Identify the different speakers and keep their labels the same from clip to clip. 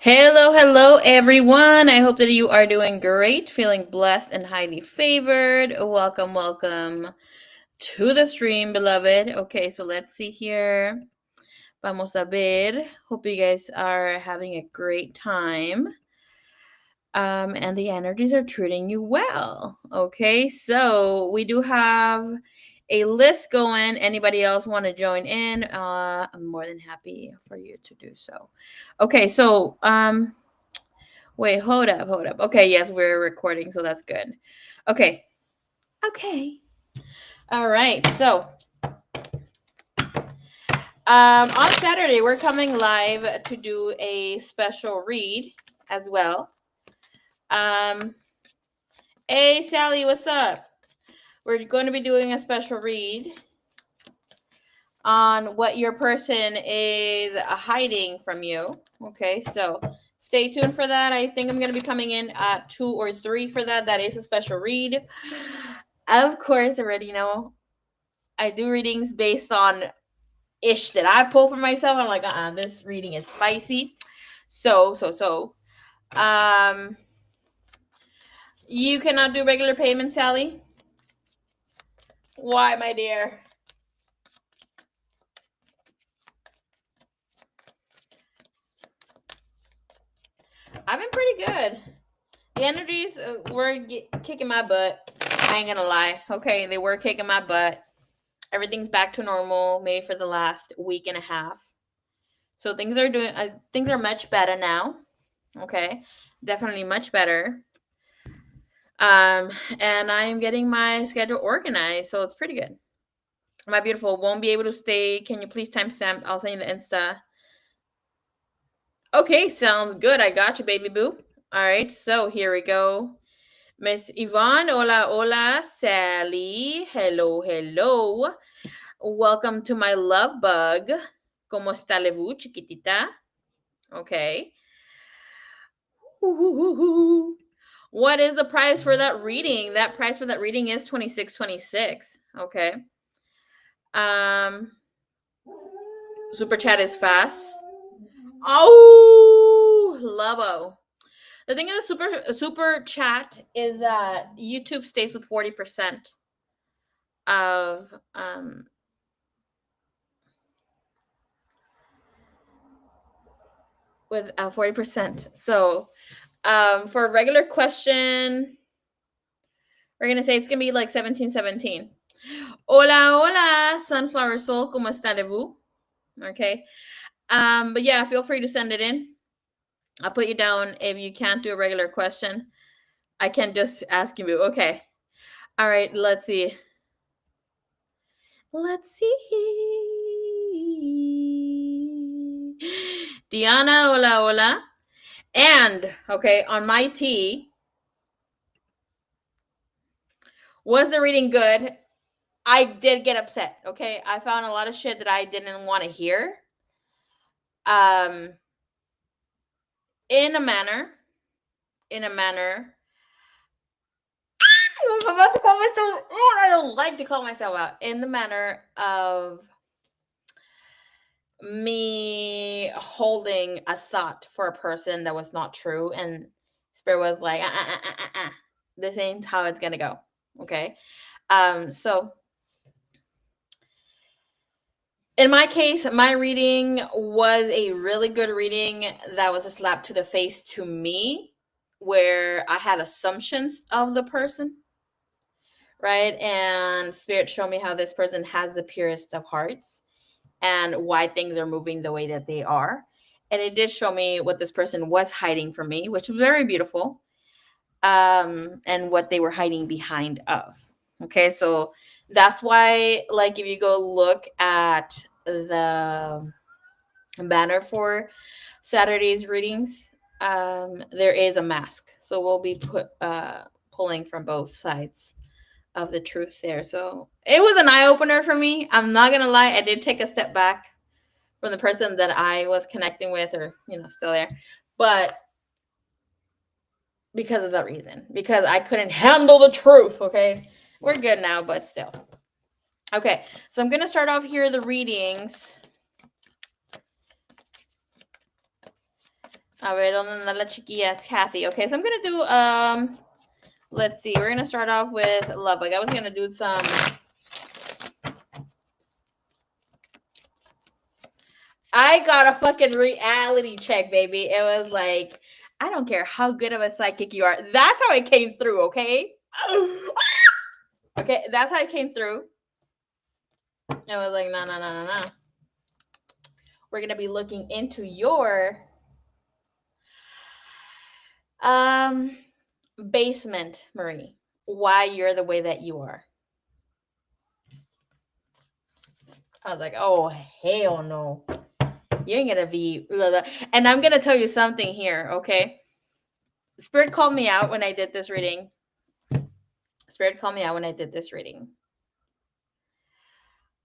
Speaker 1: Hello, hello, everyone. I hope that you are doing great, feeling blessed and highly favored. Welcome, welcome to the stream, beloved. Okay, so let's see here. Vamos a ver. Hope you guys are having a great time. And the energies are treating you well. Okay, so we do have a list going. Anybody else want to join in? I'm more than happy for you to do so. Okay, so wait, hold up, hold up. Okay, yes, we're recording, so that's good. Okay. Okay. All right. So, on Saturday, we're coming live to do a special read as well. Hey, Sally, what's up? We're going to be doing a special read on what your person is hiding from you. Okay, so stay tuned for that. I think I'm going to be coming in at 2 or 3 for that. That is a special read. Of course, already know I do readings based on ish that I pull for myself. I'm like, this reading is spicy. So. You cannot do regular payment, Sally? Why, my dear? I've been pretty good. The energies were kicking my butt. I ain't gonna lie. Okay, they were kicking my butt. Everything's back to normal, maybe for the last week and a half. So things are much better now. Okay, definitely much better. And I am getting my schedule organized, so it's pretty good. My beautiful won't be able to stay. Can you please timestamp? I'll send you the Insta. Okay, sounds good. I got you, baby boo. All right, so here we go. Miss Yvonne, hola, hola. Sally, hello, hello. Welcome to my love bug. ¿Cómo está levu, chiquitita? Okay. What is the price for that reading? That price for that reading is $26.26. Okay. Super chat is fast. Oh, Lobo. The thing is, super chat is that YouTube stays with 40% of with 40%. So for a regular question, we're gonna say it's gonna be like 1717. Hola, hola, Sunflower Soul, ¿cómo está vous? Okay. But yeah, feel free to send it in. I'll put you down if you can't do a regular question. I can just ask you. Okay. All right, let's see. Let's see. Diana, hola, hola. And, okay, on my tea, was the reading good? I did get upset, okay? I found a lot of shit that I didn't want to hear. In a manner. I'm about to call myself. I don't like to call myself out. In the manner of me holding a thought for a person that was not true, and Spirit was like, this ain't how it's gonna go. Okay. So in my case, my reading was a really good reading that was a slap to the face to me, where I had assumptions of the person, right? And Spirit showed me how this person has the purest of hearts and why things are moving the way that they are. And it did show me what this person was hiding from me, which was very beautiful, and what they were hiding behind of. Okay, so that's why, like, if you go look at the banner for Saturday's readings, there is a mask. So we'll be pulling from both sides of the truth there. So it was an eye-opener for me. I'm not gonna lie, I did take a step back from the person that I was connecting with, or still there, but because of that reason, because I couldn't handle the truth. Okay, we're good now, but still. Okay, so I'm gonna start off here the readings. A ver, ¿dónde anda la chiquilla? Kathy. Okay, so I'm going to do, let's see. We're going to start off with love. Like I was going to do some... I got a fucking reality check, baby. It was like, I don't care how good of a psychic you are. That's how it came through, okay? Okay, that's how it came through. It was like, no. We're going to be looking into your basement, Marie. Why you're the way that you are. I was like, oh, hell no. You ain't gonna be... And I'm gonna tell you something here, okay? Spirit called me out when I did this reading.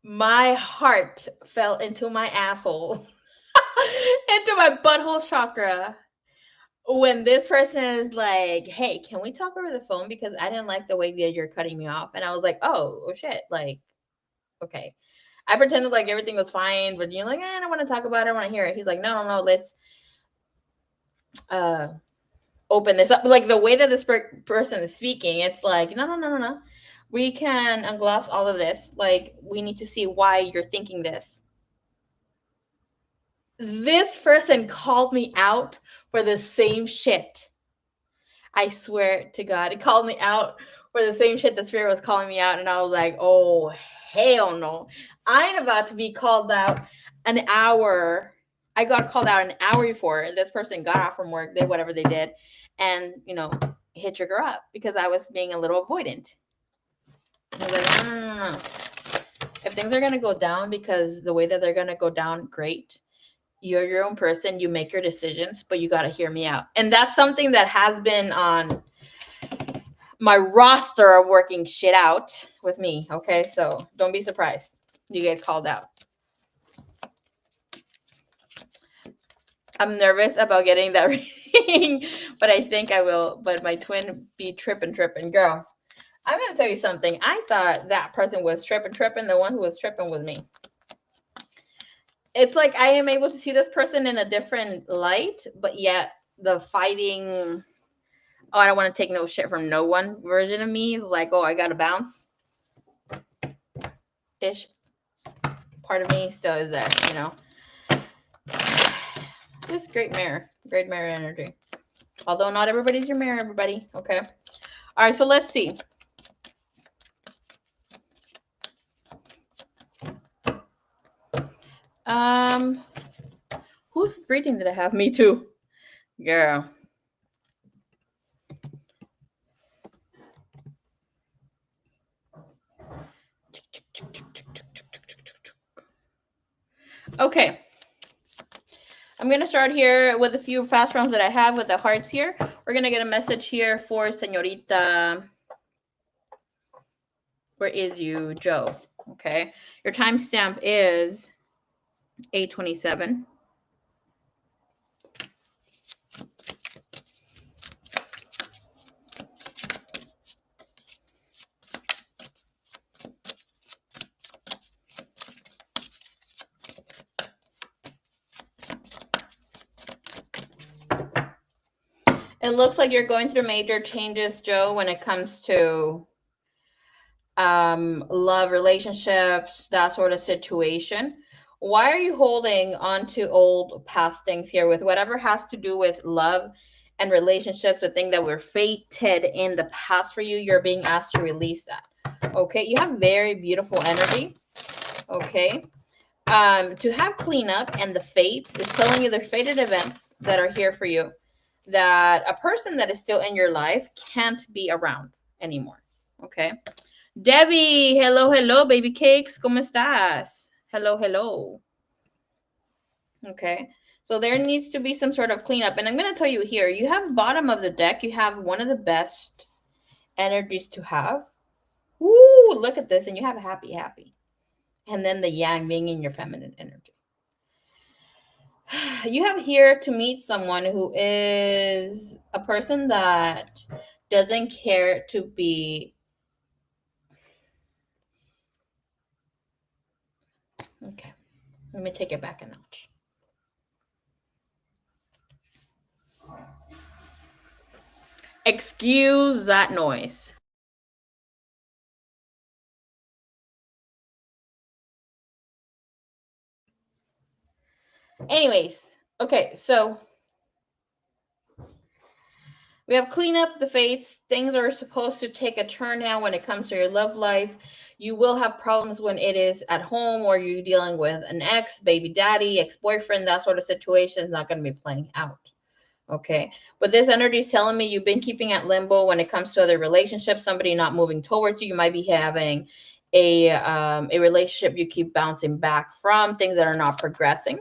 Speaker 1: My heart fell into my asshole, into my butthole chakra, when this person is like, hey, can we talk over the phone? Because I didn't like the way that you're cutting me off. And I was like, oh shit. Like, okay. I pretended like everything was fine, but you're like, I don't want to talk about it. I want to hear it. He's like, no, let's open this up. Like the way that this person is speaking, it's like, no. We can ungloss all of this. Like, we need to see why you're thinking this. This person called me out for the same shit. I swear to God, it called me out for the same shit that Spirit was calling me out. And I was like, oh, hell no. I ain't about to be called out an hour. I got called out an hour before this person got off from work, did whatever they did, and, hit your girl up because I was being a little avoidant. I was like, no. If things are going to go down because the way that they're going to go down, great. You're your own person. You make your decisions, but you got to hear me out. And that's something that has been on my roster of working shit out with me. Okay, so don't be surprised you get called out. I'm nervous about getting that reading, but I think I will. But my twin be tripping, girl. I'm gonna tell you something. I thought that person was tripping. The one who was tripping was me. It's like I am able to see this person in a different light, but yet the fighting, oh, I don't want to take no shit from no one version of me is like, oh, I gotta bounce. Ish. Part of me still is there, Just great mirror energy. Although not everybody's your mirror, everybody. Okay. All right, so let's see. Whose reading did I have? Me too. Girl. Okay. I'm going to start here with a few fast rounds that I have with the hearts here. We're going to get a message here for Señorita. Where is you, Joe? Okay. Your timestamp is 8:27. It looks like you're going through major changes, Joe, when it comes to love, relationships, that sort of situation. Why are you holding on to old past things here with whatever has to do with love and relationships, the thing that were fated in the past for you? You're being asked to release that. Okay, you have very beautiful energy. Okay. To have cleanup and the fates is telling you there's fated events that are here for you, that a person that is still in your life can't be around anymore. Okay. Debbie, hello, baby cakes. ¿Cómo estás? Hello. Okay. So there needs to be some sort of cleanup. And I'm going to tell you here, you have bottom of the deck. You have one of the best energies to have. Ooh, look at this. And you have happy. And then the yang being in your feminine energy. You have here to meet someone who is a person that doesn't care to be... Okay. Let me take it back a notch. Excuse that noise. Anyways, okay, so we have clean up the fates. Things are supposed to take a turn now when it comes to your love life. You will have problems when it is at home or you're dealing with an ex, baby daddy, ex-boyfriend. That sort of situation is not going to be playing out. Okay. But this energy is telling me you've been keeping at limbo when it comes to other relationships, somebody not moving towards you. You might be having a relationship you keep bouncing back from, things that are not progressing.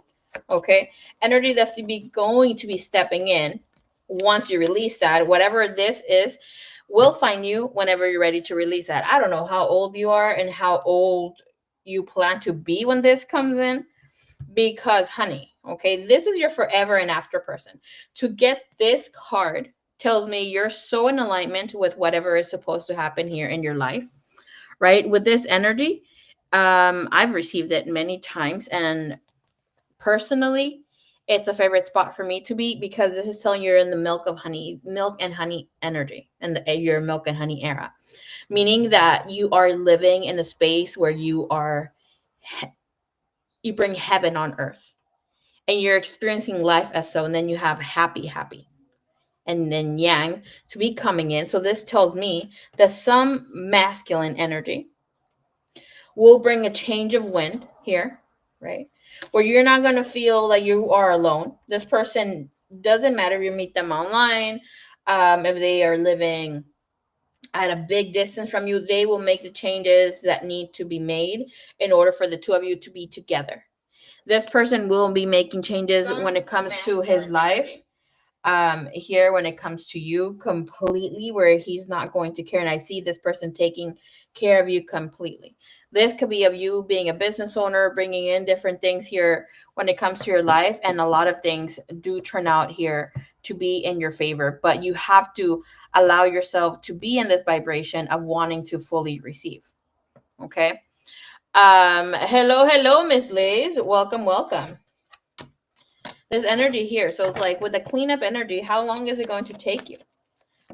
Speaker 1: Okay. Energy that's going to be stepping in once you release that, whatever this is, will find you whenever you're ready to release that. I don't know how old you are and how old you plan to be when this comes in, because honey, okay, this is your forever and after person. To get this card tells me you're so in alignment with whatever is supposed to happen here in your life, right? With this energy, I've received it many times, and personally, it's a favorite spot for me to be, because this is telling you're in the milk and honey energy, and your milk and honey era, meaning that you are living in a space where you bring heaven on earth, and you're experiencing life as so, and then you have happy, and then yang to be coming in. So this tells me that some masculine energy will bring a change of wind here, right? Where you're not going to feel like you are alone. This person, doesn't matter if you meet them online, if they are living at a big distance from you, they will make the changes that need to be made in order for the two of you to be together. This person will be making changes when it comes to his life, here when it comes to you completely, where he's not going to care. And I see this person taking care of you completely. This could be of you being a business owner, bringing in different things here when it comes to your life, and a lot of things do turn out here to be in your favor, but you have to allow yourself to be in this vibration of wanting to fully receive. Okay. Hello, Miss Liz, welcome. This energy here, so it's like with the cleanup energy, how long is it going to take you?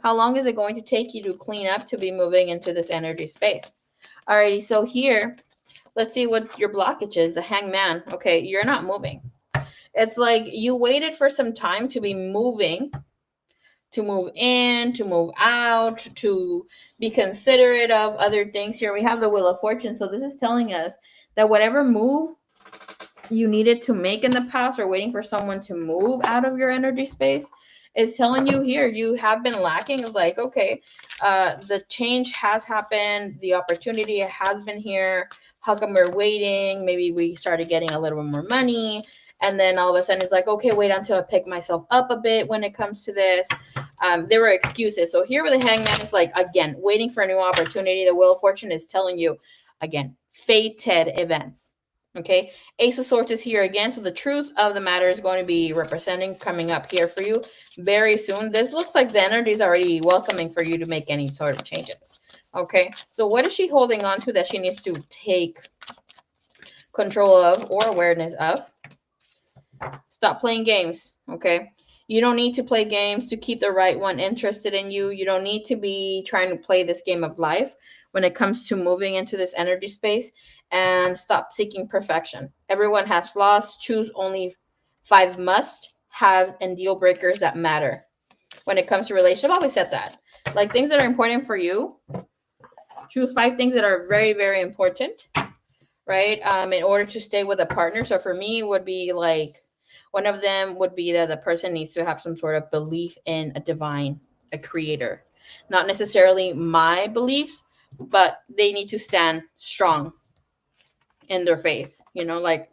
Speaker 1: How long is it going to take you to clean up to be moving into this energy space? Alrighty, so here, let's see what your blockage is. The hangman. Okay, you're not moving. It's like you waited for some time to be moving, to move in, to move out, to be considerate of other things. Here we have the Wheel of Fortune. So this is telling us that whatever move you needed to make in the past, or waiting for someone to move out of your energy space, it's telling you here you have been lacking. It's like, okay, the change has happened, the opportunity has been here. How come we're waiting? Maybe we started getting a little bit more money, and then all of a sudden it's like, okay, wait until I pick myself up a bit when it comes to this. There were excuses. So here with the hangman is like, again, waiting for a new opportunity. The Wheel of Fortune is telling you, again, fated events. Okay, Ace of Swords is here again. So the truth of the matter is going to be representing coming up here for you very soon. This looks like the energy is already welcoming for you to make any sort of changes. Okay, so what is she holding on to that she needs to take control of or awareness of? Stop playing games. Okay, you don't need to play games to keep the right one interested in you. You don't need to be trying to play this game of life when it comes to moving into this energy space, and stop seeking perfection. Everyone has flaws. Choose only 5 must haves and deal breakers that matter. When it comes to relationship, I've always said that. Like things that are important for you, choose 5 things that are very, very important, right? In order to stay with a partner. So for me, it would be like, one of them would be that the person needs to have some sort of belief in a creator. Not necessarily my beliefs, but they need to stand strong in their faith. Like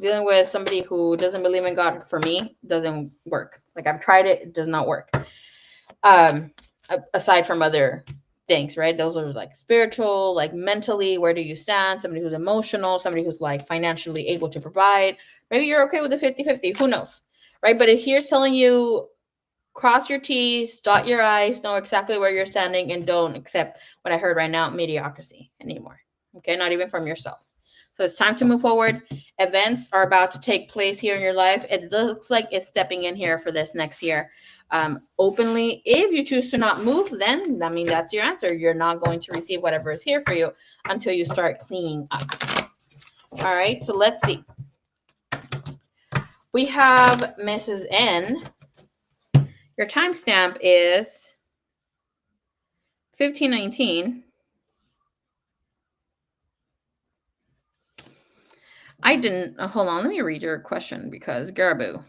Speaker 1: dealing with somebody who doesn't believe in God, for me, doesn't work. Like I've tried it, it does not work. Aside from other things, right? Those are like spiritual, like mentally, where do you stand? Somebody who's emotional, somebody who's like financially able to provide. Maybe you're okay with the 50-50, who knows, right? But if here's telling you, cross your T's, dot your I's, know exactly where you're standing, and don't accept what I heard right now, mediocrity anymore. Okay, not even from yourself. So it's time to move forward. Events are about to take place here in your life. It looks like it's stepping in here for this next year. Openly, if you choose to not move, then I mean, that's your answer. You're not going to receive whatever is here for you until you start cleaning up. All right, so let's see. We have Mrs. N. Your timestamp is 1519. I didn't, hold on, let me read your question because Garaboo.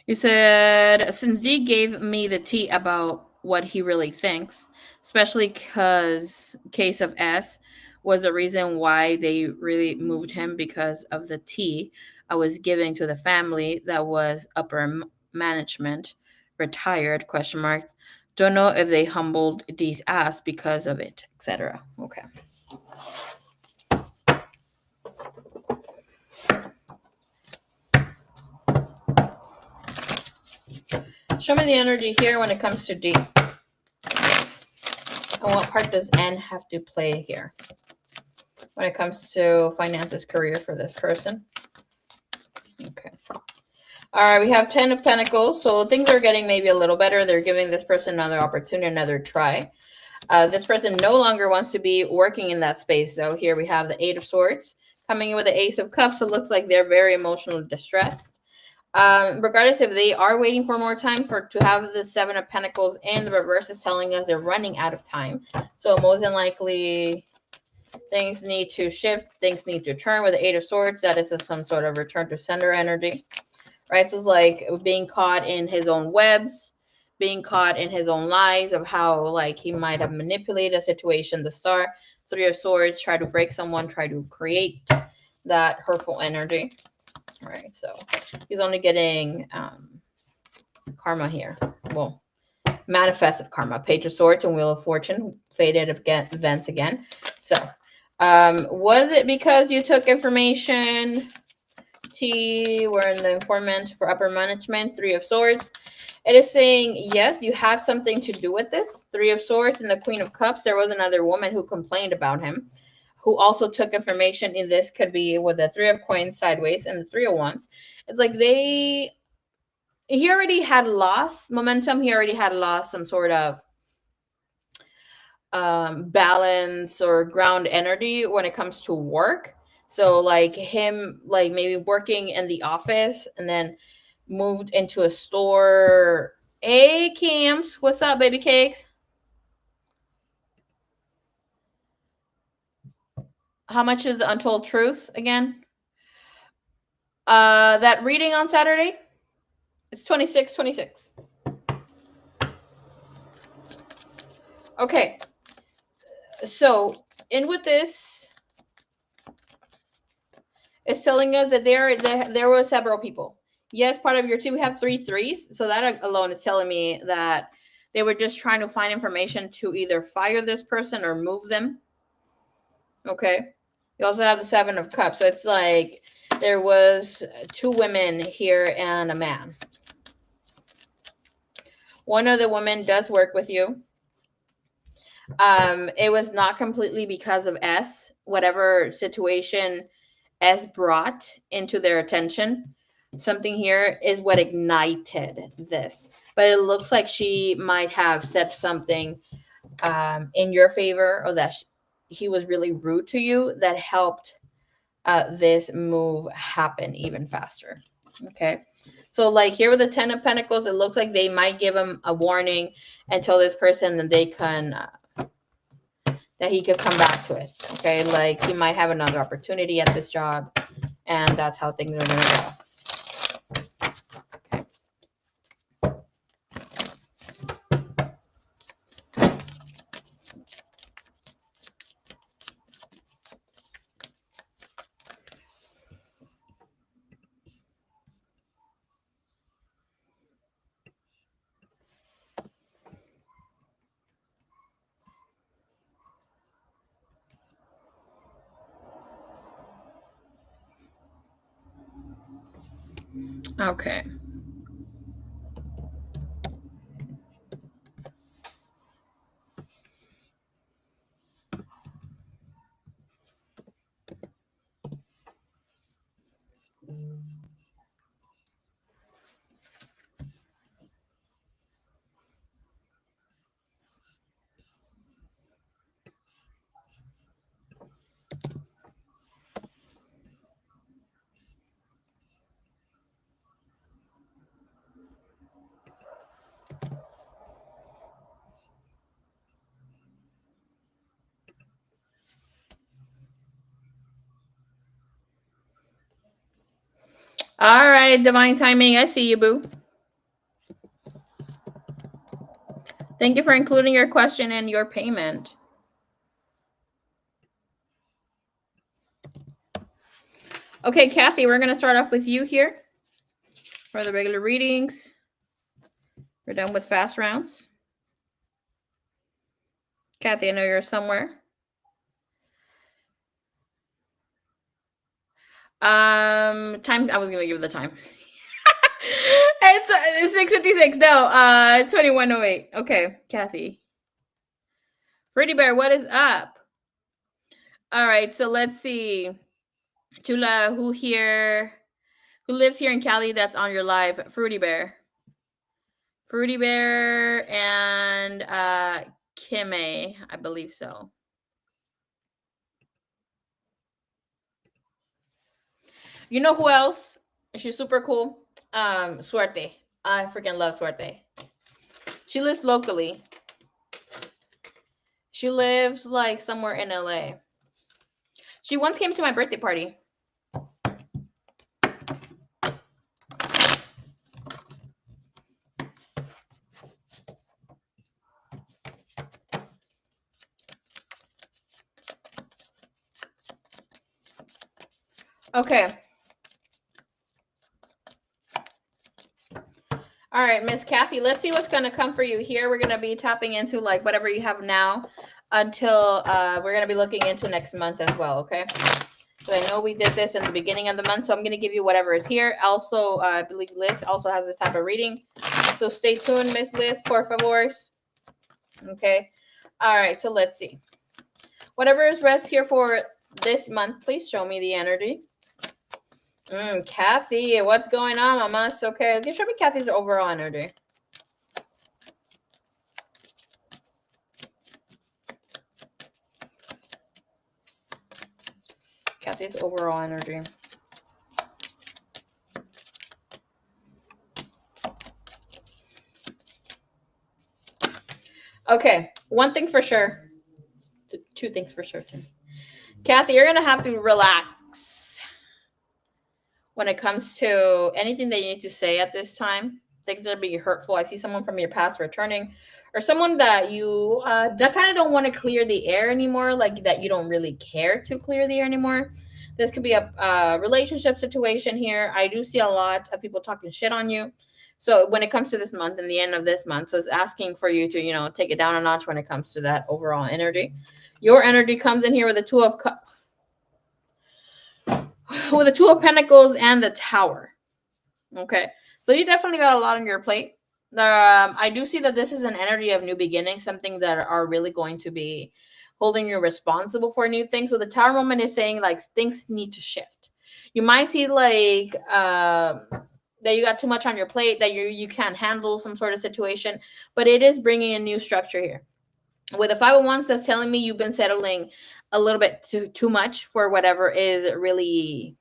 Speaker 1: You said, since Z gave me the tea about what he really thinks, especially because case of S was a reason why they really moved him because of the tea I was giving to the family that was upper management, retired, question mark. Don't know if they humbled D's ass because of it, etc. Okay. Show me the energy here when it comes to D. And what part does N have to play here when it comes to finances, career for this person? Okay. All right, we have 10 of Pentacles. So things are getting maybe a little better. They're giving this person another opportunity, another try. This person no longer wants to be working in that space. So here we have the 8 of Swords coming in with the Ace of Cups. It looks like they're very emotionally distressed. Regardless if they are waiting for more time to have the 7 of Pentacles, and the reverse is telling us they're running out of time. So most than likely things need to shift, things need to turn with the 8 of Swords. That is some sort of return to sender energy, right? So it's like being caught in his own webs, being caught in his own lies of how like he might have manipulated a situation. The Star, 3 of Swords, try to break someone, try to create that hurtful energy. All right, so he's only getting karma here. Well, manifested karma. Page of Swords and Wheel of Fortune, faded events again. So was it because you took information? T, we're in the informant for upper management, 3 of Swords. It is saying, yes, you have something to do with this. 3 of Swords and the Queen of Cups. There was another woman who complained about him, who also took information. In this could be with the 3 of Coins sideways and the 3 of Wands. It's like he already had lost momentum. He already had lost some sort of balance or ground energy when it comes to work. So like him, like maybe working in the office and then moved into a store. Hey, Cams, what's up, baby cakes? How much is the Untold Truth again? That reading on Saturday, it's 26. Okay. So in with this, it's telling us that there were several people. Yes, part of your two, we have 3 threes. So that alone is telling me that they were just trying to find information to either fire this person or move them. Okay. You also have the 7 of Cups. So it's like there was 2 women here and a man. One of the women does work with you. It was not completely because of S, whatever situation S brought into their attention. Something here is what ignited this. But it looks like she might have said something in your favor, or that he was really rude to you, that helped this move happen even faster. Okay. So like here with the 10 of Pentacles, it looks like they might give him a warning and tell this person that they can that he could come back to it. Okay. Like he might have another opportunity at this job, and that's how things are going to go. Okay. All right, divine timing. I see you, boo. Thank you for including your question and your payment. Okay, Kathy, we're going to start off with you here for the regular readings. We're done with fast rounds. Kathy, I know you're somewhere. Time. I was going to give the time. It's 6:56. No, 21:08. Okay, Kathy. Fruity Bear, what is up? All right, so let's see. Chula, who lives here in Cali that's on your live? Fruity Bear. Fruity Bear and Kime, I believe so. You know who else? She's super cool. Suerte. I freaking love Suerte. She lives locally. She lives like somewhere in LA. She once came to my birthday party. Okay. All right, Miss Kathy, let's see what's going to come for you here. We're going to be tapping into like whatever you have now until we're going to be looking into next month as well, okay? So I know we did this in the beginning of the month, so I'm going to give you whatever is here. Also, I believe Liz also has this type of reading. So stay tuned, Miss Liz, por favor. Okay. All right, so let's see. Whatever is rest here for this month, please show me the energy. Kathy, what's going on, mama? It's okay. Show me Kathy's overall energy. Kathy's overall energy. Okay, one thing for sure. Two things for certain. Kathy, you're going to have to relax when it comes to anything that you need to say at this time. Things that are being hurtful. I see someone from your past returning, or someone that you that kind of don't want to clear the air anymore, like that you don't really care to clear the air anymore. This could be a relationship situation here. I do see a lot of people talking shit on you. So when it comes to this month and the end of this month, so it's asking for you to, take it down a notch when it comes to that overall energy. Your energy comes in here with the Two of Pentacles and the Tower. Okay, so you definitely got a lot on your plate. I do see that this is an energy of new beginnings, something that are really going to be holding you responsible for new things. With the Tower moment is saying like things need to shift. You might see like that you got too much on your plate, that you can't handle some sort of situation, but it is bringing a new structure here. With the 501s, that's telling me you've been settling a little bit too much for whatever is really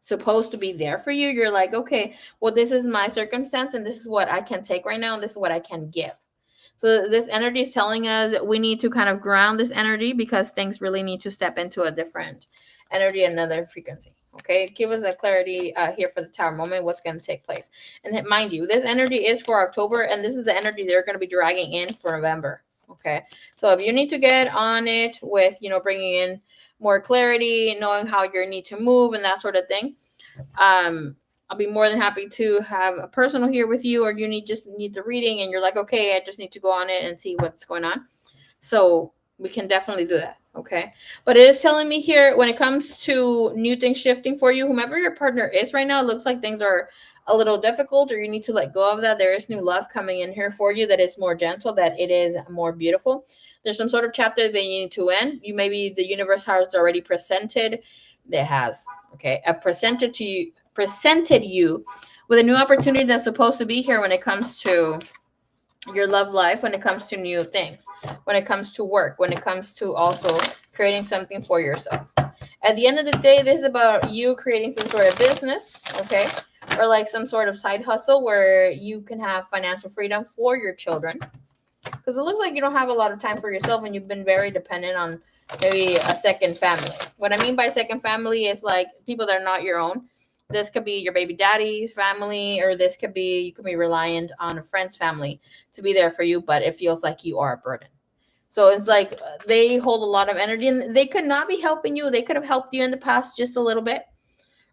Speaker 1: supposed to be there for you. You're like, okay, well, this is my circumstance and this is what I can take right now and this is what I can give. So this energy is telling us we need to kind of ground this energy because things really need to step into a different energy, another frequency. Okay, give us a clarity here for the Tower moment, what's going to take place. And mind you, this energy is for October, and this is the energy they're going to be dragging in for November. Okay, so if you need to get on it with, bringing in more clarity, knowing how you need to move and that sort of thing, I'll be more than happy to have a personal here with you, or you just need the reading and you're like, okay, I just need to go on it and see what's going on. So we can definitely do that. Okay. But it is telling me here when it comes to new things shifting for you, whomever your partner is right now, it looks like things are a little difficult or you need to let go of that. There is new love coming in here for you that is more gentle, that it is more beautiful. There's some sort of chapter that you need to end. You maybe the universe has already presented. It has, okay, presented you with a new opportunity that's supposed to be here when it comes to your love life, when it comes to new things, when it comes to work, when it comes to also creating something for yourself. At the end of the day, this is about you creating some sort of business, okay, or like some sort of side hustle where you can have financial freedom for your children, because it looks like you don't have a lot of time for yourself and you've been very dependent on maybe a second family. What I mean by second family is like people that are not your own, This could be your baby daddy's family, or this could be, you could be reliant on a friend's family to be there for you, but it feels like you are a burden. So it's like they hold a lot of energy, and they could not be helping you. They could have helped you in the past just a little bit,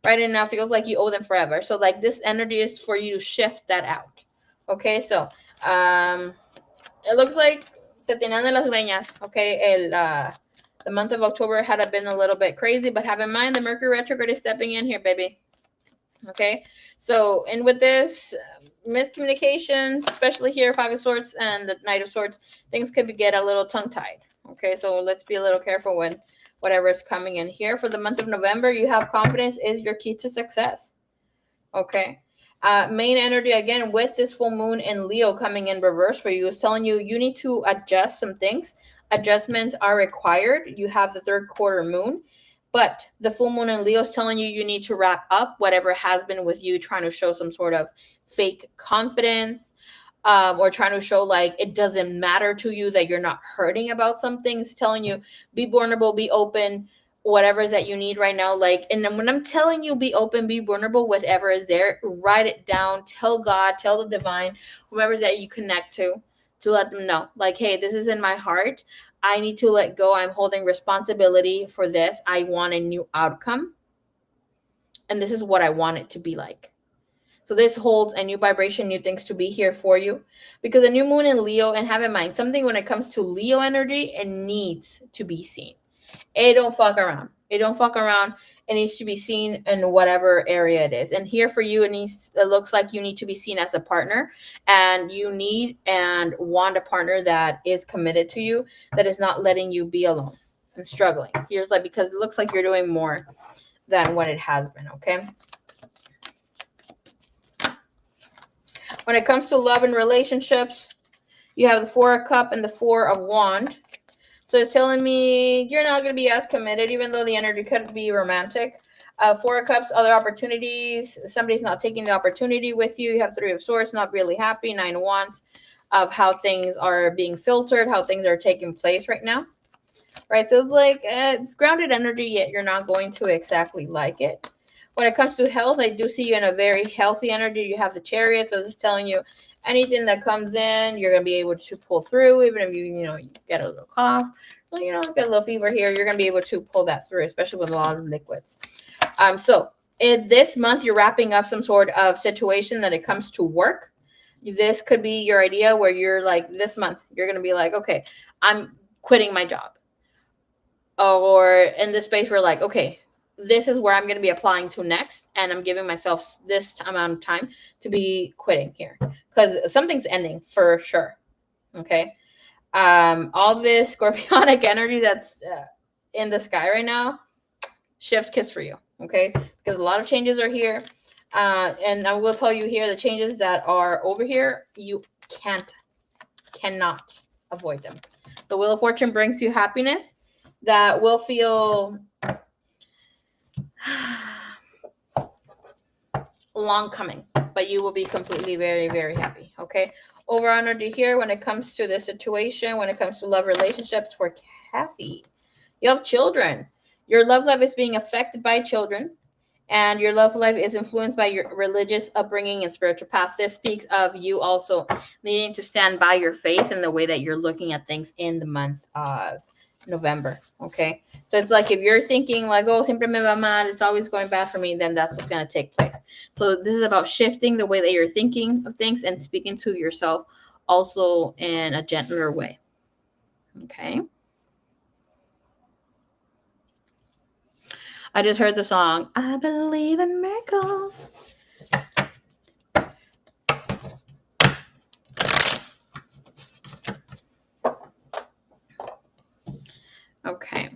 Speaker 1: right? And now it feels like you owe them forever. So like this energy is for you to shift that out. Okay, so it looks like te tenían de las greñas. Okay, the month of October had been a little bit crazy, but have in mind the Mercury retrograde is stepping in here, baby. Okay, so and with this miscommunications, especially here, Five of Swords and the Knight of Swords, things could get a little tongue-tied. Okay, so let's be a little careful when whatever is coming in here. For the month of November, you have confidence is your key to success. Okay, main energy again with this full moon in Leo coming in reverse for you is telling you you need to adjust some things. Adjustments are required. You have the third quarter moon, but the full moon in Leo is telling you you need to wrap up whatever has been with you trying to show some sort of fake confidence, or trying to show like it doesn't matter to you, that you're not hurting about some things. Telling you be vulnerable, be open, whatever is that you need right now. Like, and then when I'm telling you be open, be vulnerable, whatever is there, write it down, tell God, tell the divine, whoever's that you connect to let them know like, hey, this is in my heart. I need to let go. I'm holding responsibility for this. I want a new outcome, and this is what I want it to be like. So this holds a new vibration, new things to be here for you, because a new moon in Leo, and have in mind something when it comes to Leo energy, it needs to be seen. It don't fuck around. It don't fuck around. It needs to be seen in whatever area it is. And here for you, it looks like you need to be seen as a partner, and you need and want a partner that is committed to you, that is not letting you be alone and struggling. Here's like, because it looks like you're doing more than what it has been. Okay. When it comes to love and relationships, you have the Four of Cups and the Four of Wands. So it's telling me you're not going to be as committed, even though the energy could be romantic. Four of Cups, other opportunities. Somebody's not taking the opportunity with you. You have Three of Swords, not really happy. Nine of Wands, of how things are being filtered, how things are taking place right now. Right? So it's like it's grounded energy, yet you're not going to exactly like it. When it comes to health, I do see you in a very healthy energy. You have the Chariot, so this is telling you anything that comes in, you're going to be able to pull through, even if you get a little cough, get a little fever here, you're going to be able to pull that through, especially with a lot of liquids. So in this month, you're wrapping up some sort of situation that it comes to work. This could be your idea where you're like, this month, you're going to be like, okay, I'm quitting my job. Or in this space, we're like, okay, this is where I'm going to be applying to next, and I'm giving myself this amount of time to be quitting here, because something's ending for sure. Okay. All this scorpionic energy that's in the sky right now, chef's kiss for you. Okay, because a lot of changes are here, and I will tell you here, the changes that are over here, you cannot avoid them. The Wheel of Fortune brings you happiness that will feel long coming, but you will be completely very, very happy. Okay. Over energy here when it comes to this situation, when it comes to love relationships for Kathy, you have children. Your love life is being affected by children, and your love life is influenced by your religious upbringing and spiritual path. This speaks of you also needing to stand by your faith in the way that you're looking at things in the month of November. Okay. So it's like if you're thinking like, oh, siempre me va mal, it's always going bad for me, then that's what's going to take place. So this is about shifting the way that you're thinking of things and speaking to yourself also in a gentler way. Okay. I just heard the song, I Believe in Miracles. Okay.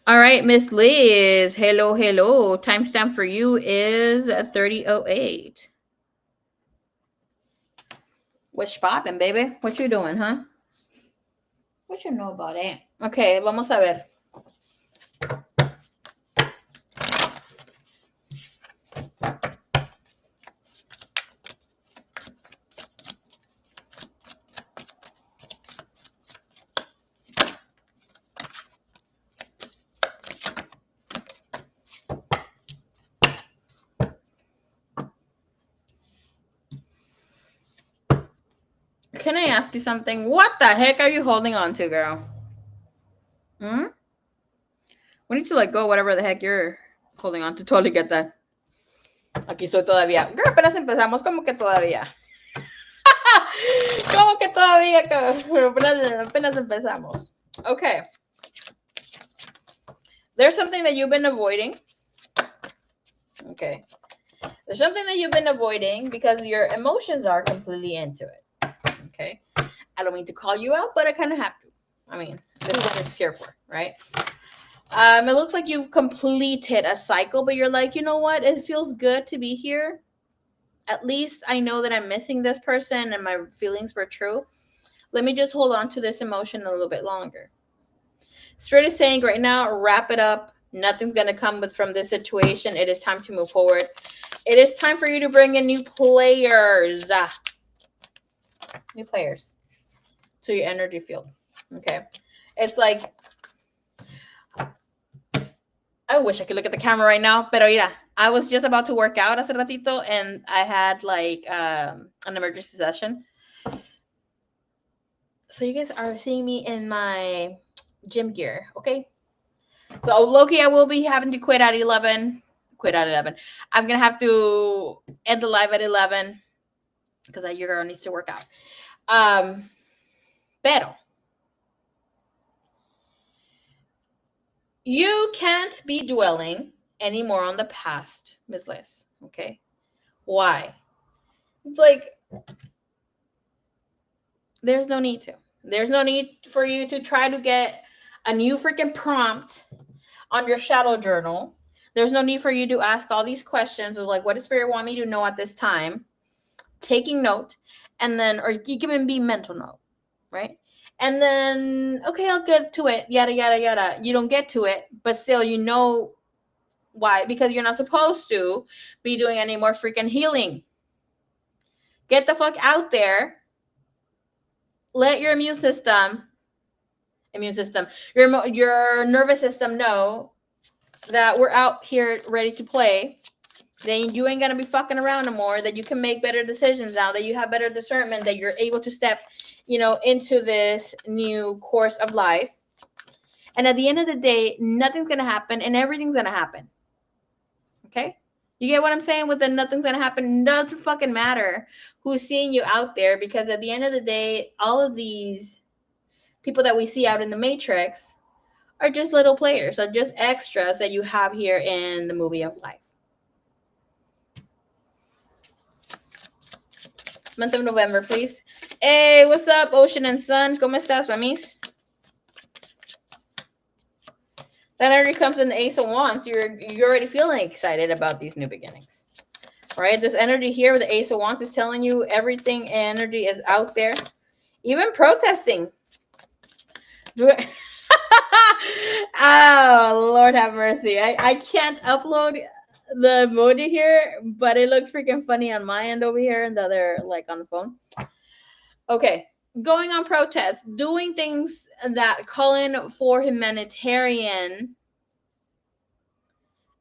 Speaker 1: All right, Miss Liz. Hello, hello. Timestamp for you is 30:08. What's poppin', baby? What you doing, huh? What you know about it? Okay, vamos a ver. ask you something. What the heck are you holding on to, girl? We need to let go whatever the heck you're holding on to. Totally get that. Aquí estoy todavía. Girl, apenas empezamos. ¿Cómo que todavía? ¿Cómo que todavía? Apenas empezamos. Okay. There's something that you've been avoiding. Okay. There's something that you've been avoiding because your emotions are completely into it. Okay. I don't mean to call you out, but I kind of have to. I mean, this is what it's here for, right? It looks like you've completed a cycle, but you're like, you know what? It feels good to be here. At least I know that I'm missing this person and my feelings were true. Let me just hold on to this emotion a little bit longer. Spirit is saying right now, wrap it up. Nothing's going to come from this situation. It is time to move forward. It is time for you to bring in new players. New players to your energy field. Okay. It's like, I wish I could look at the camera right now, pero mira, I was just about to work out hace ratito and I had like an emergency session. So you guys are seeing me in my gym gear, okay? So low-key, I will be having to quit at 11. I'm going to have to end the live at 11 because your girl needs to work out. Pero you can't be dwelling anymore on the past, Ms. Liz, okay? Why? It's like, there's no need to. There's no need for you to try to get a new freaking prompt on your shadow journal. There's no need for you to ask all these questions of like, what does Spirit want me to know at this time? Taking note, and then, or you can even be mental note, right? And then, okay, I'll get to it, yada, yada, yada. You don't get to it, but still you know why, because you're not supposed to be doing any more freaking healing. Get the fuck out there. Let your immune system, your nervous system know that we're out here ready to play. Then you ain't gonna be fucking around no more. That you can make better decisions now. That you have better discernment. That you're able to step, into this new course of life. And at the end of the day, nothing's gonna happen, and everything's gonna happen. Okay, you get what I'm saying? With the nothing's gonna happen, doesn't fucking matter who's seeing you out there, because at the end of the day, all of these people that we see out in the Matrix are just little players, are just extras that you have here in the movie of life. Month of November, please. Hey, what's up, Ocean and Sun? ¿Cómo estás, mamis? That energy comes in the Ace of Wands. You're already feeling excited about these new beginnings. All right, this energy here with the Ace of Wands is telling you everything energy is out there. Even protesting. Oh, Lord have mercy. I can't upload the emoji here, but it looks freaking funny on my end over here and the other, like, on the phone. Okay, going on protest, doing things that call in for humanitarian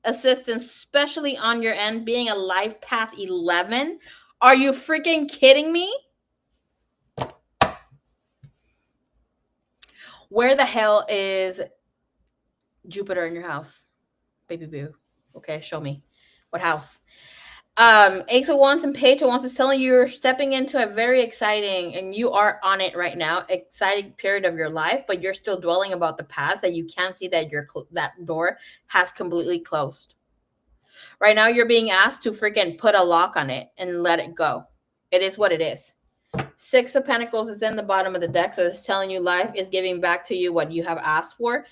Speaker 1: assistance, especially on your end, being a life path 11. Are you freaking kidding me? Where the hell is Jupiter in your house, baby boo? Okay, show me what house. Ace of Wands and Page of Wands is telling you you're stepping into a very exciting, and you are on it right now, exciting period of your life, but you're still dwelling about the past, that you can't see that that door has completely closed. Right now, you're being asked to freaking put a lock on it and let it go. It is what it is. Six of Pentacles is in the bottom of the deck, so it's telling you life is giving back to you what you have asked for.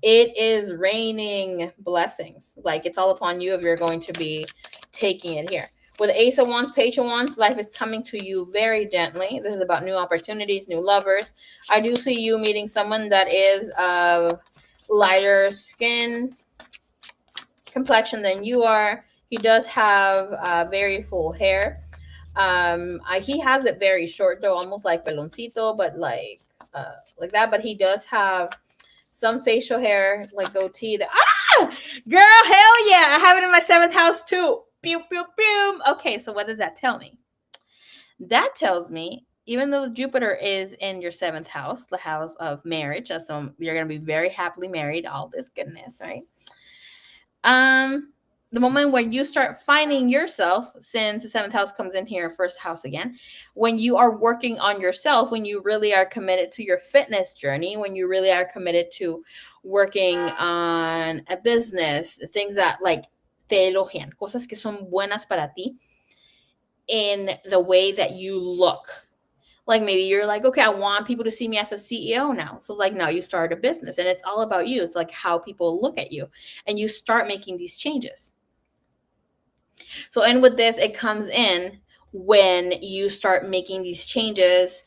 Speaker 1: It is raining blessings. Like, it's all upon you if you're going to be taking it here. With Ace of Wands, Page of Wands, life is coming to you very gently. This is about new opportunities, new lovers. I do see you meeting someone that is of lighter skin complexion than you are. He does have very full hair. He has it very short though, almost like peloncito, but like that. But he does have some facial hair, like goatee. Girl, hell yeah! I have it in my 7th house too. Pew pew pew. Okay, so what does that tell me? That tells me even though Jupiter is in your 7th house, the house of marriage, so you're going to be very happily married, all this goodness, right? The moment when you start finding yourself, since the 7th house comes in here, 1st house again, when you are working on yourself, when you really are committed to your fitness journey, when you really are committed to working on a business, things that like te elogian, cosas que son buenas para ti, in the way that you look. Like maybe you're like, okay, I want people to see me as a CEO now. So like now you start a business and it's all about you. It's like how people look at you, and you start making these changes. So, and with this, it comes in when you start making these changes.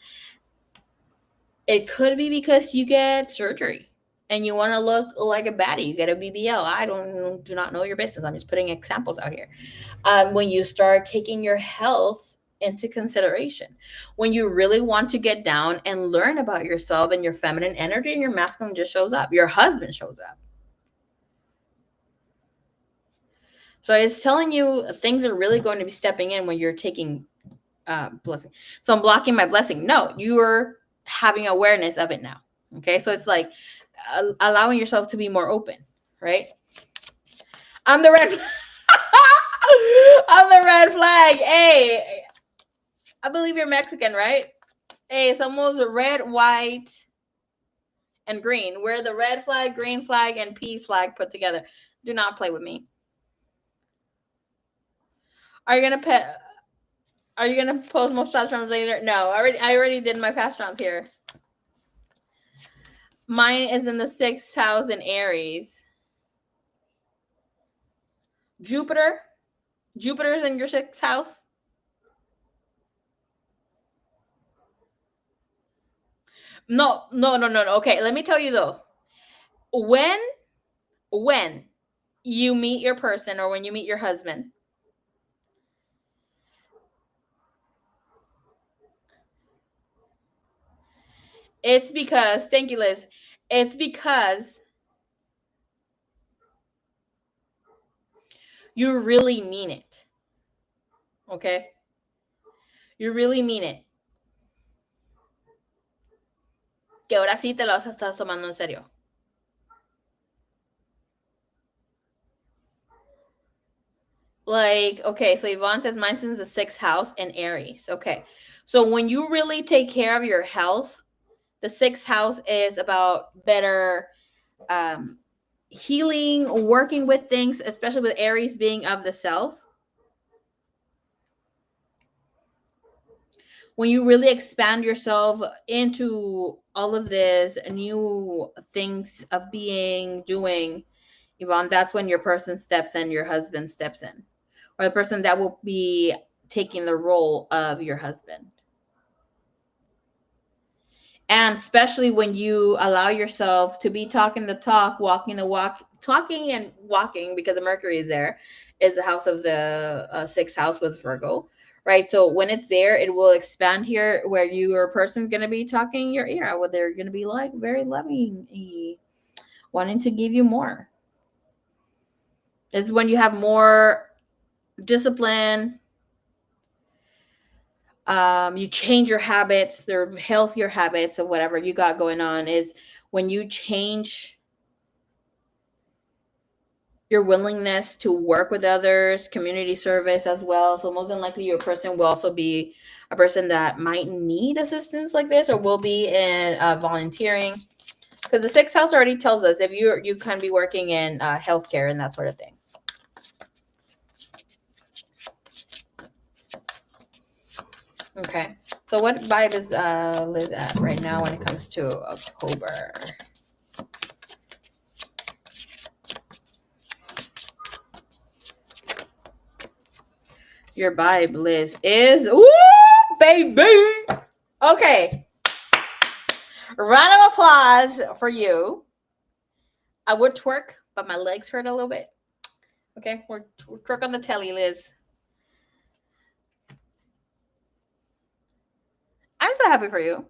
Speaker 1: It could be because you get surgery and you want to look like a baddie. You get a BBL. I do not know your business. I'm just putting examples out here. When you start taking your health into consideration, when you really want to get down and learn about yourself and your feminine energy, and your masculine just shows up, your husband shows up. So it's telling you things are really going to be stepping in when you're taking blessing. So I'm blocking my blessing. No, you're having awareness of it now. Okay, so it's like allowing yourself to be more open, right? I'm the red I'm the red flag. Hey, I believe you're Mexican, right? Hey, somos red, white, and green. We're the red flag, green flag, and peace flag put together. Do not play with me. Are you gonna post more fast rounds later? No, I already did my fast rounds here. Mine is in the 6th house in Aries. Jupiter's in your 6th house. No. Okay, let me tell you though. When you meet your person, or when you meet your husband, it's because, thank you, Liz. It's because you really mean it. Okay? You really mean it. Que ahora sí te lo vas a estar tomando en serio. Like, okay, so Yvonne says mine's in the 6th house in Aries. Okay. So when you really take care of your health, the 6th house is about better healing, working with things, especially with Aries being of the self. When you really expand yourself into all of this new things of being, doing, Yvonne, that's when your person steps in, your husband steps in, or the person that will be taking the role of your husband. And especially when you allow yourself to be talking the talk, walking the walk, talking and walking, because the Mercury is there, is the house of the 6th house with Virgo, right? So when it's there, it will expand here, where your person's going to be talking your ear, where they're going to be like very loving, wanting to give you more. It's when you have more discipline, you change your habits, they're healthier habits of whatever you got going on, is when you change your willingness to work with others, community service as well. So most than likely your person will also be a person that might need assistance like this, or will be in volunteering, because the 6th house already tells us if you can be working in healthcare and that sort of thing. Okay, so what vibe is Liz at right now when it comes to October? Your vibe, Liz, is ooh, baby. Okay. Round of applause for you. I would twerk, but my legs hurt a little bit. Okay, we're twerk on the telly, Liz. I'm so happy for you.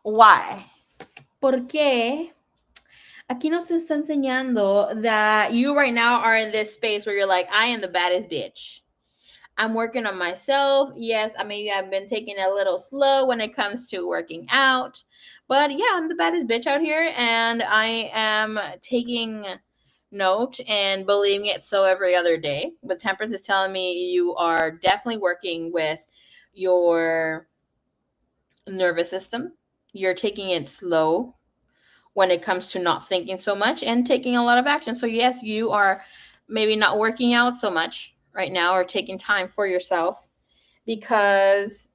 Speaker 1: Why? Porque aquí nos está enseñando that you right now are in this space where you're like, I am the baddest bitch. I'm working on myself. Yes, I've been taking it a little slow when it comes to working out. But yeah, I'm the baddest bitch out here, and I am taking note and believing it so every other day. But Temperance is telling me you are definitely working with your nervous system. You're taking it slow when it comes to not thinking so much and taking a lot of action. So yes, you are maybe not working out so much right now or taking time for yourself because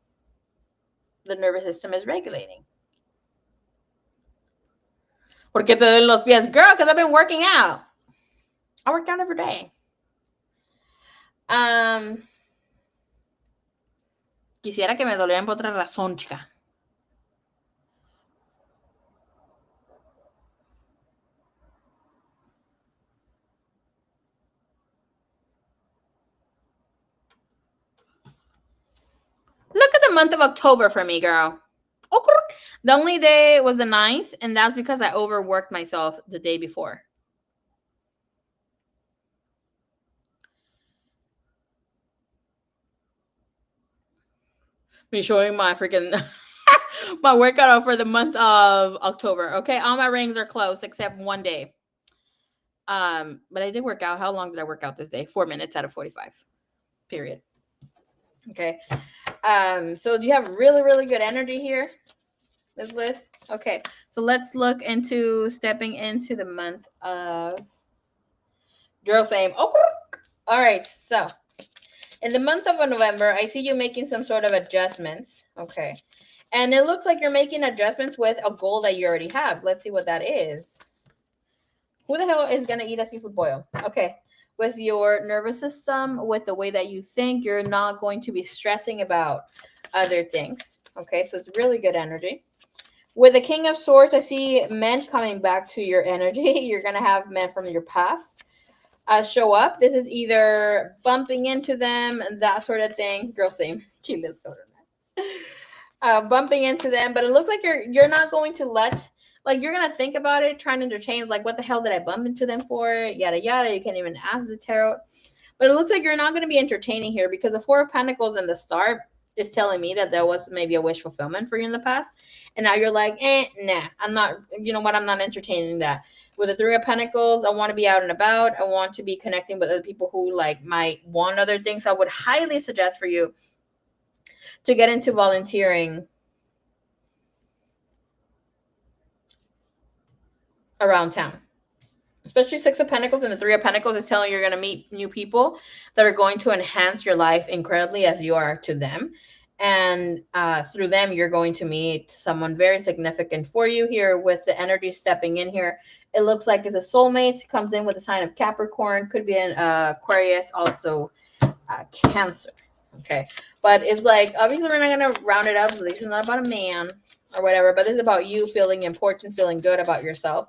Speaker 1: the nervous system is regulating. Porque te duelen los pies, girl? Because I've been working out. I work out every day. Quisiera que me dolieran por otra razón, chica. Look at the month of October for me, girl. The only day was the 9th, and that's because I overworked myself the day before. Me showing my freaking my workout for the month of October. Okay, all my rings are closed except one day. But I did work out. How long did I work out this day? 4 minutes out of 45. Period. Okay. So you have really, really good energy here, Ms. Liz. Okay. So let's look into stepping into the month of girl same. Oh, all right. So in the month of November, I see you making some sort of adjustments. Okay. And it looks like you're making adjustments with a goal that you already have. Let's see what that is. Who the hell is going to eat a seafood boil? Okay. With your nervous system, with the way that you think, you're not going to be stressing about other things. Okay. So it's really good energy. With the King of Swords, I see men coming back to your energy. You're going to have men from your past show up. This is either bumping into them and that sort of thing. Girl, same. Let's go to that. Bumping into them, but it looks like you're not going to let, like, you're gonna think about it, trying to entertain, like, what the hell did I bump into them for? Yada yada. You can't even ask the tarot, but it looks like you're not going to be entertaining here because the Four of Pentacles and the Star is telling me that there was maybe a wish fulfillment for you in the past, and now you're like, nah, I'm not. You know what? I'm not entertaining that. With the Three of Pentacles, I want to be out and about. I want to be connecting with other people who like might want other things. So I would highly suggest for you to get into volunteering around town. Especially Six of Pentacles and the Three of Pentacles is telling you you're going to meet new people that are going to enhance your life incredibly as you are to them. And through them, you're going to meet someone very significant for you here with the energy stepping in here. It looks like it's a soulmate, comes in with a sign of Capricorn, could be an Aquarius, also Cancer. Okay. But it's like, obviously we're not going to round it up. This is not about a man or whatever, but this is about you feeling important, feeling good about yourself.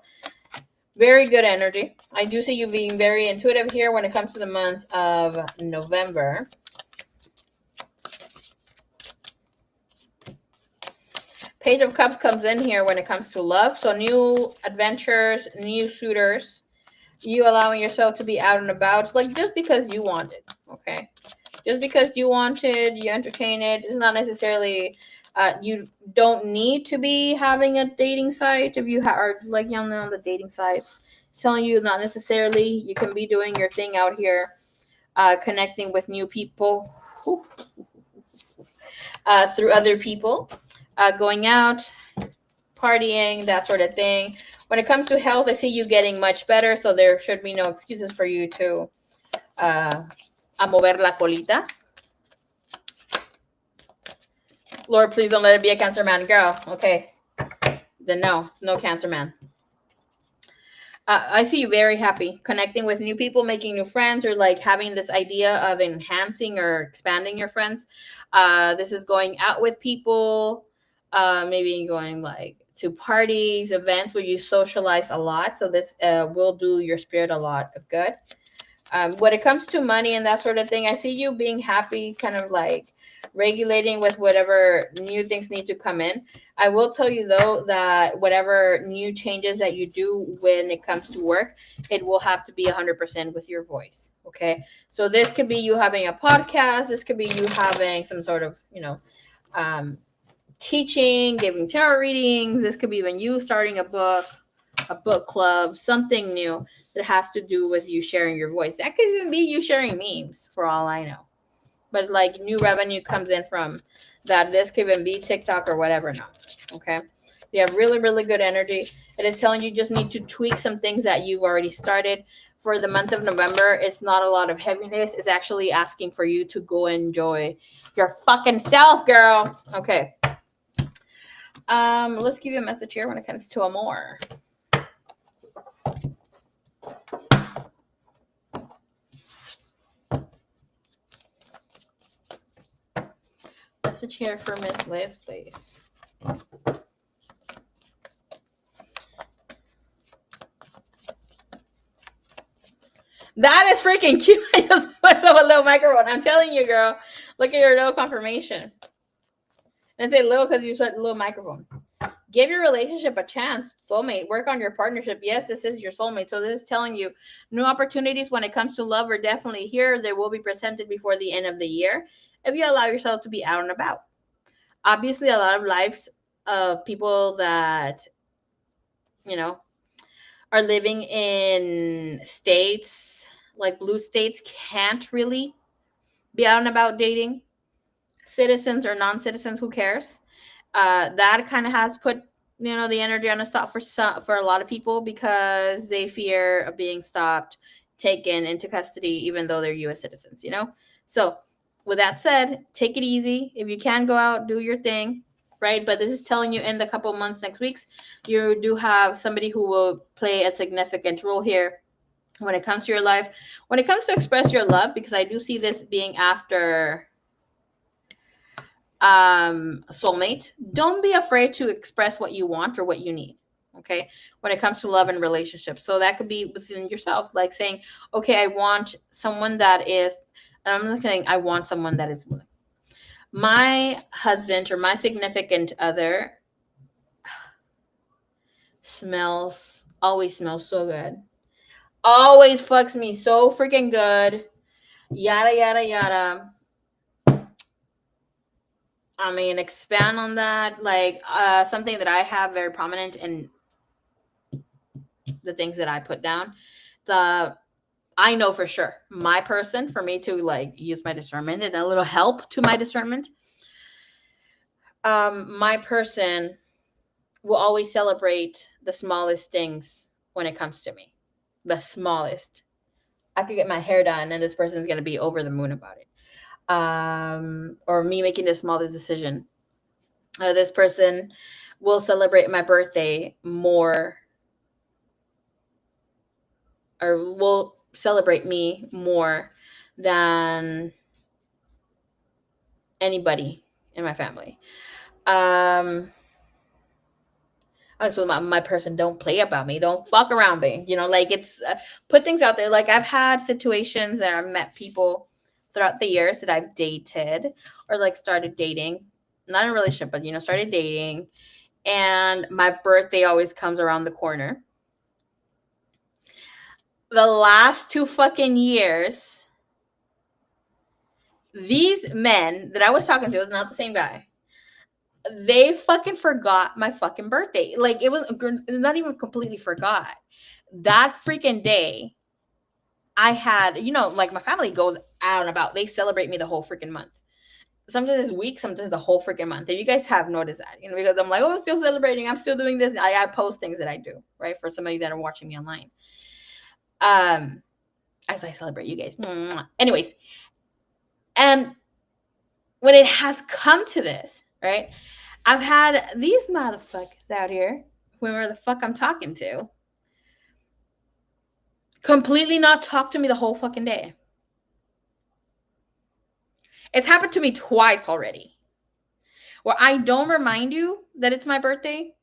Speaker 1: Very good energy. I do see you being very intuitive here when it comes to the month of November. Page of Cups comes in here when it comes to love. So new adventures, new suitors, you allowing yourself to be out and about. It's like just because you wanted, okay? Just because you wanted, you entertain it. It's not necessarily, you don't need to be having a dating site if you are like young on the dating sites. It's telling you not necessarily. You can be doing your thing out here, connecting with new people through other people, going out, partying, that sort of thing. When it comes to health, I see you getting much better, so there should be no excuses for you to a mover la colita. Lord, please don't let it be a Cancer man, girl. Okay. Then no, it's no Cancer man. I see you very happy, connecting with new people, making new friends, or like having this idea of enhancing or expanding your friends. This is going out with people, maybe going like to parties, events where you socialize a lot. So this will do your spirit a lot of good. When it comes to money and that sort of thing, I see you being happy, kind of like regulating with whatever new things need to come in. I will tell you though that whatever new changes that you do when it comes to work, it will have to be 100% with your voice. Okay. So this could be you having a podcast. This could be you having some sort of, um, teaching, giving tarot readings. This could be even you starting a book club, something new that has to do with you sharing your voice. That could even be you sharing memes for all I know. But like new revenue comes in from that. This could even be TikTok or whatever now. Okay. You have really, really good energy. It is telling you just need to tweak some things that you've already started. For the month of November, it's not a lot of heaviness. It's actually asking for you to go enjoy your fucking self, girl. Okay. Let's give you a message here when it comes to Amor. Message here for Miss Liz, please. That is freaking cute. I just put up a little microphone. I'm telling you, girl. Look at your little confirmation. And I say little because you said little microphone. Give your relationship a chance. Soulmate. Work on your partnership. Yes, this is your soulmate. So this is telling you new opportunities when it comes to love are definitely here. They will be presented before the end of the year if you allow yourself to be out and about. Obviously, a lot of lives of people that, are living in states like blue states can't really be out and about dating. Citizens or non-citizens, who cares? That kind of has put the energy on a stop for a lot of people because they fear of being stopped, taken into custody, even though they're U.S. citizens. So with that said, take it easy. If you can go out, do your thing, right? But this is telling you in the couple months, next weeks, you do have somebody who will play a significant role here when it comes to your life, when it comes to express your love, because I do see this being after soulmate. Don't be afraid to express what you want or what you need. Okay, when it comes to love and relationships, so that could be within yourself, like saying, okay, I want someone that is, and I'm not saying I want someone that is willing. My husband or my significant other always smells so good, always fucks me so freaking good, yada yada yada. I mean, expand on that. Like something that I have very prominent in the things that I put down. I know for sure my person, for me to like use my discernment and a little help to my discernment. My person will always celebrate the smallest things when it comes to me. The smallest. I could get my hair done and this person's going to be over the moon about it. Or me making the smallest decision. This person will celebrate my birthday more, or will celebrate me more than anybody in my family. I was with my person, don't play about me, don't fuck around me, like it's put things out there. Like I've had situations that I've met people throughout the years that I've dated or like started dating, not in a relationship, but started dating, and my birthday always comes around the corner. The last 2 fucking years, these men that I was talking to, was not the same guy. They fucking forgot my fucking birthday. Like it was not even completely forgot. That freaking day, I had, like my family goes out and about. They celebrate me the whole freaking month. Sometimes it's week, sometimes the whole freaking month. And you guys have noticed that, because I'm like, oh, I'm still celebrating. I'm still doing this. I post things that I do, right? For somebody that are watching me online. As I celebrate you guys. Anyways. And when it has come to this, right? I've had these motherfuckers out here, whoever the fuck I'm talking to, completely not talk to me the whole fucking day. It's happened to me twice already, where I don't remind you that it's my birthday.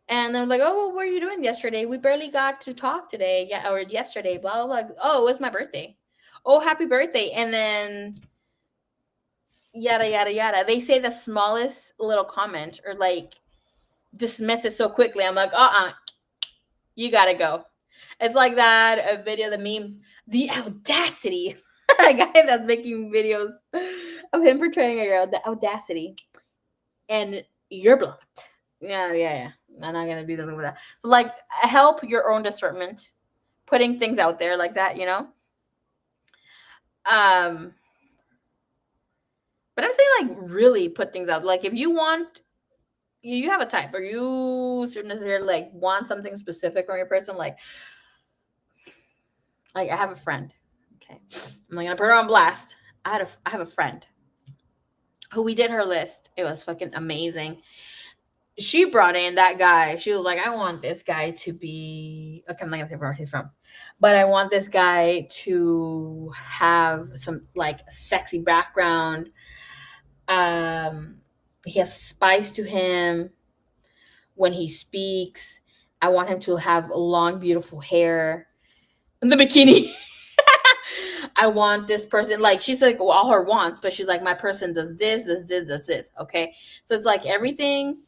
Speaker 1: And they're like, oh, what were you doing yesterday? We barely got to talk today. Yeah, or yesterday, blah, blah, blah. Oh, it was my birthday. oh, happy birthday. And then yada, yada, yada. They say the smallest little comment or like dismiss it so quickly. I'm like, you gotta go. It's like that a video, the meme, the audacity. A guy that's making videos of him portraying a girl, the audacity. And you're blocked. Yeah. I'm not gonna be dealing with that. So like help your own discernment, putting things out there like that, you know? But I'm saying like really put things out. Like if you want you have a type or you necessarily like want something specific from your person, like I have a friend. Okay. I'm not gonna put her on blast. I have a friend who we did her list. It was fucking amazing. She brought in that guy. She was like, I want this guy to be okay, I'm not gonna say where he's from, but I want this guy to have some like sexy background. He has spice to him when he speaks. I want him to have long, beautiful hair in the bikini. I want this person, like she's like well, all her wants, but she's like, my person does this, does this. Okay. So it's like everything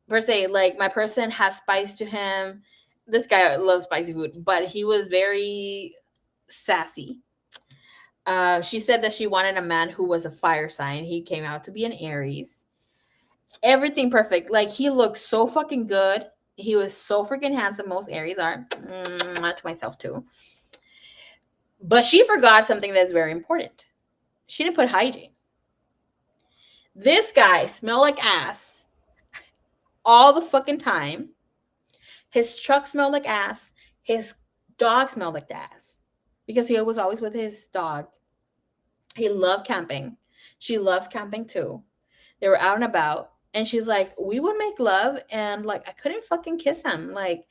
Speaker 1: per se, like my person has spice to him. This guy loves spicy food, but he was very sassy. She said that she wanted a man who was a fire sign. He came out to be an Aries. Everything perfect. Like he looked so fucking good. He was so freaking handsome. Most Aries are. To myself too. But she forgot something that's very important. She didn't put hygiene. This guy smelled like ass all the fucking time. His truck smelled like ass. His dog smelled like ass because he was always with his dog. He loved camping. She loves camping too. They were out and about. And she's like, we would make love. And like, I couldn't fucking kiss him. Like,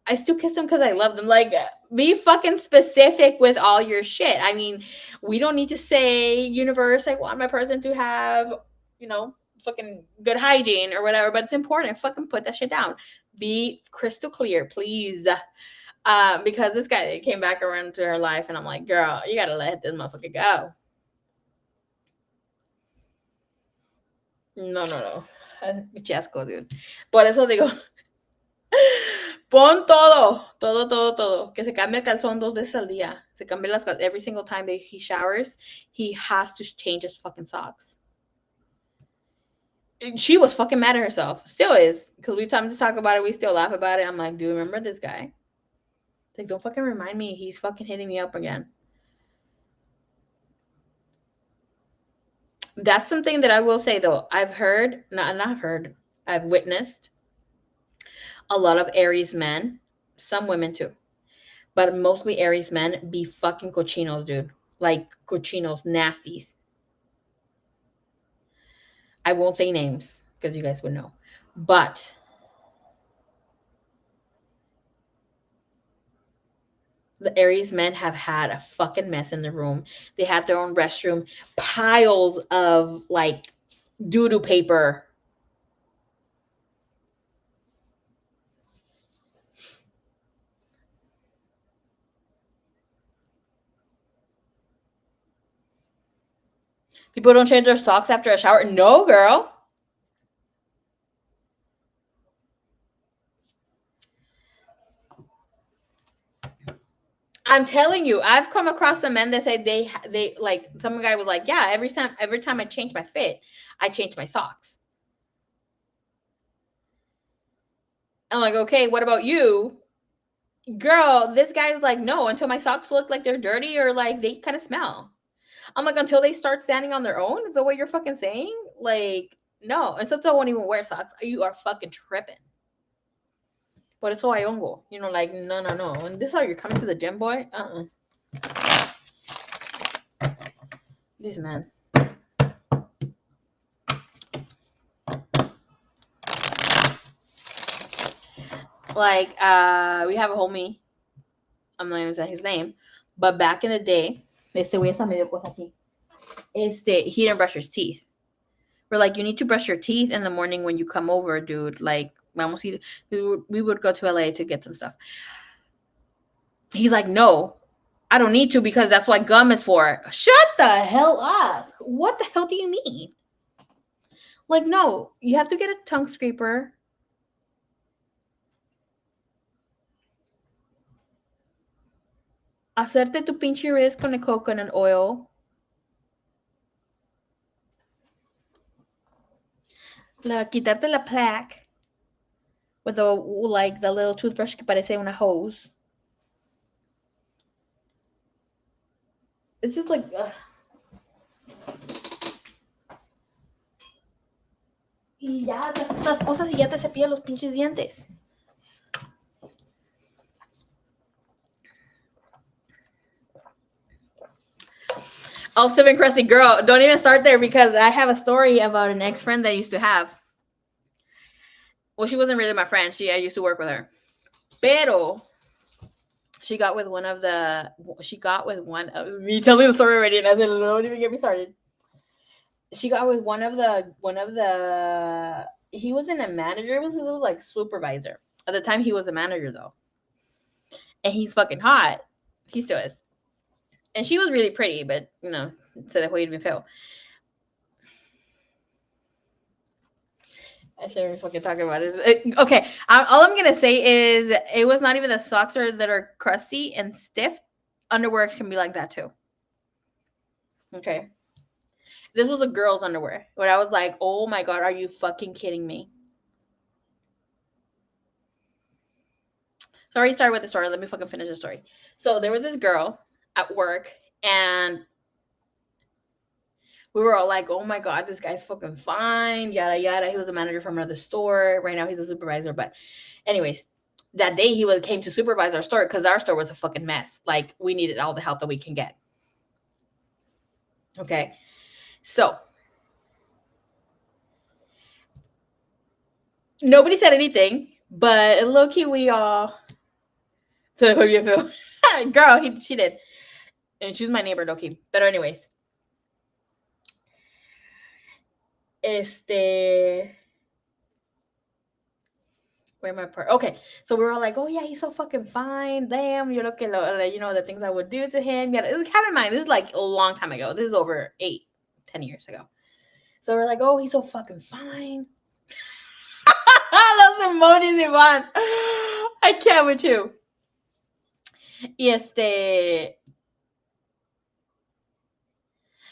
Speaker 1: I still kissed him because I loved him. Like, be fucking specific with all your shit. I mean, we don't need to say, universe, I want my person to have, fucking good hygiene or whatever, but it's important. Fucking put that shit down. Be crystal clear, please. Because this guy came back around to her life, and I'm like, girl, you gotta let this motherfucker go. No. Chasco, dude. Por eso digo, pon todo. Que se cambie el calzón 2 veces al día. Se cambie las calzones. Every single time that he showers, he has to change his fucking socks. She was fucking mad at herself. Still is. Because we time to talk about it, we still laugh about it. I'm like, do you remember this guy? Like, don't fucking remind me. He's fucking hitting me up again. That's something that I will say, though. I've witnessed a lot of Aries men, some women too, but mostly Aries men be fucking cochinos, dude. Like cochinos, nasties. I won't say names because you guys would know. But the Aries men have had a fucking mess in the room. They had their own restroom, piles of like doo-doo paper. People don't change their socks after a shower. No, girl. I'm telling you, I've come across some men that say they like, some guy was like, yeah, every time I change my fit, I change my socks. I'm like, okay, what about you? Girl, this guy was like, no, until my socks look like they're dirty or like they kind of smell. I'm like, until they start standing on their own? Is that what you're fucking saying? Like, no. And sometimes I won't even wear socks. You are fucking tripping. Por eso hay hongo. Like, no. And this is how you're coming to the gym, boy? These men. Like, we have a homie. I'm not even saying his name. But back in the day, este güey está medio cosa aquí. He didn't brush his teeth. We're like, you need to brush your teeth in the morning when you come over, dude. Like, we would go to LA to get some stuff. He's like, no, I don't need to because that's what gum is for. Shut the hell up. What the hell do you mean? Like, no, you have to get a tongue scraper. Hacerte tu pinche wrist con the coconut oil. Quitarte la plaque with the little toothbrush que parece una hose. It's just like, ugh. Y ya, estas cosas y ya te cepillas los pinches dientes. Oh, Seven Crusty girl, don't even start there because I have a story about an ex-friend that I used to have. Well, she wasn't really my friend. I used to work with her. Pero she got with one of me telling the story already, and I said, don't even get me started. She got with one of the he wasn't a manager, it was like supervisor. At the time he was a manager though. And he's fucking hot. He still is. And she was really pretty, but se dejó ir bien feo. I shouldn't be fucking talking about it. Okay, all I'm gonna say is it was not even the socks that are crusty and stiff. Underwear can be like that too. Okay. This was a girl's underwear. Where I was like, oh my God, are you fucking kidding me? So I already started with the story. Let me fucking finish the story. So there was this girl at work, and we were all like, oh my God, this guy's fucking fine, yada, yada. He was a manager from another store. Right now he's a supervisor. But anyways, that day he came to supervise our store because our store was a fucking mess. Like, we needed all the help that we can get. Okay. So nobody said anything, but low-key we all... So who do you feel? Girl, she did. And she's my neighbor, low-key. But anyways. Where my part? Okay, so we were all like, "Oh yeah, he's so fucking fine. Damn, you look at the things I would do to him." Yeah, have in mind, this is like a long time ago. This is over 8-10 years ago. So we're like, "Oh, he's so fucking fine." Los emojis, Ivan. I can't with you.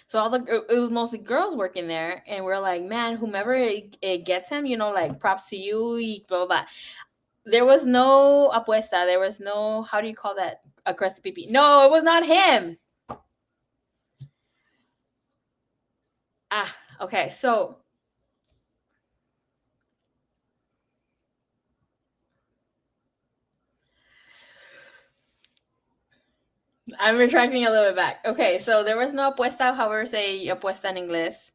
Speaker 1: So it was mostly girls working there, and we're like, man, whomever it gets him, like props to you, blah, blah, blah. There was no apuesta. There was no, how do you call that? Across the PP. No, it was not him. Okay. So I'm retracting a little bit back. Okay. So there was no apuesta, however say apuesta in English.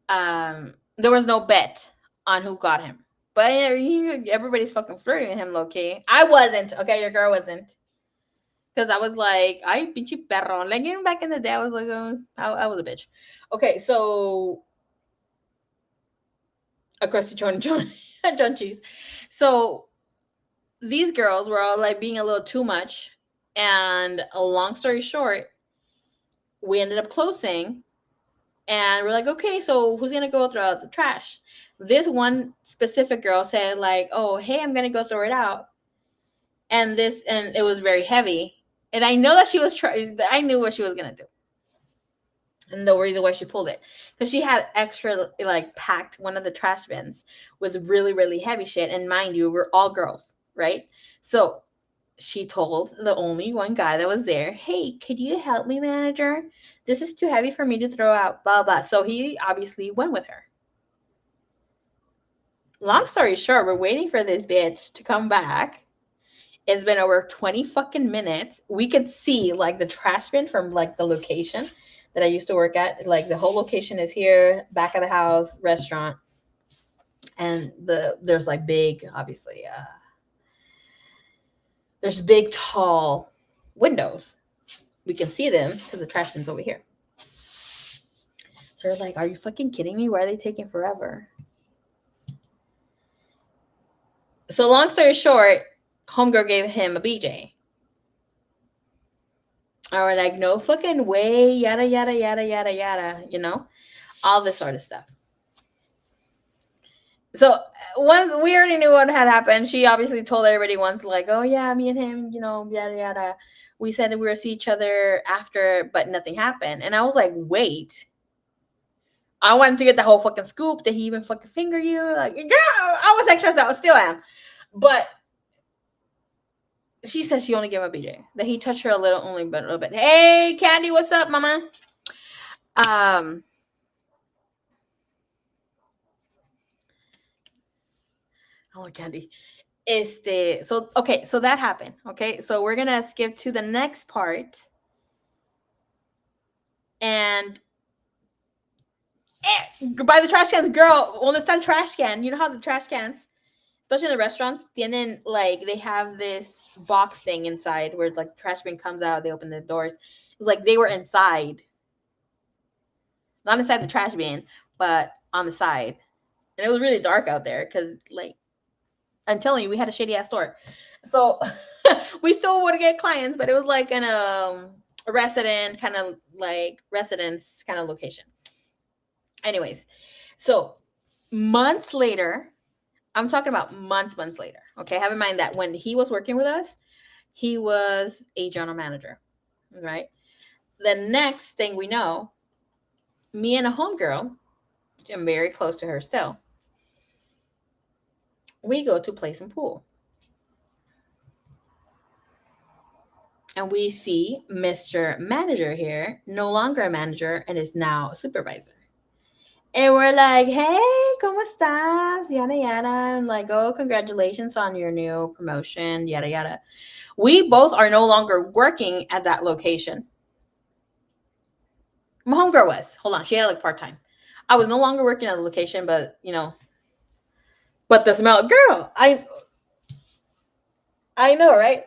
Speaker 1: There was no bet on who got him. But everybody's fucking flirting with him, low-key. I wasn't. Okay, your girl wasn't. Because I was like, ay, pinche perro. Like, even back in the day, I was like, I was a bitch. Okay, so across the John Cheese. So these girls were all like being a little too much. And a long story short, we ended up closing. And we're like, okay, so who's going to go throw out the trash? This one specific girl said like, oh, hey, I'm going to go throw it out. And it was very heavy. And I know that she was I knew what she was going to do. And the reason why she pulled it, because she had extra, like, packed one of the trash bins with really, really heavy shit. And mind you, we're all girls, right? So she told the only one guy that was there, hey, could you help me, manager? This is too heavy for me to throw out, blah, blah. So he obviously went with her. Long story short, we're waiting for this bitch to come back. It's been over 20 fucking minutes. We could see, like, the trash bin from, like, the location that I used to work at. Like, the whole location is here, back of the house, restaurant. And there's, like, big, obviously, there's big, tall windows. We can see them because the trash bin's over here. So we're like, are you fucking kidding me? Why are they taking forever? So long story short, homegirl gave him a BJ. Or like, no fucking way, yada, yada, yada, yada, yada, you know? All this sort of stuff. So once we already knew what had happened, she obviously told everybody once, like, oh yeah, me and him, you know, yada, yada. We said that we were see each other after, but nothing happened. And I was like, wait. I wanted to get the whole fucking scoop. Did he even fucking finger you? Like, girl, I was extra, I still am. But she said she only gave him a BJ. That he touched her a little, only but a little bit. Hey, Candy, what's up, mama? Oh, Candy. So okay, so that happened. Okay, so we're gonna skip to the next part. And by the trash cans, girl, well, it's not trash can. You know how the trash cans, especially in the restaurants, tienen, like, they have this box thing inside where like trash bin comes out, they open the doors. It's like they were inside. Not inside the trash bin, but on the side. And it was really dark out there because, like, I'm telling you, we had a shady ass store. So we still would get clients, but it was like in a residence kind of location. Anyways, so months later, I'm talking about months later. Okay, have in mind that when he was working with us, he was a general manager, right? The next thing we know, me and a homegirl, I'm very close to her still, we go to play some pool. And we see Mr. Manager here, no longer a manager and is now a supervisor. And we're like, hey, ¿cómo estás? Yada, yada. And like, oh, congratulations on your new promotion, yada, yada. We both are no longer working at that location. My homegirl was. Hold on. She had like part-time. I was no longer working at the location, but, you know, but the smell, girl, I know, right?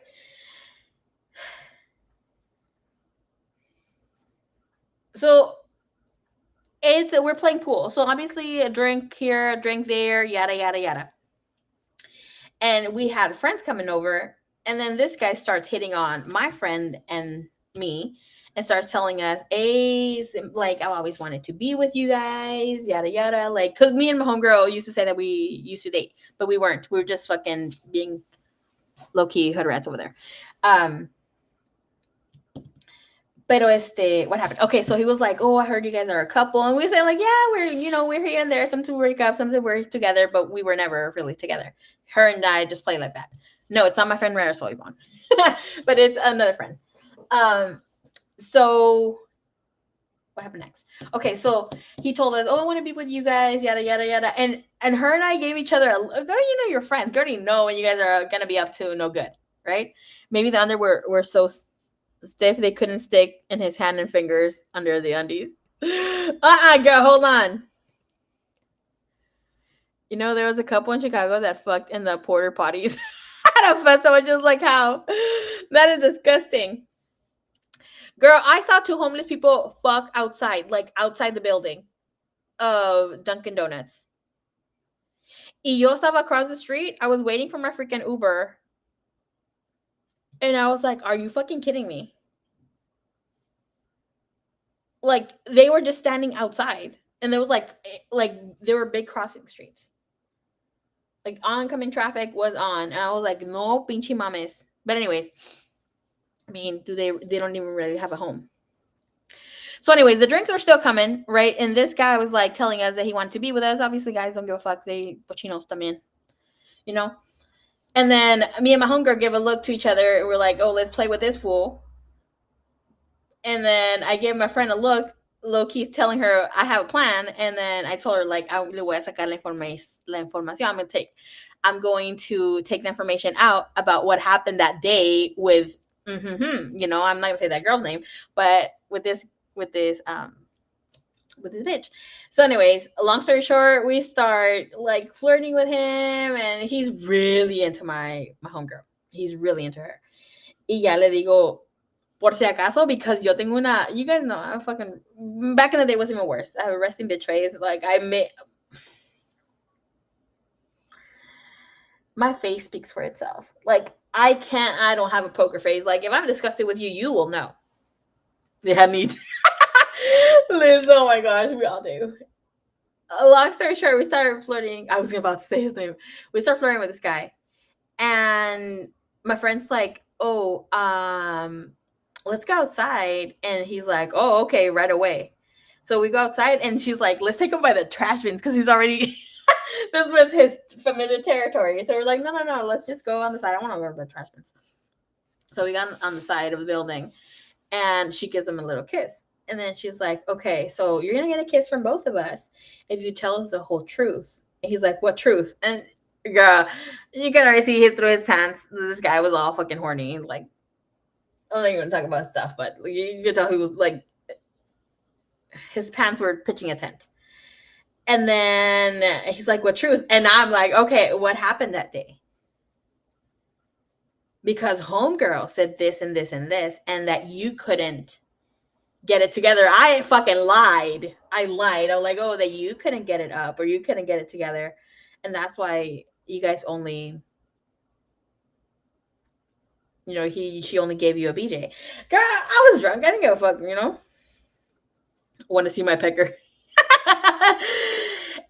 Speaker 1: So we're playing pool. So obviously a drink here, a drink there, yada, yada, yada. And we had friends coming over, and then this guy starts hitting on my friend and me and starts telling us, hey, like, I always wanted to be with you guys, yada yada. Like, because me and my homegirl used to say that we used to date, but we weren't. We were just fucking being low-key hood rats over there. Pero what happened? Okay, so he was like, oh, I heard you guys are a couple. And we said, like, yeah, we're here and there. Sometimes we break up, sometimes we're together, but we were never really together. Her and I just play like that. No, it's not my friend Marisol Yvonne, but it's another friend. So what happened next? Okay, so he told us, oh, I want to be with you guys, yada, yada, yada. And her and I gave each other a look. Oh, you're friends. You already know when you guys are going to be up to no good, right? Maybe the underwear were so stiff they couldn't stick in his hand and fingers under the undies. Girl, hold on. You know, there was a couple in Chicago that fucked in the porter potties. I don't fuck someone just like how. That is disgusting. Girl, I saw two homeless people fuck outside, like outside the building of Dunkin' Donuts. Y yo estaba across the street. I was waiting for my freaking Uber. And I was like, are you fucking kidding me? Like, they were just standing outside. And there was like there were big crossing streets. Like, oncoming traffic was on. And I was like, no pinche mames. But anyways, I mean, they don't even really have a home. So anyways, the drinks are still coming, right? And this guy was like telling us that he wanted to be with us. Obviously, guys don't give a fuck. They cochinos también, you know? And then me and my homegirl give a look to each other. And we're like, oh, let's play with this fool. And then I gave my friend a look, low-key telling her I have a plan. And then I told her, like, le voy a sacar la información. I'm going to take the information out about what happened that day with, you know, I'm not gonna say that girl's name, but with this bitch. So anyways, long story short, we start like flirting with him, and he's really into my homegirl. He's really into her. Y ya le digo, por si acaso, because yo tengo you guys know, I'm fucking, back in the day was even worse. I have a resting bitch face. Like, my face speaks for itself. Like, I don't have a poker face. Like, if I'm disgusted with you, you will know. Yeah, neat. Liz, oh my gosh, we all do. Long story short, we started flirting. I was about to say his name. We started flirting with this guy. And my friend's like, oh, let's go outside. And he's like, oh, okay, right away. So we go outside and she's like, let's take him by the trash bins because he's already, this was his familiar territory. So we're like, no, let's just go on the side. I want to go to the trash bins. So we got on the side of the building and she gives him a little kiss. And then she's like, okay, so you're going to get a kiss from both of us if you tell us the whole truth. And he's like, what truth? And girl, you can already see through his pants. This guy was all fucking horny. Like, I'm not even talking about stuff, but you could tell he was like, his pants were pitching a tent. And then he's like, what truth? And I'm like, okay, what happened that day? Because homegirl said this and this and this, and that you couldn't get it together. I fucking lied. I lied. I was like, oh, that you couldn't get it up or you couldn't get it together. And that's why you guys only, you know, she only gave you a BJ. Girl, I was drunk. I didn't give a fuck, you know. Want to see my pecker.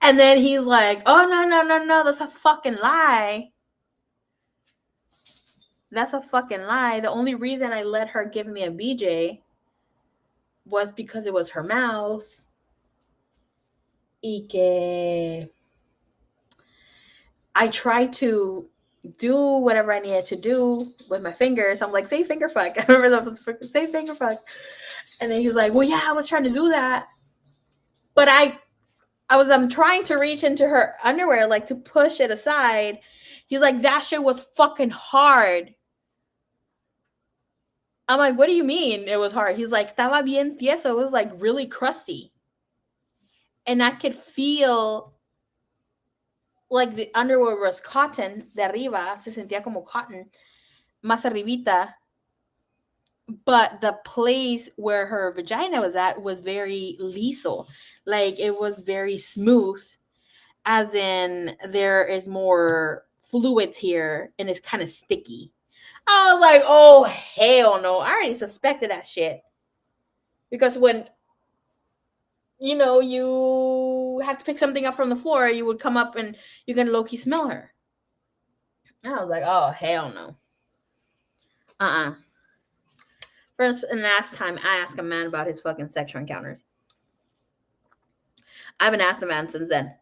Speaker 1: And then he's like, oh, no. That's a fucking lie. That's a fucking lie. The only reason I let her give me a BJ was because it was her mouth. Y que I tried to do whatever I needed to do with my fingers. I'm like, say finger fuck. I remember that, say finger fuck. And then he was like, well, yeah, I was trying to do that. But I'm trying to reach into her underwear, like to push it aside. He's like, that shit was fucking hard. I'm like, what do you mean it was hard? He's like, estaba bien tieso. It was like really crusty. And I could feel like the underwear was cotton de arriba, se sentía como cotton, más arribita. But the place where her vagina was at was very liso. Like it was very smooth, as in there is more fluids here and it's kind of sticky. I was like, oh, hell no. I already suspected that shit. Because when, you know, you have to pick something up from the floor, you would come up and you can low-key smell her. I was like, oh, hell no. First and last time I asked a man about his fucking sexual encounters. I haven't asked a man since then.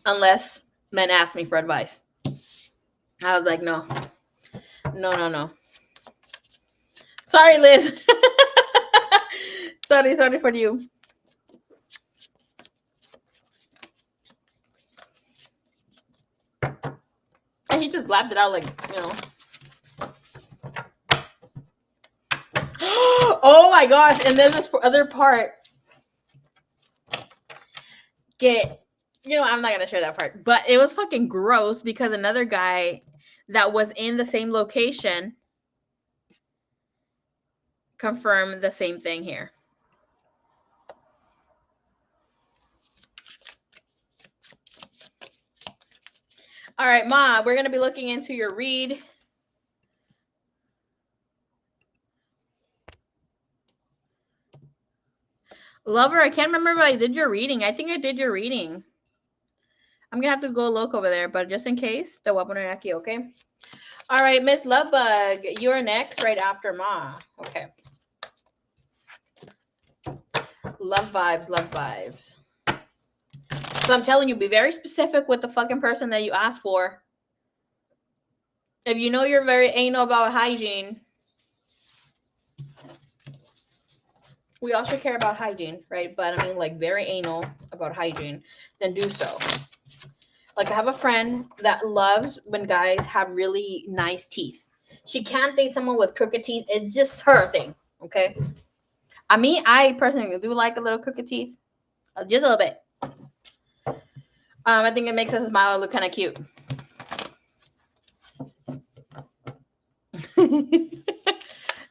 Speaker 1: Unless men ask me for advice. I was like, no. Sorry, Liz. sorry for you. And he just blabbed it out like, you know. Oh my gosh. And then this other part. I'm not going to share that part. But it was fucking gross because another guy that was in the same location confirmed the same thing here. All right, Ma, we're going to be looking into your read. Lover, I can't remember if I did your reading. I think I did your reading. I'm going to have to go look over there, but just in case, the voy a poner aquí, okay? All right, Miss Lovebug, you're next right after Ma. Okay. Love vibes. So I'm telling you, be very specific with the fucking person that you ask for. If you know you're very anal about hygiene, we all should care about hygiene, right? But I mean, like, very anal about hygiene, then do so. Like, I have a friend that loves when guys have really nice teeth. She can't date someone with crooked teeth. It's just her thing, okay? I personally do like a little crooked teeth. Just a little bit. I think it makes us smile and look kind of cute.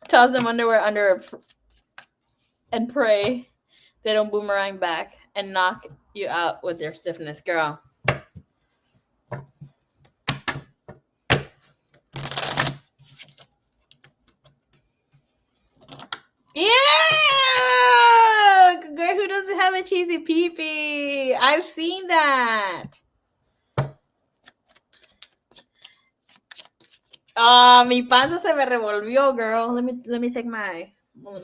Speaker 1: Toss them underwear under and pray they don't boomerang back and knock you out with their stiffness, girl. Yeah, girl who doesn't have a cheesy pee-pee. I've seen that. Mi panza se me revolvió, girl. Let me take my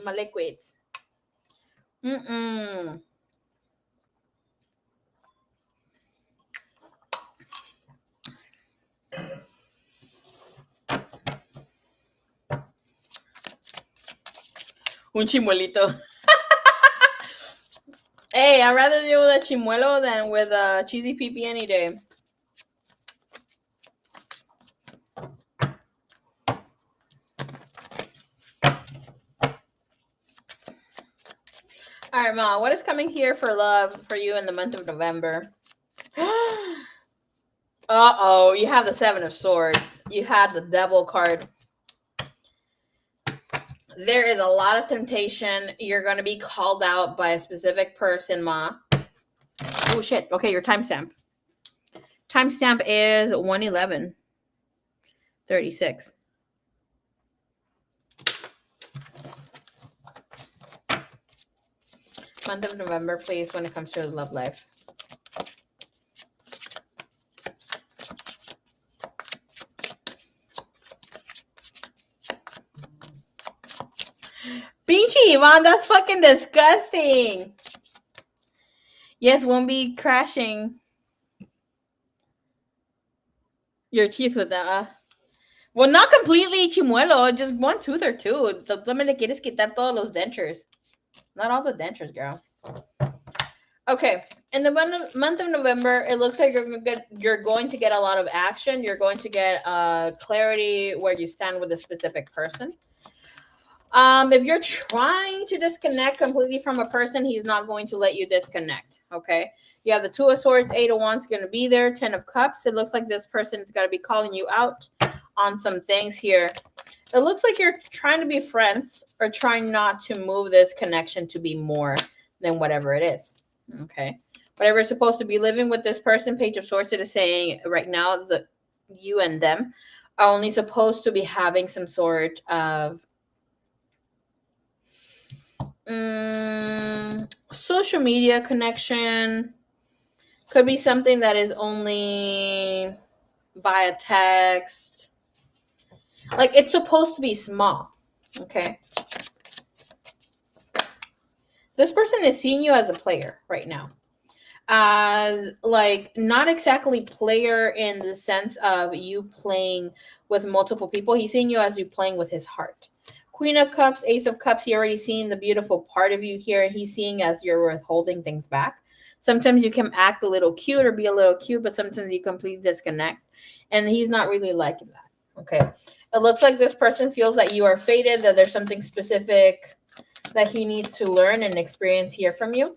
Speaker 1: liquids. Mm-mm. Un chimuelito. Hey, I'd rather deal with a chimuelo than with a cheesy pee-pee any day. All right, Ma, what is coming here for love for you in the month of November? Uh-oh, you have the Seven of Swords. You had the Devil card. There is a lot of temptation. You're going to be called out by a specific person, Ma. Oh, shit. Okay, your timestamp. Timestamp is 1:11:36. Month of November, please, when it comes to the love life. Pinchy, Yvonne, that's fucking disgusting. Yes, won't be crashing your teeth with that. Well, not completely chimuelo, just one tooth or two. También le quieres quitar todos los dentures. Not all the dentures, girl. Okay, in the month of November, it looks like you're going to get a lot of action. You're going to get clarity where you stand with a specific person. If you're trying to disconnect completely from a person, he's not going to let you disconnect. Okay. You have the Two of Swords, Eight of Wands going to be there, 10 of Cups. It looks like this person is going to be calling you out on some things here. It looks like you're trying to be friends or trying not to move this connection to be more than whatever it is. Okay. Whatever is supposed to be living with this person, Page of Swords, it is saying right now that you and them are only supposed to be having some sort of social media connection. Could be something that is only via text. Like, it's supposed to be small. Okay. This person is seeing you as a player right now. As, like, not exactly player in the sense of you playing with multiple people. He's seeing you as you playing with his heart. Queen of Cups, Ace of Cups, he already seen the beautiful part of you here. He's seeing as you're withholding things back. Sometimes you can act a little cute or be a little cute, but sometimes you completely disconnect. And he's not really liking that. Okay. It looks like this person feels that you are fated, that there's something specific that he needs to learn and experience here from you.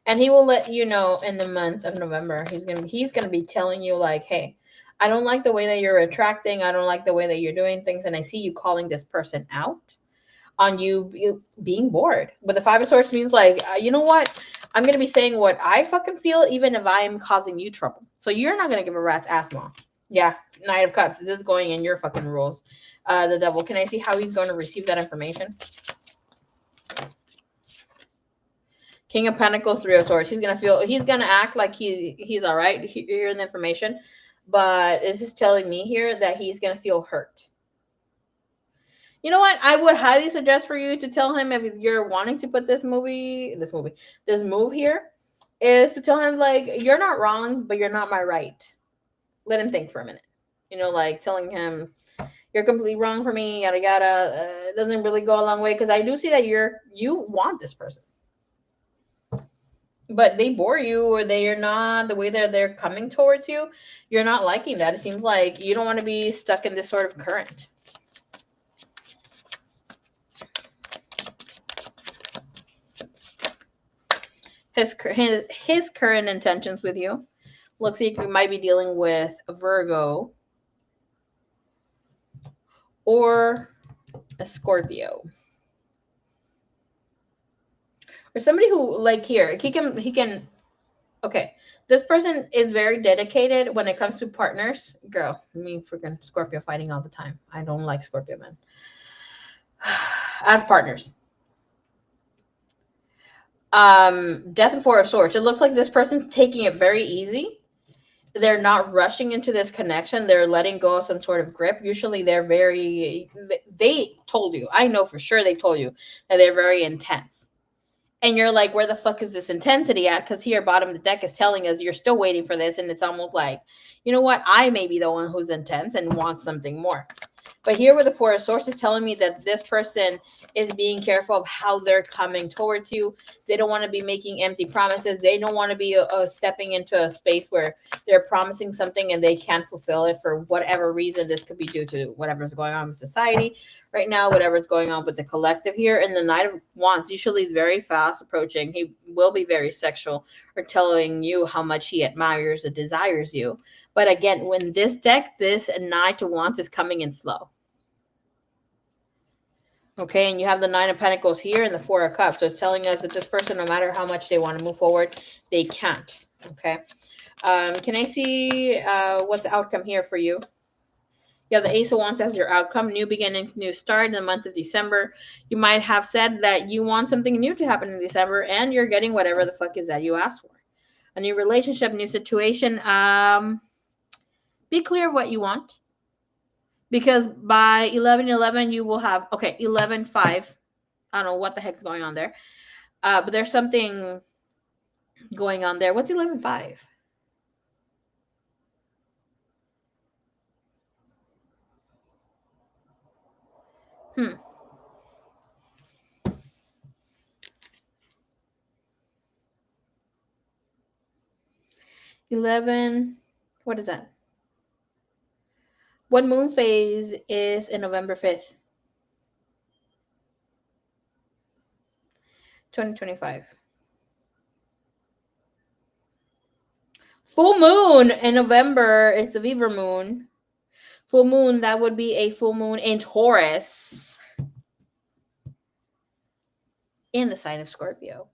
Speaker 1: And he will let you know in the month of November. He's gonna be telling you, like, hey, I don't like the way that you're attracting. I don't like the way that you're doing things. And I see you calling this person out on you being bored. But the Five of Swords means, like, you know what? I'm going to be saying what I fucking feel, even if I am causing you trouble. So you're not going to give a rat's ass, Mom. Yeah, Knight of Cups. This is going in your fucking rules. The Devil. Can I see how he's going to receive that information? King of Pentacles, Three of Swords. He's gonna act like he's all right hearing the information, but this is telling me here that he's gonna feel hurt. You know what? I would highly suggest for you to tell him, if you're wanting to put this move here, is to tell him, like, you're not wrong, but you're not my right. Let him think for a minute. You know, like telling him you're completely wrong for me, yada yada. Doesn't really go a long way, because I do see that you want this person, but they bore you, or they are not the way that they're coming towards you. You're not liking that. It seems like you don't want to be stuck in this sort of current. His current intentions with you. Looks like you might be dealing with a Virgo or a Scorpio. Or somebody who, like, here, he can okay, this person is very dedicated when it comes to partners. Girl, me freaking Scorpio fighting all the time. I don't like Scorpio men. as partners. Death and Four of Swords. It looks like this person's taking it very easy. They're not rushing into this connection. They're letting go of some sort of grip. Usually they told you, I know for sure they told you that they're very intense. And you're like, where the fuck is this intensity at? Because here, bottom of the deck is telling us you're still waiting for this. And it's almost like, you know what? I may be the one who's intense and wants something more. But here with the Four of Swords is telling me that this person is being careful of how they're coming towards you. They don't want to be making empty promises. They don't want to be stepping into a space where they're promising something and they can't fulfill it for whatever reason. This could be due to whatever's going on with society right now, whatever's going on with the collective here. And the Knight of Wands usually is very fast approaching. He will be very sexual or telling you how much he admires or desires you. But again, when this deck, this Knight of Wands is coming in slow. Okay, and you have the Nine of Pentacles here and the Four of Cups. So it's telling us that this person, no matter how much they want to move forward, they can't. Okay. Can I see what's the outcome here for you? You have the Ace of Wands as your outcome. New beginnings, new start in the month of December. You might have said that you want something new to happen in December, and you're getting whatever the fuck is that you asked for. A new relationship, new situation. Be clear what you want. Because by 11/11, you will have, okay, 11/5. I don't know what the heck's going on there. But there's something going on there. What's 11/5? Hmm. 11. What is that? What moon phase is in November 5th? 2025. Full moon in November. It's a Weaver moon. Full moon, that would be a full moon in Taurus in the sign of Scorpio.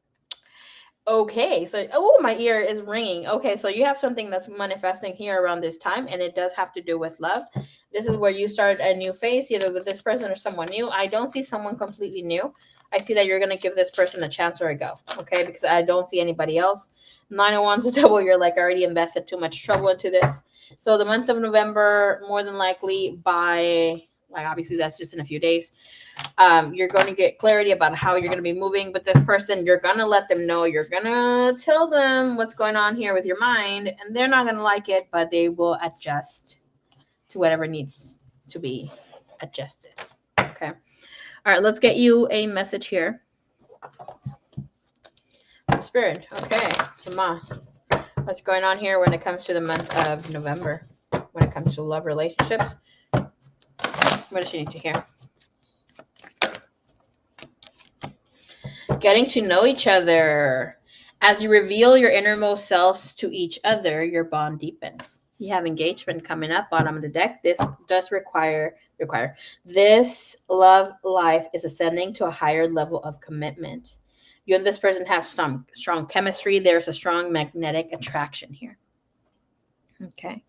Speaker 1: Okay, so my ear is ringing. Okay, so you have something that's manifesting here around this time, and it does have to do with love. This is where you start a new phase, either with this person or someone new. I don't see someone completely new. I see that you're going to give this person a chance or a go, okay? Because I don't see anybody else. 9 of Wands to double, you're like already invested too much trouble into this. So the month of November, more than likely by, like obviously that's just in a few days, you're going to get clarity about how you're going to be moving with this person. You're going to let them know. You're going to tell them what's going on here with your mind, and they're not going to like it, but they will adjust to whatever needs to be adjusted. Okay. All right, let's get you a message here. Spirit. Okay. Come on. What's going on here when it comes to the month of November? When it comes to love relationships? What does she need to hear? Getting to know each other. As you reveal your innermost selves to each other, your bond deepens. You have engagement coming up, bottom of the deck. This does require this love life is ascending to a higher level of commitment. You and this person have some strong chemistry. There's a strong magnetic attraction here. Okay.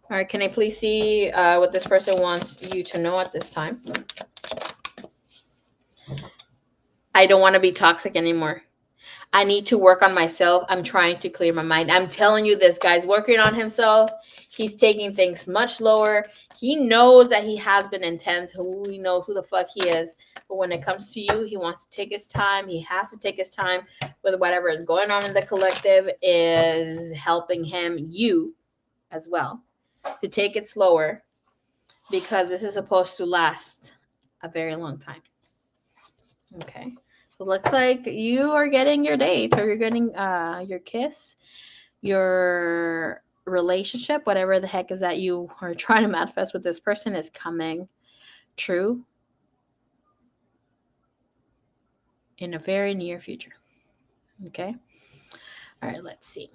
Speaker 1: All right. Can I please see what this person wants you to know at this time? I don't want to be toxic anymore. I need to work on myself. I'm trying to clear my mind. I'm telling you, this guy's working on himself. He's taking things much slower. He knows that he has been intense. He knows who the fuck he is. But when it comes to you, he wants to take his time. He has to take his time with whatever is going on in the collective is helping him, you as well, to take it slower, because this is supposed to last a very long time. Okay. So it looks like you are getting your date, or you're getting your kiss, your relationship, whatever the heck is that you are trying to manifest with this person is coming true in a very near future. Okay. All right, let's see.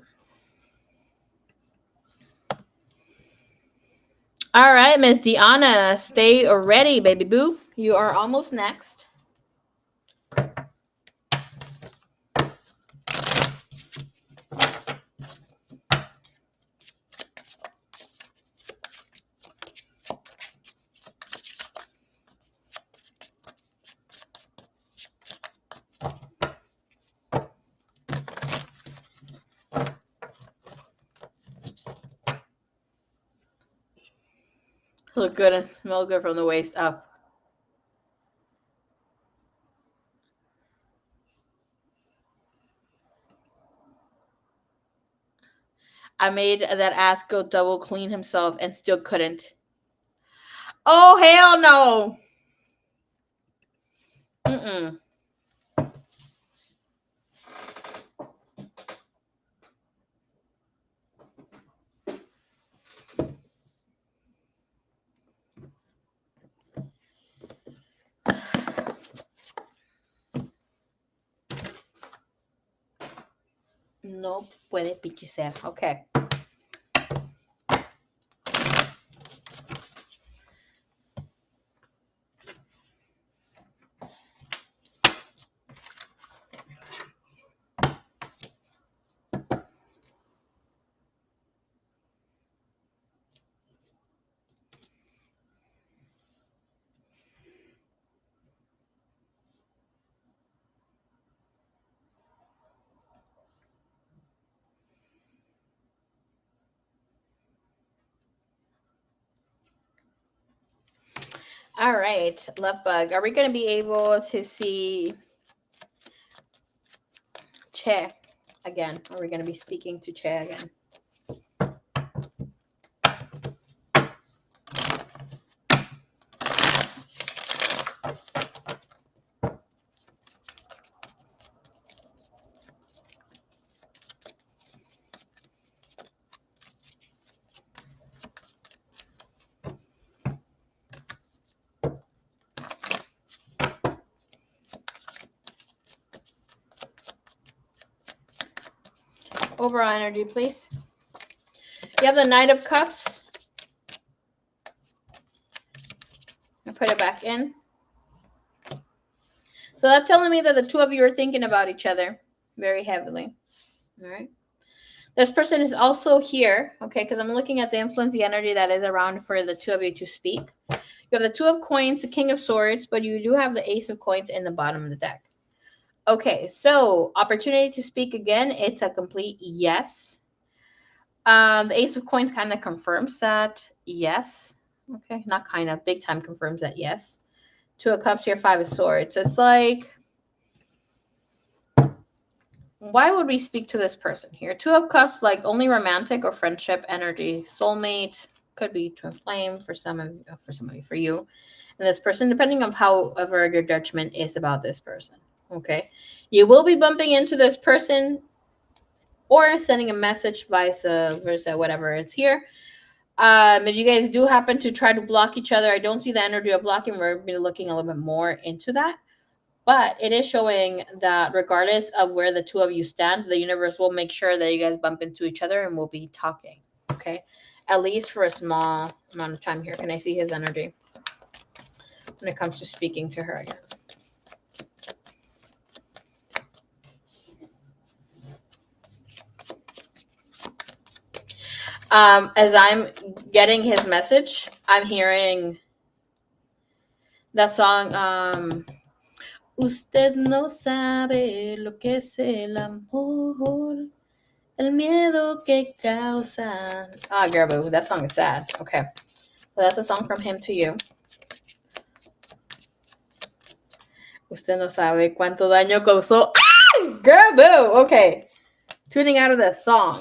Speaker 1: All right, Miss Deanna, stay ready, baby boo. You are almost next. Look good and smell good from the waist up. I made that ass go double clean himself and still couldn't. Oh, hell no. Mm-mm. No puede beat yourself. Okay. All right, love bug. Are we going to be able to see Che again? Are we going to be speaking to Che again? Overall energy, please. You have the Knight of Cups. I put it back in. So that's telling me that the two of you are thinking about each other very heavily. All right. This person is also here, okay, because I'm looking at the influence, the energy that is around for the two of you to speak. You have the Two of Coins, the King of Swords, but you do have the Ace of Coins in the bottom of the deck. Okay, so opportunity to speak again, it's a complete yes. The Ace of Coins kind of confirms that yes. Okay, not kind of, big time confirms that yes. Two of Cups here, Five of Swords. So it's like, why would we speak to this person here? Two of Cups, like only romantic or friendship energy, soulmate, could be twin flame for some of you, for you, and this person, depending on however your judgment is about this person. Okay, you will be bumping into this person or sending a message, vice versa, whatever it's here. If you guys do happen to try to block each other, I don't see the energy of blocking. We're going to be looking a little bit more into that. But it is showing that regardless of where the two of you stand, the universe will make sure that you guys bump into each other and we'll be talking. Okay? At least for a small amount of time here. Can I see his energy when it comes to speaking to her again? As I'm getting his message, I'm hearing that song, Usted no sabe lo que es el amor, el miedo que causa. Ah, girl, boo, that song is sad. Okay. Well, that's a song from him to you. Usted no sabe cuánto daño causó. Ah! Girl, boo. Okay. Tuning out of that song.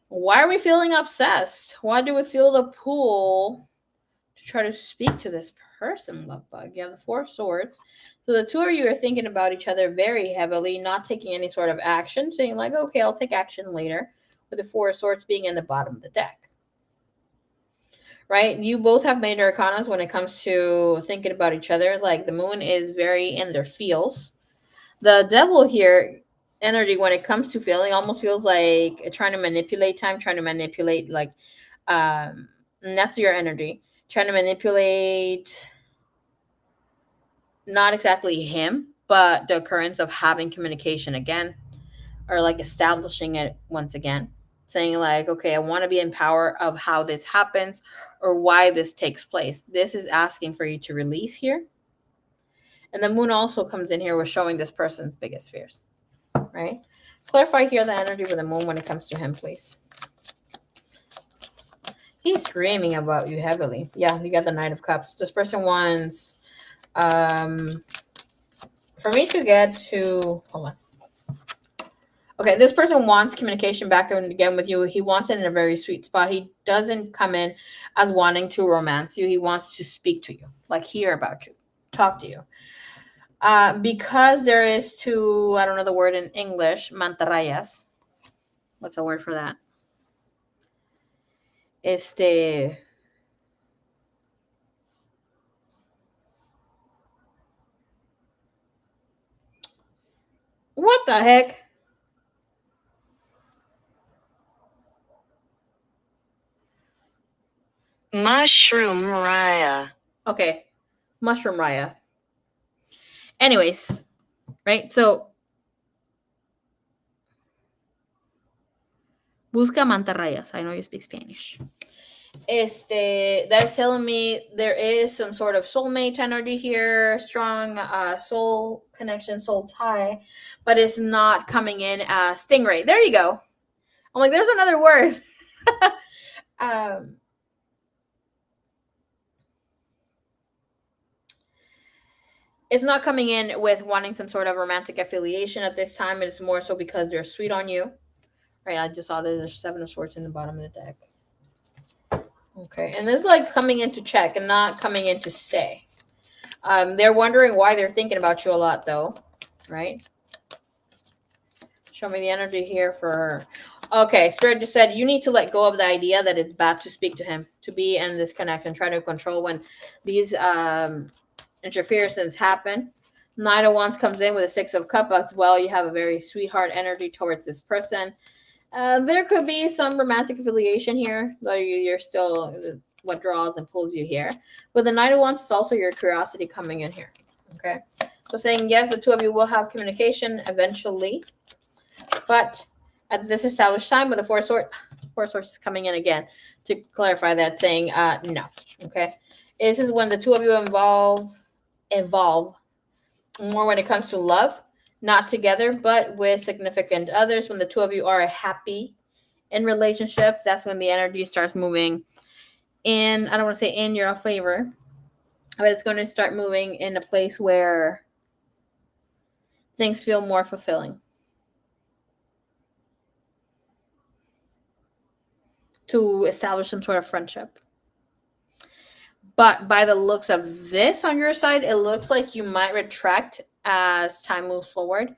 Speaker 1: Why are we feeling obsessed? Why do we feel the pull to try to speak to this person, love bug? You have the Four of Swords. So the two of you are thinking about each other very heavily, not taking any sort of action, saying like, okay, I'll take action later, with the Four of Swords being in the bottom of the deck. Right? You both have major arcanas when it comes to thinking about each other. Like the moon is very in their feels. The devil here, energy when it comes to feeling, almost feels like trying to manipulate time, trying to manipulate like, that's your energy. Trying to manipulate not exactly him, but the occurrence of having communication again, or like establishing it once again, saying like, okay, I want to be in power of how this happens or why this takes place. This is asking for you to release here. And the moon also comes in here with showing this person's biggest fears, right? Clarify here the energy with the moon when it comes to him, please. He's dreaming about you heavily. Yeah, you got the Knight of Cups. This person wants for me to get to, hold on. Okay, this person wants communication back again with you. He wants it in a very sweet spot. He doesn't come in as wanting to romance you. He wants to speak to you, like hear about you, talk to you. Because there is two, I don't know the word in English, mantarrayas. What's the word for that? What the heck?
Speaker 2: Mushroom Raya.
Speaker 1: Okay, mushroom raya. Anyways, right? So, busca mantarrayas. I know you speak Spanish. That's telling me there is some sort of soulmate energy here, strong soul connection, soul tie, but it's not coming in as stingray. There you go. I'm like, there's another word. It's not coming in with wanting some sort of romantic affiliation at this time. It's more so because they're sweet on you. Right, I just saw there's 7 of Swords in the bottom of the deck. Okay, and this is like coming in to check and not coming in to stay. They're wondering why they're thinking about you a lot, though, right? Show me the energy here for her. Okay, Spirit just said you need to let go of the idea that it's bad to speak to him, to be in this connection, try to control when these interferences happen. Knight of Wands comes in with a 6 of Cups. As well, you have a very sweetheart energy towards this person. There could be some romantic affiliation here, though you're still what draws and pulls you here. But the Knight of Wands is also your curiosity coming in here. Okay, so saying yes, the two of you will have communication eventually, but at this established time with the Four Swords is coming in again to clarify that, saying no. Okay, this is when the two of you evolve more when it comes to love. Not together, but with significant others. When the two of you are happy in relationships, that's when the energy starts moving in, I don't want to say in your favor, but it's going to start moving in a place where things feel more fulfilling. To establish some sort of friendship. But by the looks of this on your side, it looks like you might retract as time moves forward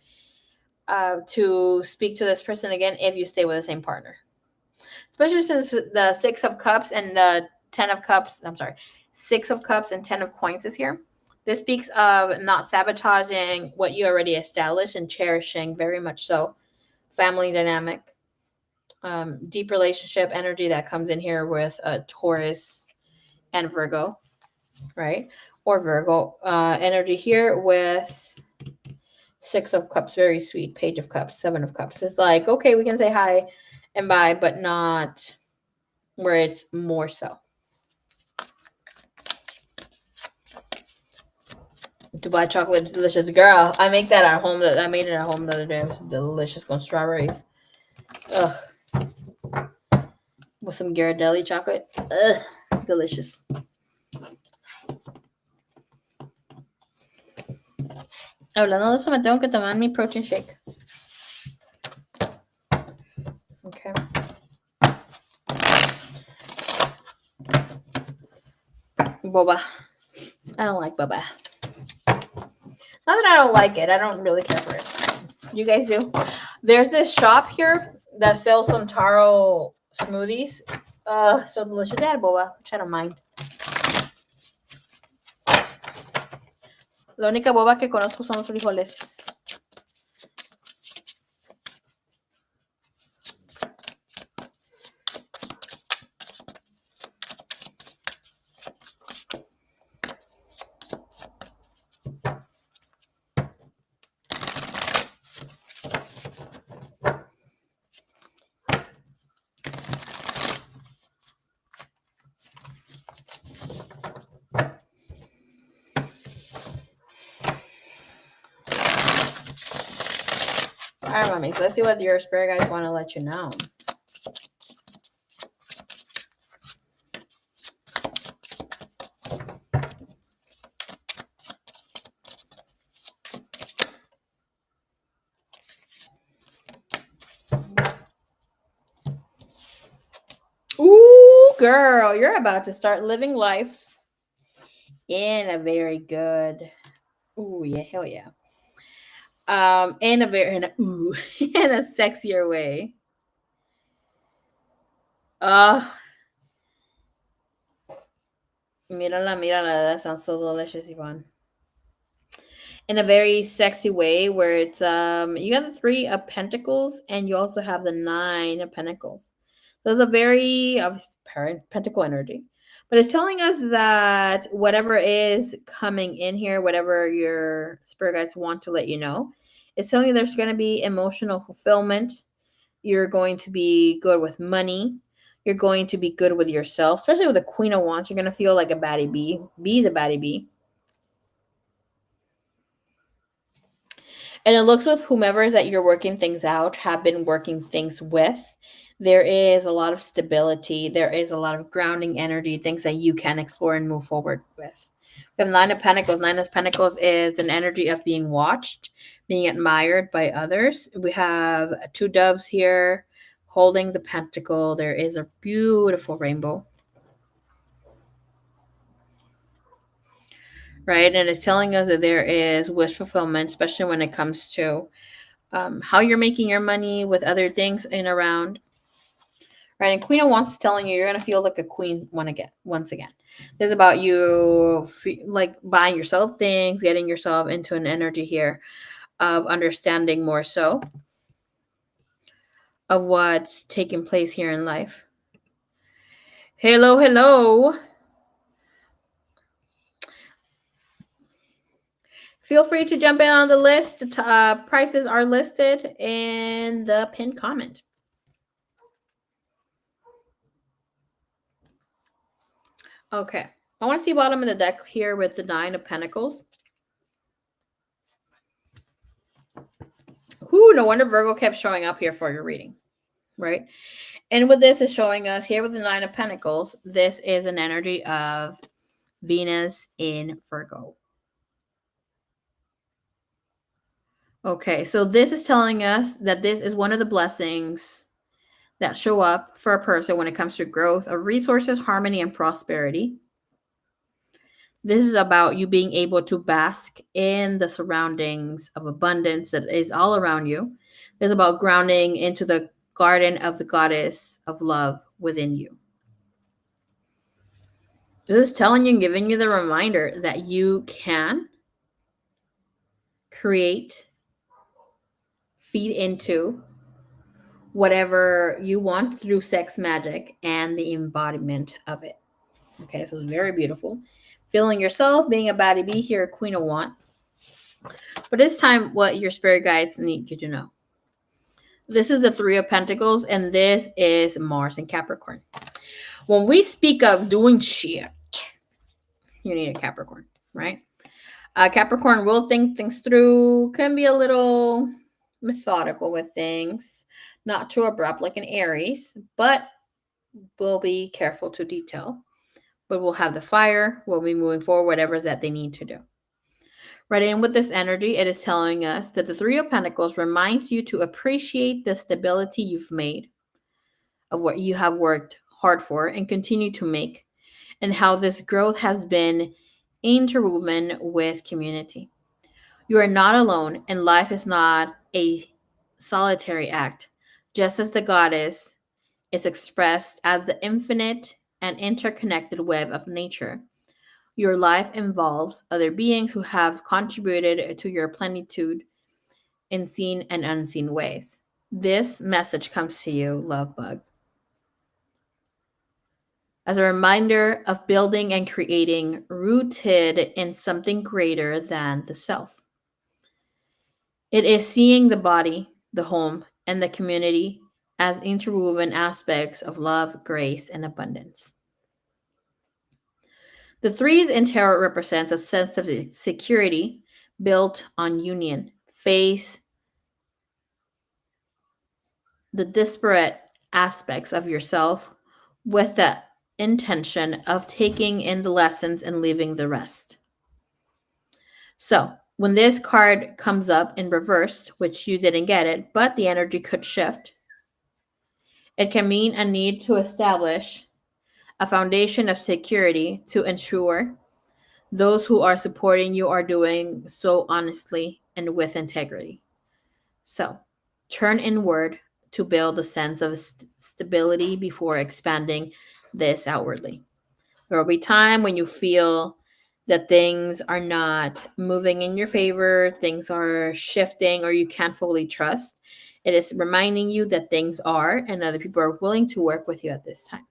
Speaker 1: to speak to this person again if you stay with the same partner. Especially since the 6 of Cups and the 10 of Cups, 6 of Cups and 10 of Coins is here. This speaks of not sabotaging what you already established and cherishing very much so. Family dynamic, deep relationship energy that comes in here with a Taurus and Virgo, right? Or Virgo energy here with 6 of Cups, very sweet. Page of Cups, 7 of Cups. It's like, okay, we can say hi and bye, but not where it's more so. Dubai chocolate is delicious. Girl, I make that at home. I made it at home the other day. It was delicious with strawberries. Ugh. With some Ghirardelli chocolate. Ugh. Delicious. Hablando de eso, me tengo que tomar mi protein shake. Okay. Boba. I don't like boba. Not that I don't like it. I don't really care for it. You guys do? There's this shop here that sells some taro smoothies. So delicious. They had boba, which I don't mind. La única boba que conozco son los frijoles. All right, mommies. Let's see what your spirit guides want to let you know. girl, you're about to start living life in a very good, ooh, yeah, hell yeah. In a very, in a, ooh, in a sexier way. Mírala, mírala. That sounds so delicious, Yvonne. In a very sexy way where it's you got the 3 of Pentacles and you also have the 9 of Pentacles. So it's a very pentacle energy. But it's telling us that whatever is coming in here, whatever your spirit guides want to let you know, it's telling you there's going to be emotional fulfillment. You're going to be good with money. You're going to be good with yourself, especially with the Queen of Wands. You're going to feel like a baddie bee. Be the baddie bee. And it looks with whomever is that you're working things out, have been working things with. There is a lot of stability. There is a lot of grounding energy, things that you can explore and move forward with. We have 9 of Pentacles. 9 of Pentacles is an energy of being watched, being admired by others. We have 2 doves here holding the pentacle. There is a beautiful rainbow. Right? And it's telling us that there is wish fulfillment, especially when it comes to how you're making your money with other things in around. Right? And Queen of Wands is telling you you're going to feel like a queen once again. This is about you like buying yourself things, getting yourself into an energy here of understanding more so of what's taking place here in life. Hello, hello. Feel free to jump in on the list. The prices are listed in the pinned comment. Okay. I want to see bottom of the deck here with the 9 of Pentacles. Whoo, no wonder Virgo kept showing up here for your reading, right? And what this is showing us here with the 9 of Pentacles, this is an energy of Venus in Virgo. Okay, so this is telling us that this is one of the blessings that show up for a person when it comes to growth of resources, harmony, and prosperity. This is about you being able to bask in the surroundings of abundance that is all around you. It's about grounding into the garden of the goddess of love within you. This is telling you and giving you the reminder that you can create, feed into whatever you want through sex magic and the embodiment of it. Okay, so it's very beautiful. Feeling yourself, being a baddie bee here, Queen of Wands. But it's time what your spirit guides need you to know. This is the 3 of Pentacles, and this is Mars in Capricorn. When we speak of doing shit, you need a Capricorn, right? Capricorn will think things through, can be a little methodical with things, not too abrupt like an Aries, but will be careful to detail. But we'll have the fire, we'll be moving forward, whatever that they need to do. Right, and with this energy, it is telling us that the 3 of Pentacles reminds you to appreciate the stability you've made, of what you have worked hard for and continue to make, and how this growth has been interwoven with community. You are not alone, and life is not a solitary act. Just as the goddess is expressed as the infinite and interconnected web of nature, your life involves other beings who have contributed to your plenitude in seen and unseen ways. This message comes to you, love bug, as a reminder of building and creating rooted in something greater than the self. It is seeing the body, the home, and the community as interwoven aspects of love, grace, and abundance. The 3s in tarot represents a sense of security built on union. Face the disparate aspects of yourself with the intention of taking in the lessons and leaving the rest. So when this card comes up in reversed, which you didn't get it, but the energy could shift, it can mean a need to establish a foundation of security to ensure those who are supporting you are doing so honestly and with integrity. So, turn inward to build a sense of stability before expanding this outwardly. There will be time when you feel that things are not moving in your favor, things are shifting, or you can't fully trust. It is reminding you that things are, and other people are willing to work with you at this time.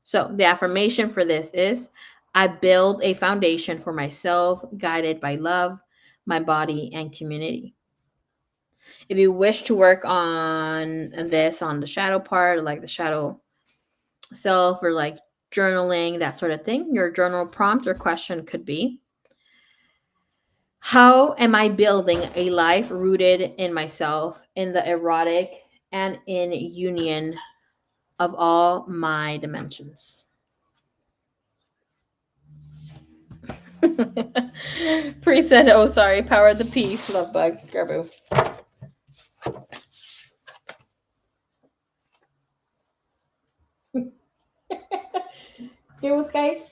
Speaker 1: So, the affirmation for this is I build a foundation for myself, guided by love, my body, and community. If you wish to work on this on the shadow part, like the shadow self, or like journaling, that sort of thing, your journal prompt or question could be, how am I building a life rooted in myself, in the erotic, and in union of all my dimensions? Pre said, oh, sorry, power of the P, love bug, Garbu. ¿Qué buscáis?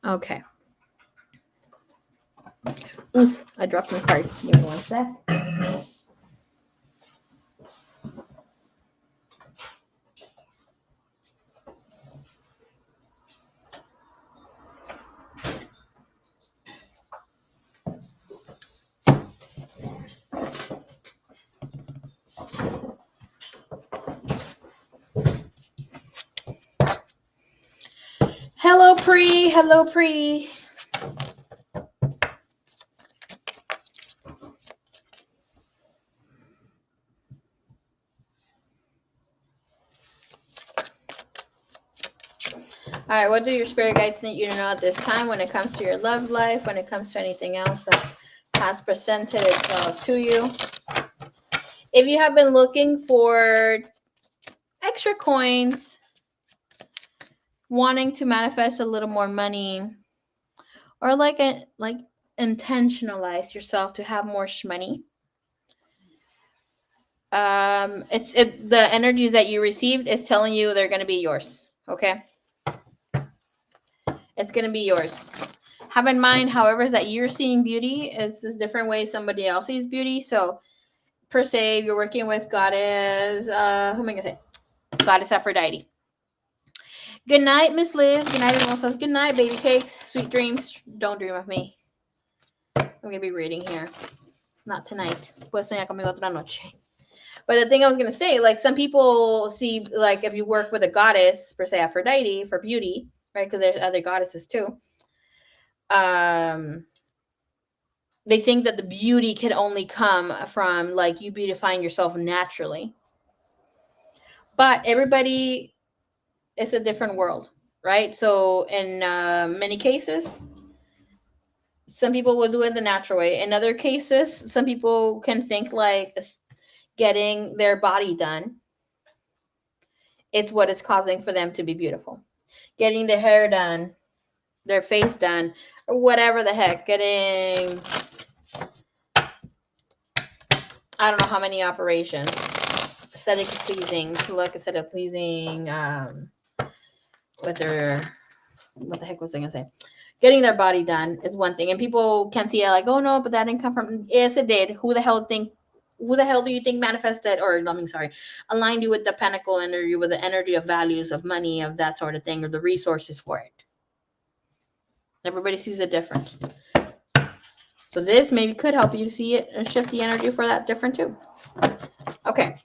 Speaker 1: Okay. Oof, I dropped my cards. Give me one sec. Hello, Pre. Hello, Pre. All right, what do your spirit guides need you to know at this time when it comes to your love life, when it comes to anything else that has presented itself to you? If you have been looking for extra coins, wanting to manifest a little more money, or like intentionalize yourself to have more shmoney, the energies that you received is telling you they're going to be yours. Okay, it's going to be yours. Have in mind, however, that you're seeing beauty is this different way somebody else sees beauty. So per se, if you're working with goddess, who am I gonna say? Goddess Aphrodite. Good night, Miss Liz. Good night, everyone says good night, baby cakes. Sweet dreams. Don't dream of me. I'm gonna be reading here. Not tonight. Puedes soñar conmigo otra noche. But the thing I was gonna say, like some people see, like if you work with a goddess, per se Aphrodite, for beauty, right? Because there's other goddesses too. They think that the beauty can only come from like you beautifying yourself naturally. But everybody is a different world, right? So in many cases, some people will do it the natural way. In other cases, some people can think like getting their body done, it's what is causing for them to be beautiful. Getting their hair done, their face done, or whatever the heck, getting, I don't know how many operations, aesthetically pleasing, to look aesthetically pleasing, with their, what the heck was I gonna say? Getting their body done is one thing, and people can see it like, oh no, but that didn't come from. Yes, it did. Who the hell do you think manifested, or I mean, sorry, aligned you with the pentacle energy, with the energy of values, of money, of that sort of thing, or the resources for it? Everybody sees it different. So this maybe could help you see it and shift the energy for that different too. Okay.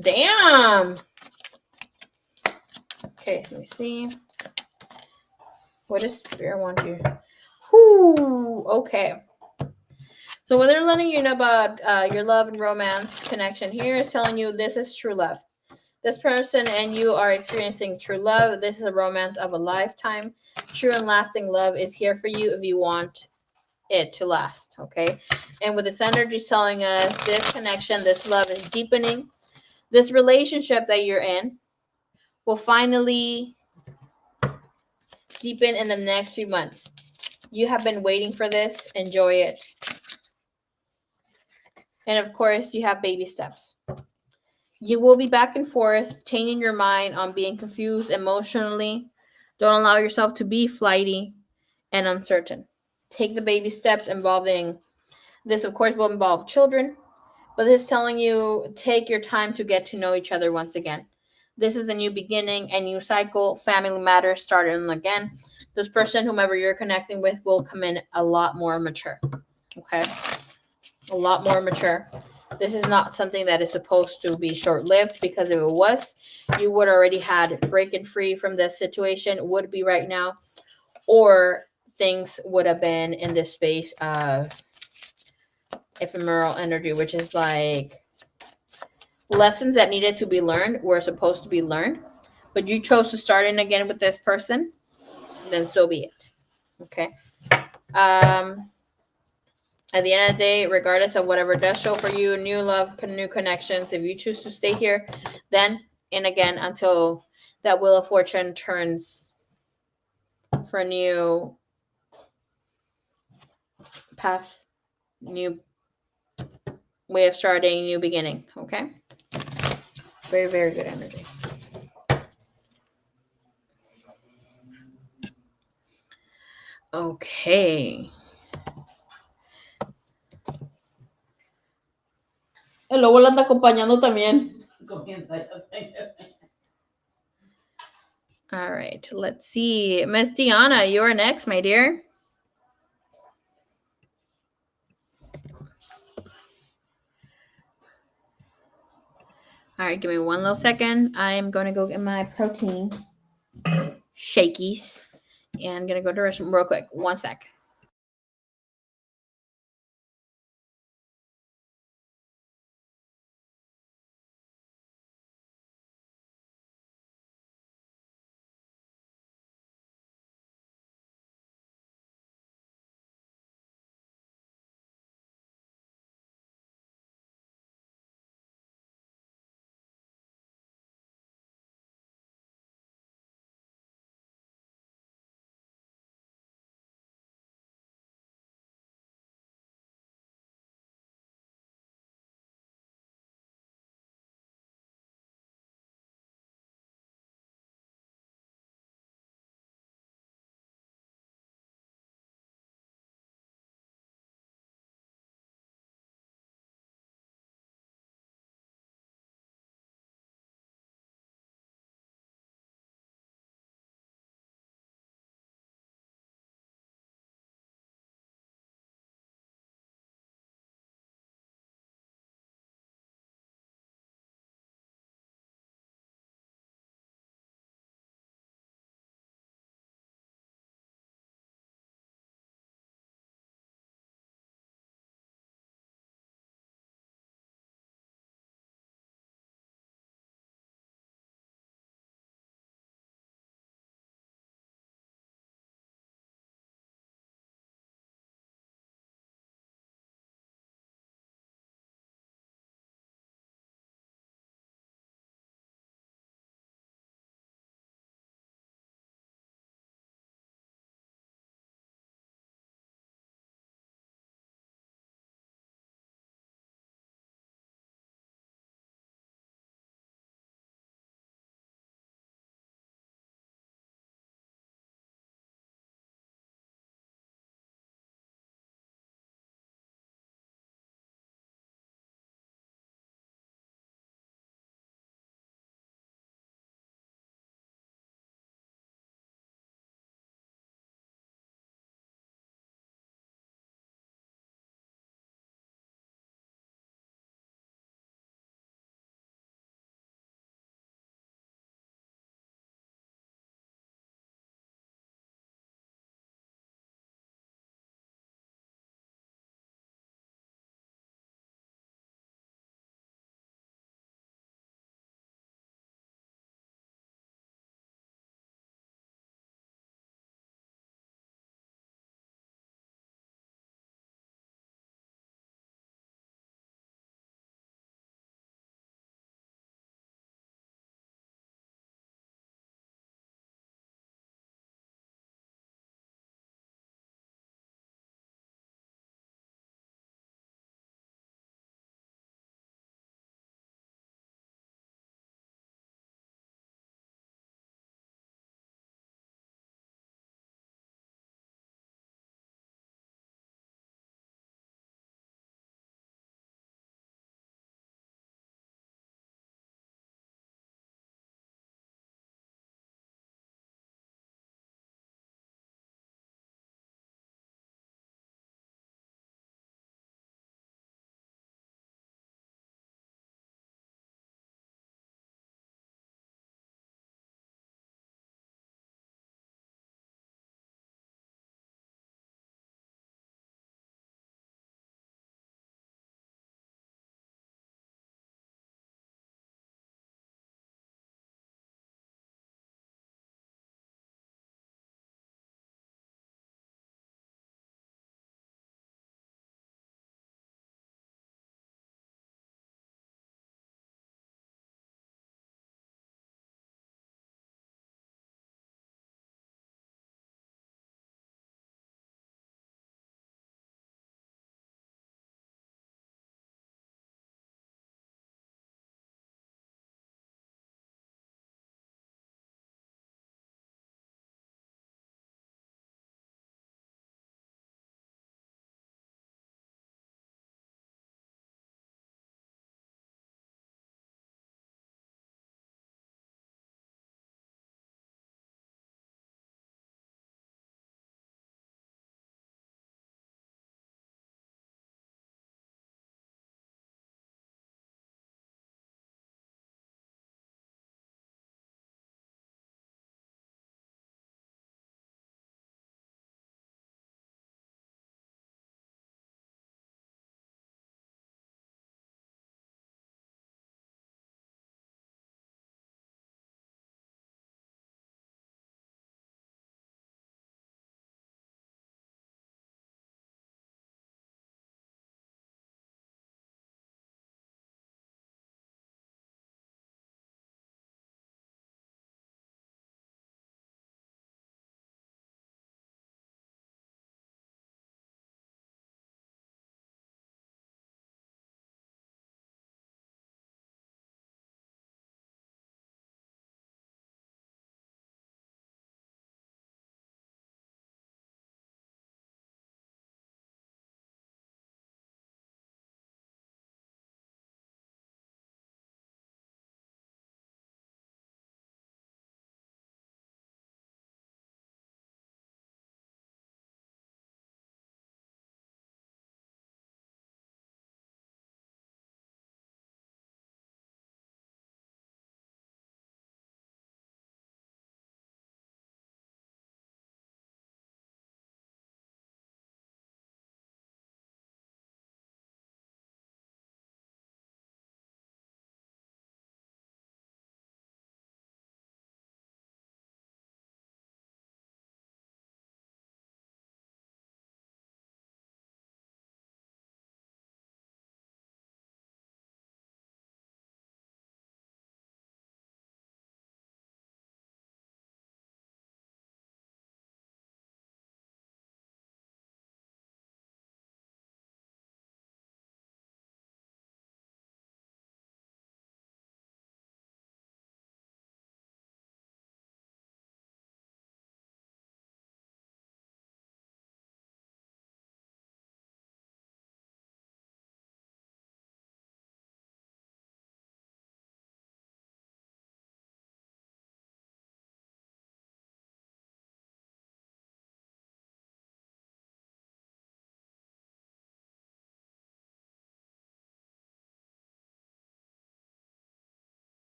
Speaker 1: Damn. Okay, let me see. What does Spirit want you? Whoo. Okay. So what they're letting you know about your love and romance connection here is telling you this is true love. This person and you are experiencing true love. This is a romance of a lifetime. True and lasting love is here for you if you want it to last, okay? And with this energy telling us this connection, this love is deepening. This relationship that you're in will finally deepen in the next few months. You have been waiting for this. Enjoy it. And of course, you have baby steps. You will be back and forth, changing your mind on being confused emotionally. Don't allow yourself to be flighty and uncertain. Take the baby steps involving this, of course, will involve children, but this is telling you take your time to get to know each other once again. This is a new beginning, a new cycle. Family matters starting again. This person, whomever you're connecting with, will come in a lot more mature. Okay? A lot more mature. This is not something that is supposed to be short-lived, because if it was, you would already had breaking free from this situation, would be right now, or things would have been in this space of ephemeral energy, which is like lessons that needed to be learned were supposed to be learned, but you chose to start in again with this person, then so be it. Okay. At the end of the day, regardless of whatever does show for you, new love, new connections, if you choose to stay here, then and again until that wheel of fortune turns for a new path, new way of starting, new beginning. Okay. Very, very good energy. Okay. El lobo la anda acompañando también. All right, let's see. Miss Deanna, you're next, my dear. All right, give me one little second. I am going to go get my protein shakies and going to go to the restroom real quick. One sec.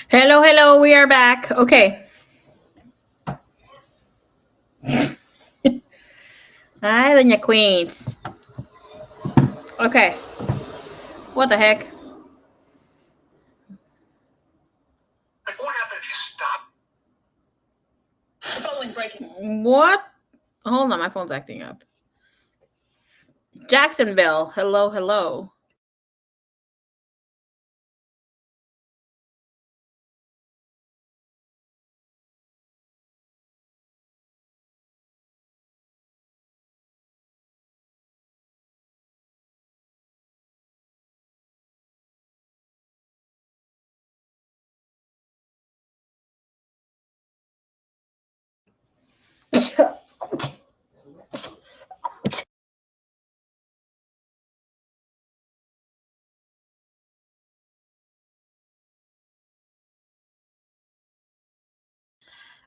Speaker 1: Hello, hello, we are back. Okay. Hi, Doña Queens. Okay. What the heck?
Speaker 3: What happened if you stop? Following breaking.
Speaker 1: What? Hold on, my phone's acting up. Jacksonville. Hello, hello.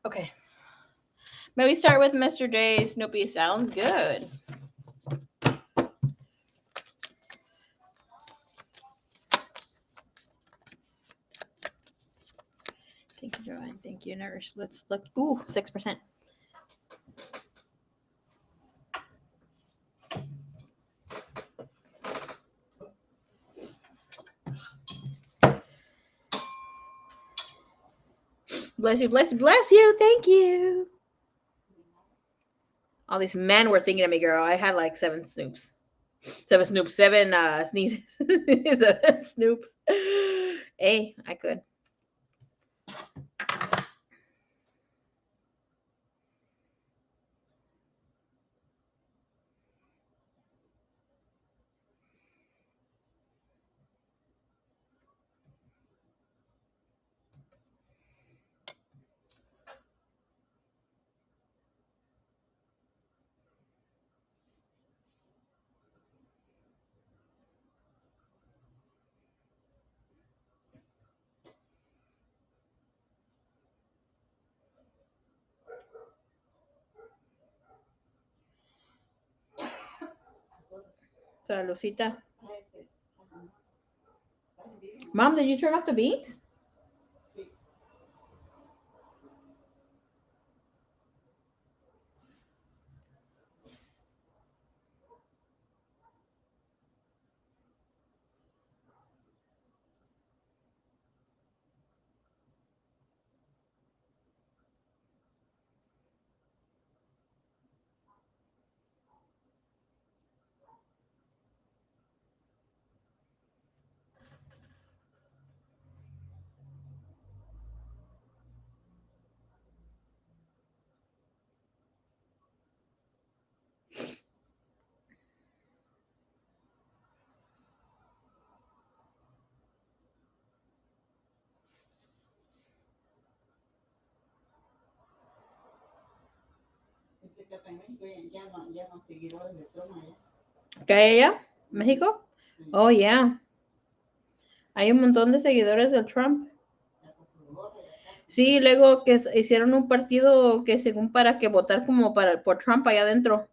Speaker 1: Okay. May we start with Mr. J. Snoopy? Sounds good. Thank you, Joanne. Thank you, nurse. Let's look. Ooh, 6%. Bless you, bless you, bless you. Thank you. All these men were thinking of me, girl. I had like 7 snoops. 7 snoops, 7 sneezes. 7 snoops. Hey, I could. Salucita. Mom, did you turn off the beats? ¿Qué hay allá? ¿México? Oh, yeah. Hay un montón de seguidores de Trump. Sí, luego que hicieron un partido que según para que votar como por Trump allá adentro.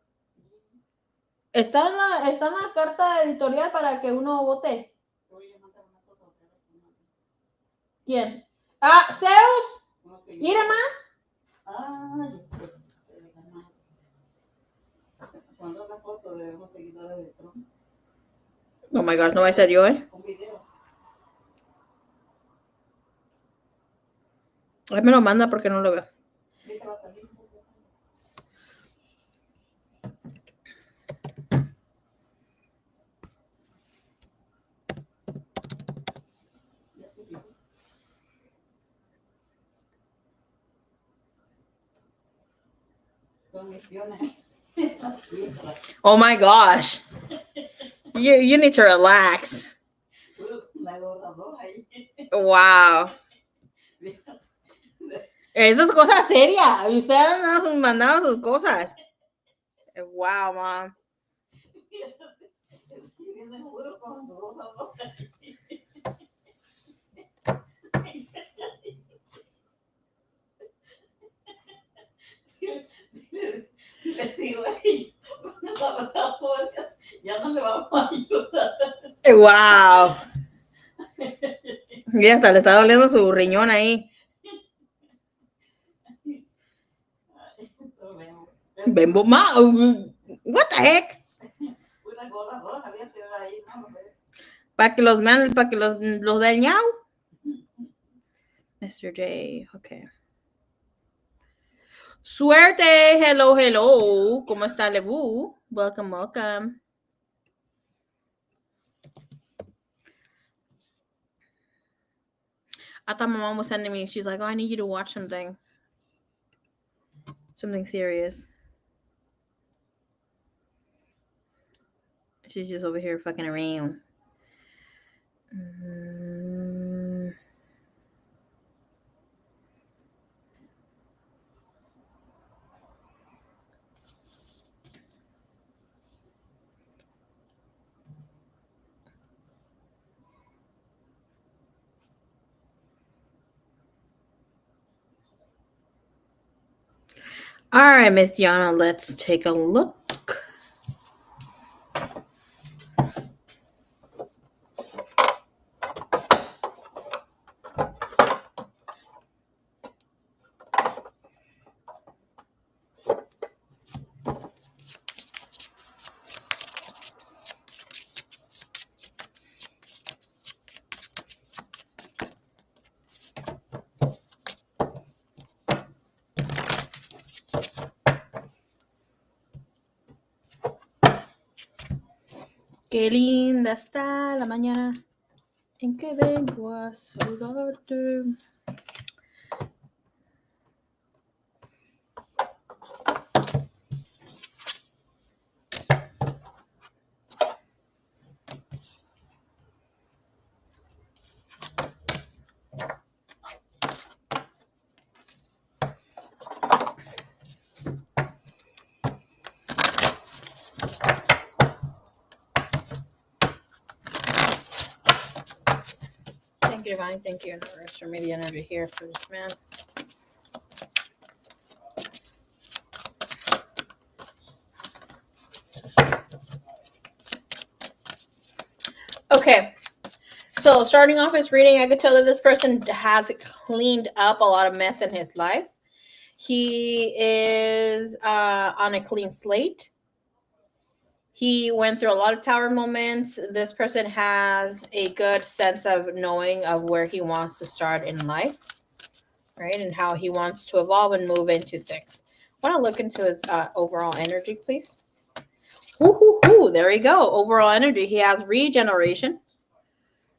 Speaker 1: Está en la carta editorial para que uno vote. ¿Quién? Ah, Zeus. Mira, ma. Oh my gosh, no va a ser yo, Ay, me lo manda porque no lo veo. Oh my gosh. You need to relax. Wow. Eso es cosa seria. Ustedes nos mandaron sus cosas. Wow, mom. Wow. Mira, hasta le está doliendo su riñón ahí. Bembo, what the heck? Para que los vean, para que los vean ñau. Mr. J, okay. Suerte, hello, hello. ¿Cómo está, Lebu? Welcome, welcome. I thought my mom was sending me. She's like, oh, I need you to watch something serious. She's just over here fucking around. All right, Miss Diana, let's take a look. Qué linda está la mañana en que vengo a saludarte. Thank you, Divine. Thank you, Universe, for me the energy here for this man. Okay, so starting off his reading, I could tell that this person has cleaned up a lot of mess in his life. He is on a clean slate. He went through a lot of tower moments. This person has a good sense of knowing of where he wants to start in life, right? And how he wants to evolve and move into things. I want to look into his overall energy, please. There we go. Overall energy. He has regeneration,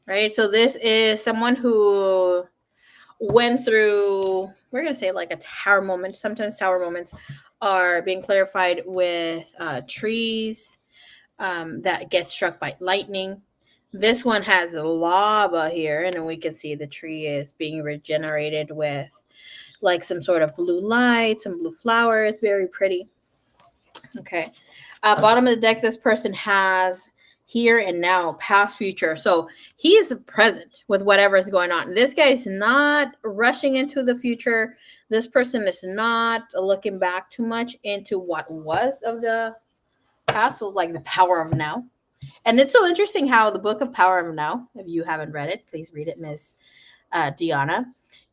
Speaker 1: right? So this is someone who went through, we're going to say like a tower moment. Sometimes tower moments are being clarified with trees that get struck by lightning. This one has lava here, and then we can see the tree is being regenerated with like some sort of blue light, some blue flowers. Very pretty. Okay. Bottom of the deck, this person has here and now, past, future. So he's present with whatever is going on. This guy is not rushing into the future. This person is not looking back too much into what was of the past. So like the power of now. And it's so interesting how the book of Power of Now, if you haven't read it, please read it, Miss Diana.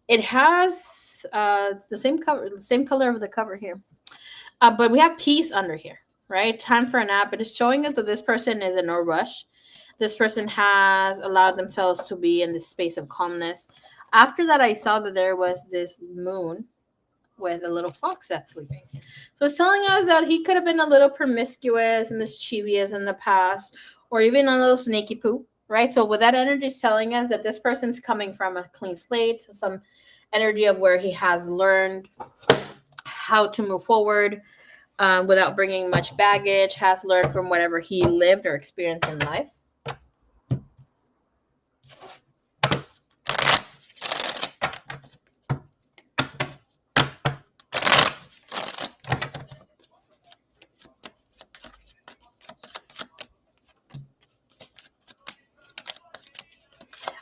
Speaker 1: It has the same cover, the same color of the cover here. But we have peace under here, right? Time for a nap. It is showing us that this person is in no rush. This person has allowed themselves to be in this space of calmness. After that, I saw that there was this moon with a little fox that's sleeping. So it's telling us that he could have been a little promiscuous and mischievous in the past, or even a little sneaky poo, right? So with that energy is telling us that this person's coming from a clean slate, so some energy of where he has learned how to move forward without bringing much baggage, has learned from whatever he lived or experienced in life.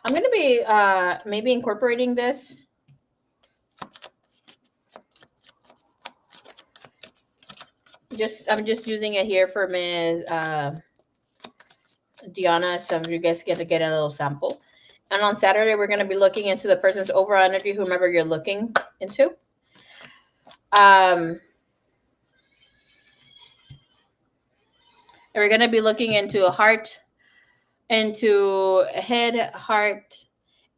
Speaker 1: I'm going to be maybe incorporating this. I'm just using it here for Ms. Diana. Some of you guys get to get a little sample. And on Saturday, we're going to be looking into the person's overall energy, whomever you're looking into. And we're going to be looking into a heart, into a head, heart,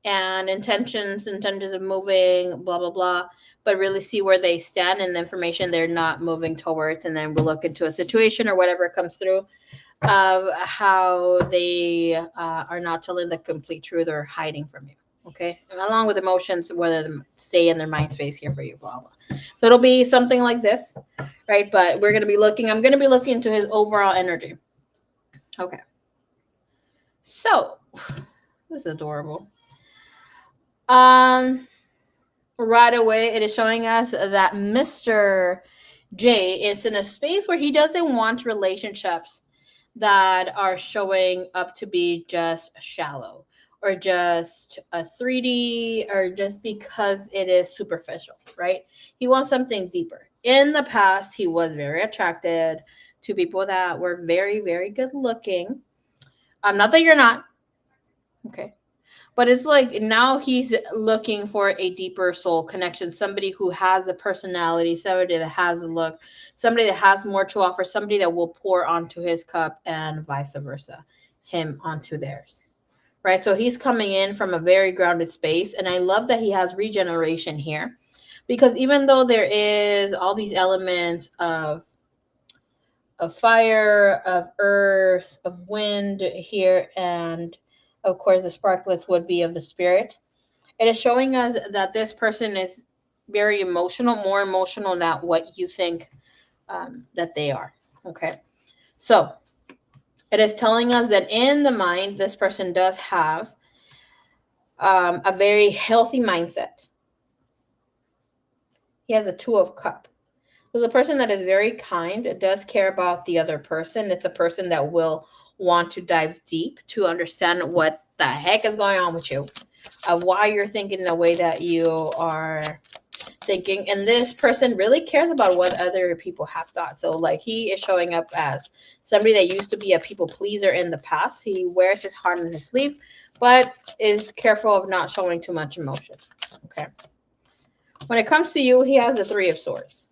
Speaker 1: and intentions of moving, blah, blah, blah. But really see where they stand and the information they're not moving towards. And then we'll look into a situation or whatever comes through of how they are not telling the complete truth or hiding from you. Okay. And along with emotions, whether they stay in their mind space here for you, blah, blah. So it'll be something like this, right? But I'm going to be looking into his overall energy. Okay. So this is adorable. Right away, it is showing us that Mr. J is in a space where he doesn't want relationships that are showing up to be just shallow or just a 3D or just because it is superficial, right? He wants something deeper. In the past, he was very attracted to people that were very, very good looking. Not that you're not. Okay. But it's like now he's looking for a deeper soul connection, somebody who has a personality, somebody that has a look, somebody that has more to offer, somebody that will pour onto his cup and vice versa, him onto theirs. Right? So he's coming in from a very grounded space. And I love that he has regeneration here because even though there is all these elements of fire, of earth, of wind here, and of course the sparklets would be of the spirit. It is showing us that this person is very emotional, more emotional than what you think that they are. Okay. So it is telling us that in the mind, this person does have a very healthy mindset. He has a Two of Cup. So the person that is very kind, does care about the other person. It's a person that will want to dive deep to understand what the heck is going on with you, why you're thinking the way that you are thinking. And this person really cares about what other people have thought. So like he is showing up as somebody that used to be a people pleaser in the past. He wears his heart on his sleeve, but is careful of not showing too much emotion. Okay. When it comes to you, he has the Three of Swords.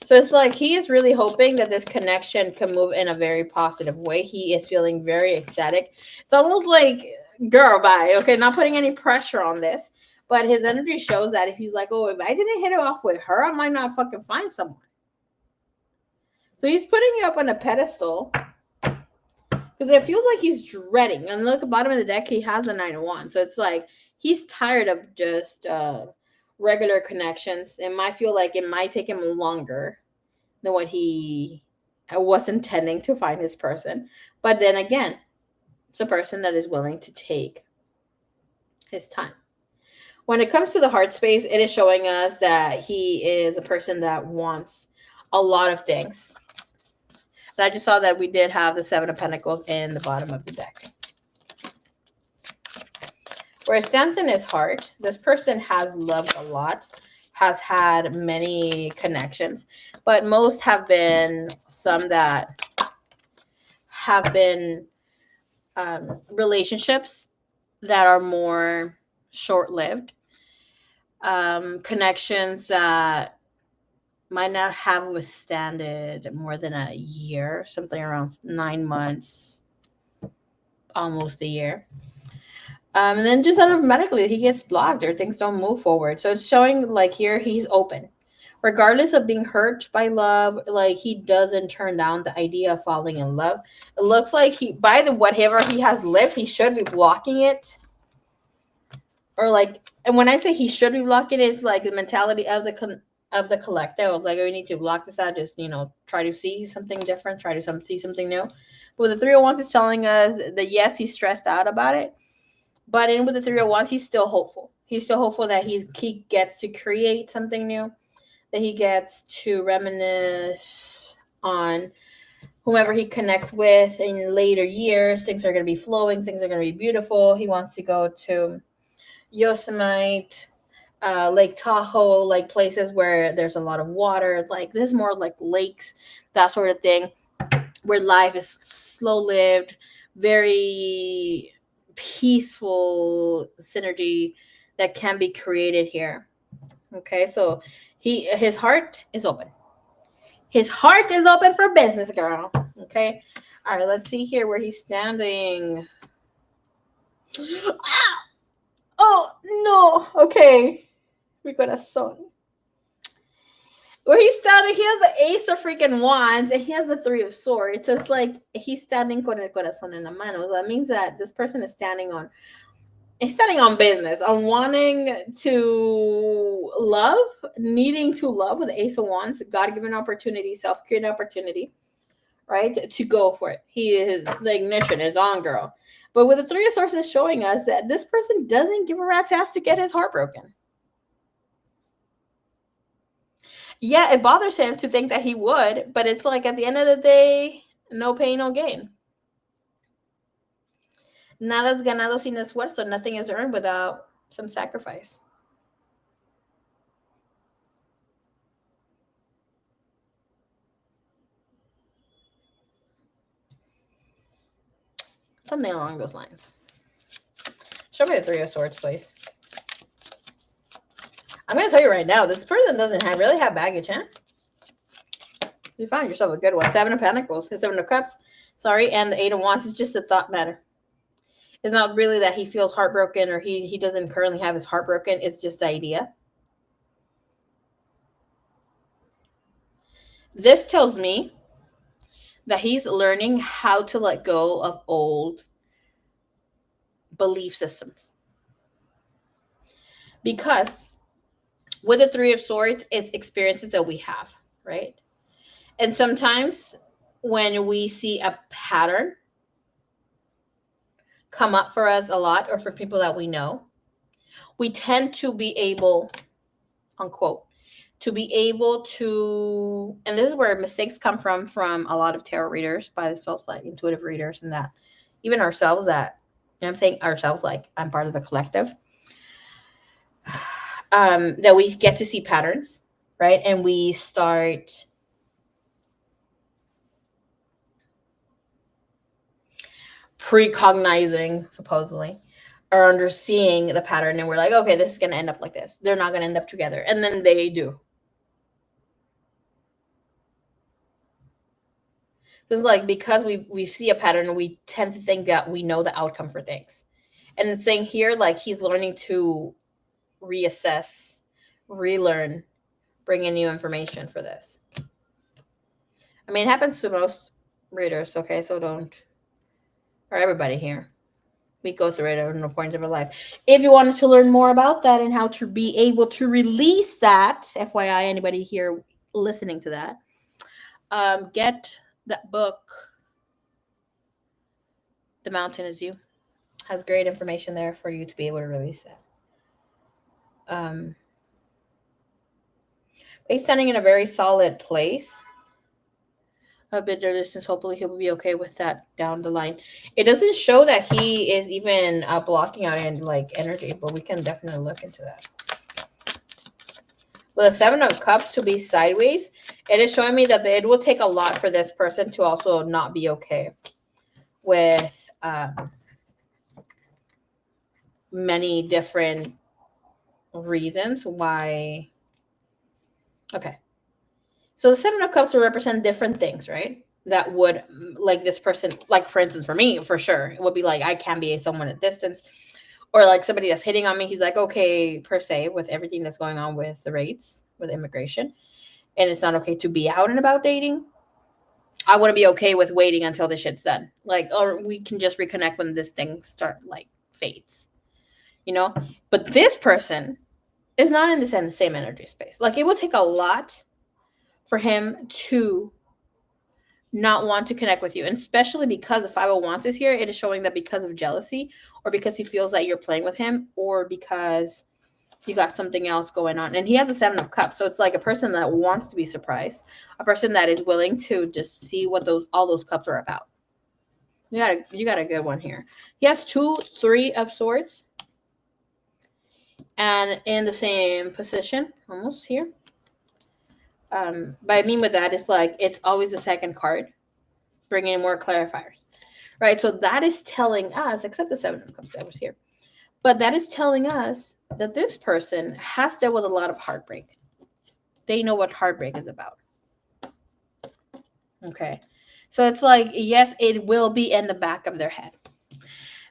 Speaker 1: So it's like he is really hoping that this connection can move in a very positive way. He is feeling very ecstatic. It's almost like, girl, bye. Okay, not putting any pressure on this. But his energy shows that if he's like, oh, if I didn't hit it off with her, I might not fucking find someone. So he's putting you up on a pedestal because it feels like he's dreading. And look at the bottom of the deck, he has the Nine of Wands. So it's like he's tired of just regular connections. It might feel like it might take him longer than what he was intending to find his person. But then again, it's a person that is willing to take his time. When it comes to the heart space, it is showing us that he is a person that wants a lot of things. And I just saw that we did have the Seven of Pentacles in the bottom of the deck. Where it stands in his heart, this person has loved a lot, has had many connections, but most have been some that have been relationships that are more short-lived, connections that might not have withstanded more than a year, something around 9 months, almost a year. And then just automatically he gets blocked or things don't move forward. So it's showing like here he's open. Regardless of being hurt by love, like he doesn't turn down the idea of falling in love. It looks like he, by the whatever he has lived, he should be blocking it. Or like, and when I say he should be blocking it, it's like the mentality of the collective. Like we need to block this out. Just try to see something different. Try to see something new. But the Three of Wands is telling us that yes, he's stressed out about it. But with the Three of Wands, he's still hopeful. He's still hopeful that he gets to create something new, that he gets to reminisce on whomever he connects with in later years. Things are going to be flowing. Things are going to be beautiful. He wants to go to Yosemite, Lake Tahoe, like places where there's a lot of water. Like this is more like lakes, that sort of thing, where life is slow-lived, very peaceful synergy that can be created here. Okay, so his heart is open. His heart is open for business, girl. Okay. All right, let's see here where he's standing. Ah! Oh, no. Okay. We got a son. Where he's standing, he has the Ace of freaking Wands and he has the Three of Swords. So it's like he's standing con el corazón en la mano. So that means that this person is standing on business, on wanting to love, needing to love with the Ace of Wands, God-given opportunity, self-created opportunity, right? To go for it. The ignition is on, girl. But with the Three of Swords is showing us that this person doesn't give a rat's ass to get his heart broken. Yeah, it bothers him to think that he would, but it's like at the end of the day, no pain, no gain. Nada's ganado sin esfuerzo. Nothing is earned without some sacrifice. Something along those lines. Show me the Three of Swords, please. I'm going to tell you right now, this person doesn't really have baggage, huh? You found yourself a good one. Seven of Pentacles, Seven of Cups, sorry, and the Eight of Wands is just a thought matter. It's not really that he feels heartbroken or he doesn't currently have his heart broken. It's just the idea. This tells me that he's learning how to let go of old belief systems. Because with the Three of Swords, it's experiences that we have, right? And sometimes when we see a pattern come up for us a lot, or for people that we know, we tend to be able, unquote, to be able to, and this is where mistakes come from a lot of tarot readers by themselves, like intuitive readers, and that even ourselves, that, and I'm saying ourselves like I'm part of the collective, that we get to see patterns, right? And we start precognizing, supposedly, or underseeing the pattern, and we're like, okay, this is going to end up like this. They're not going to end up together. And then they do. It's like, because we see a pattern, we tend to think that we know the outcome for things. And it's saying here, like, he's learning to reassess, relearn, bring in new information for this. I mean, it happens to most readers, okay? So don't, or everybody here. We go through it at no point of our life. If you wanted to learn more about that and how to be able to release that, FYI, anybody here listening to that, get that book, The Mountain Is You. Has great information there for you to be able to release that. He's standing in a very solid place. A bit of distance. Hopefully he'll be okay with that down the line. It doesn't show that he is even blocking out in like energy, but we can definitely look into that. With a Seven of Cups to be sideways, it is showing me that it will take a lot for this person to also not be okay with many different reasons why. Okay. So the Seven of Cups will represent different things, right? That would, like, this person, like, for instance, for me, for sure, it would be like, I can be someone at distance, or like somebody that's hitting on me. He's like, okay, per se, with everything that's going on with the rates, with immigration, and it's not okay to be out and about dating. I want to be okay with waiting until this shit's done. Like, or we can just reconnect when this thing like fades, you know? But this person is not in the same energy space. Like, it will take a lot for him to not want to connect with you. And especially because the Five of Wands is here, it is showing that because of jealousy, or because he feels that you're playing with him, or because you got something else going on. And he has a Seven of Cups. So it's like a person that wants to be surprised, a person that is willing to just see what all those cups are about. You got a good one here. He has 2, 3 of Swords. And in the same position, almost here. But I mean with that, it's like, it's always the second card, bringing in more clarifiers, right? So that is telling us, except the Seven of Cups that was here, but that is telling us that this person has dealt with a lot of heartbreak. They know what heartbreak is about. Okay. So it's like, yes, it will be in the back of their head.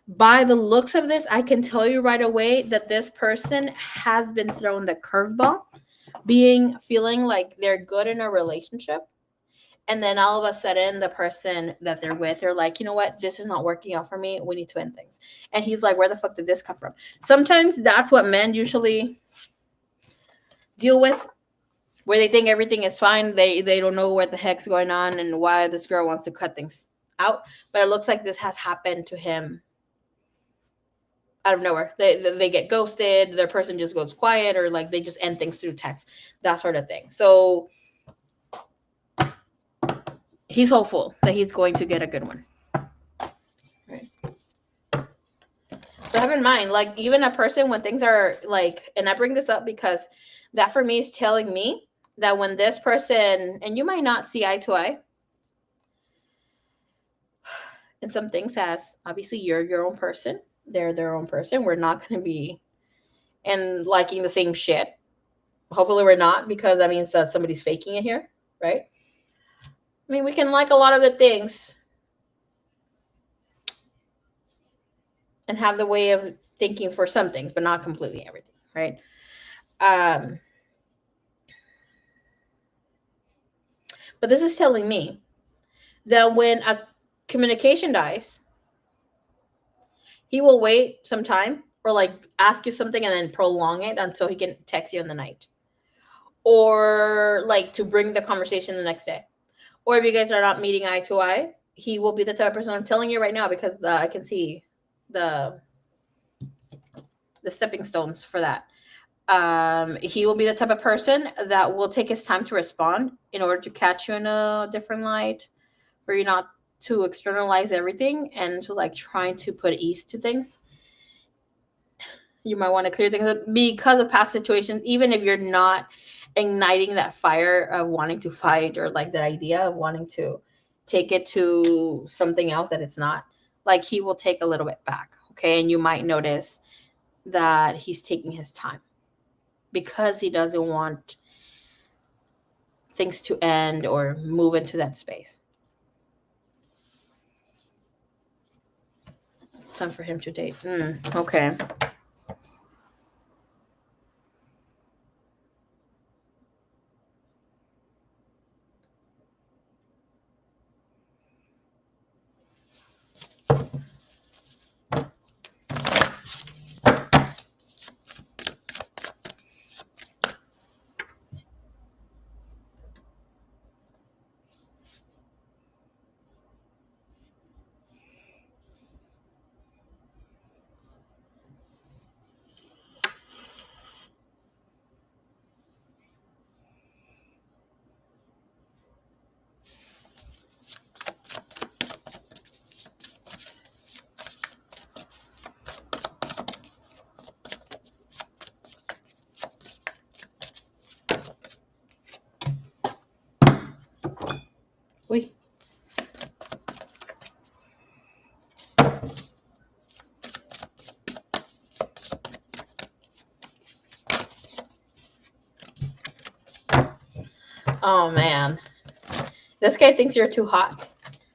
Speaker 1: By the looks of this, I can tell you right away that this person has been thrown the curveball, feeling like they're good in a relationship. And then all of a sudden, the person that they're with are like, you know what? This is not working out for me. We need to end things. And he's like, where the fuck did this come from? Sometimes that's what men usually deal with, where they think everything is fine. They don't know what the heck's going on and why this girl wants to cut things out. But it looks like this has happened to him out of nowhere. They get ghosted, their person just goes quiet, or like they just end things through text, that sort of thing. So he's hopeful that he's going to get a good one. Right. So have in mind, like, even a person when things are like, and I bring this up because that for me is telling me that when this person, and you might not see eye to eye in some things, as obviously you're your own person, they're their own person. We're not going to be and liking the same shit. Hopefully we're not, because that means that somebody's faking it here, right? I mean, we can like a lot of the things and have the way of thinking for some things, but not completely everything, right? But this is telling me that when a communication dies, he will wait some time, or like ask you something and then prolong it until he can text you in the night, or like to bring the conversation the next day. Or if you guys are not meeting eye to eye, he will be the type of person, I'm telling you right now, because I can see the stepping stones for that. He will be the type of person that will take his time to respond in order to catch you in a different light, for you not to externalize everything and to like trying to put ease to things. You might want to clear things up because of past situations, even if you're not igniting that fire of wanting to fight, or like that idea of wanting to take it to something else that it's not. Like, he will take a little bit back, okay? And you might notice that he's taking his time because he doesn't want things to end or move into that space. Time for him to date. Okay. Wait. Oh man, this guy thinks you're too hot,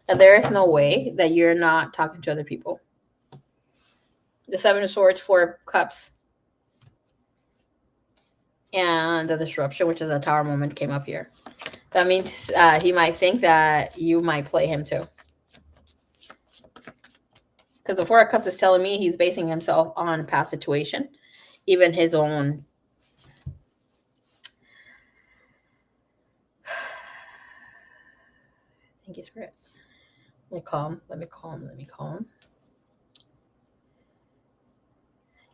Speaker 1: and there is no way that you're not talking to other people. The Seven of Swords, Four of Cups, and the Disruption, which is a Tower moment, came up here. That means he might think that you might play him too. Because the Four of Cups is telling me he's basing himself on past situation, even his own. Thank you, Spirit. Let me calm.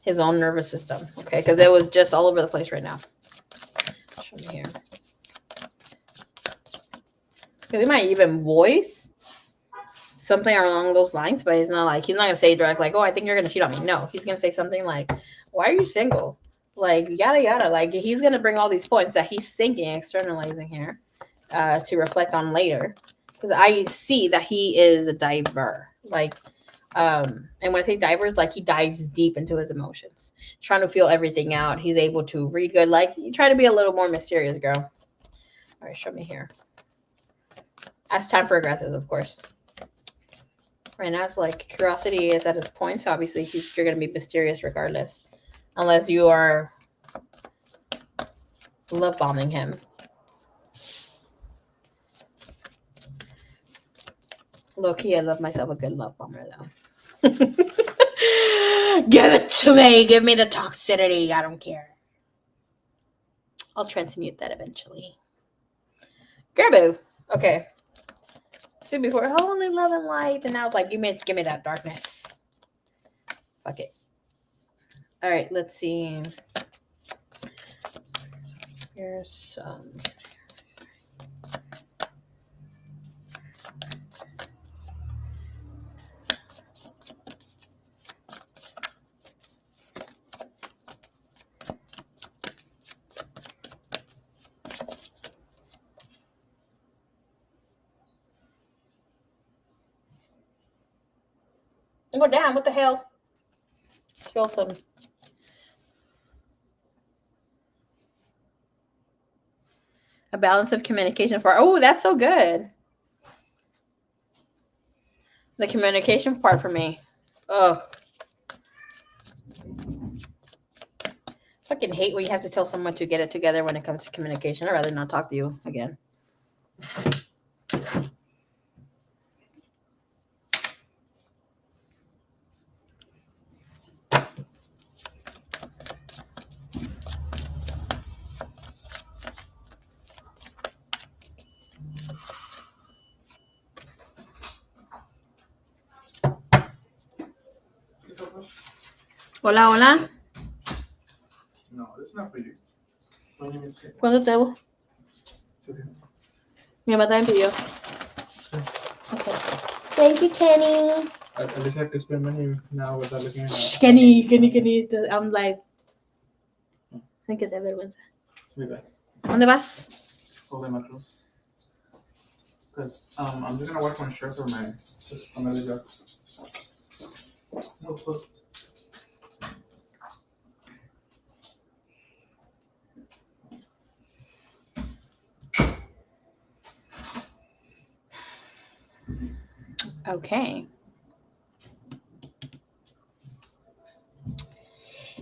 Speaker 1: His own nervous system, okay? Because it was just all over the place right now. Show me here. Because he might even voice something along those lines, but he's not gonna say direct like, oh, I think you're gonna cheat on me. No, he's gonna say something like, why are you single? Like, yada yada. Like, he's gonna bring all these points that he's thinking, externalizing here, to reflect on later. because I see that he is a diver. Like, and when I say diver, like he dives deep into his emotions, trying to feel everything out. He's able to read good. Like, you try to be a little more mysterious, girl. All right, show me here. As time progresses, of course. Right now, it's like curiosity is at its point, so obviously you're going to be mysterious regardless, unless you are love bombing him. Low key, I love myself a good love bomber though. Give it to me. Give me the toxicity. I don't care. I'll transmute that eventually. Grabu. Okay. See, before only love and light, and now it's like give me that darkness. Fuck it. All right, let's see. Here's some. Go down. What the hell? Spill some. A balance of communication for. Oh, that's so good. The communication part for me. Oh. Fucking hate when you have to tell someone to get it together when it comes to communication. I'd rather not talk to you again. Hola, hola.
Speaker 3: No, it's not for you.
Speaker 1: ¿Cuándo te debo? Mi mamá también pidió. Okay. Thank you, Kenny.
Speaker 3: At least I could spend money now without looking at it.
Speaker 1: Kenny. I'm live. Hay que te vergüenza. ¿Dónde vas?
Speaker 3: Folding my clothes. Because I'm just gonna wash my shirt for my another job. No, close.
Speaker 1: Okay.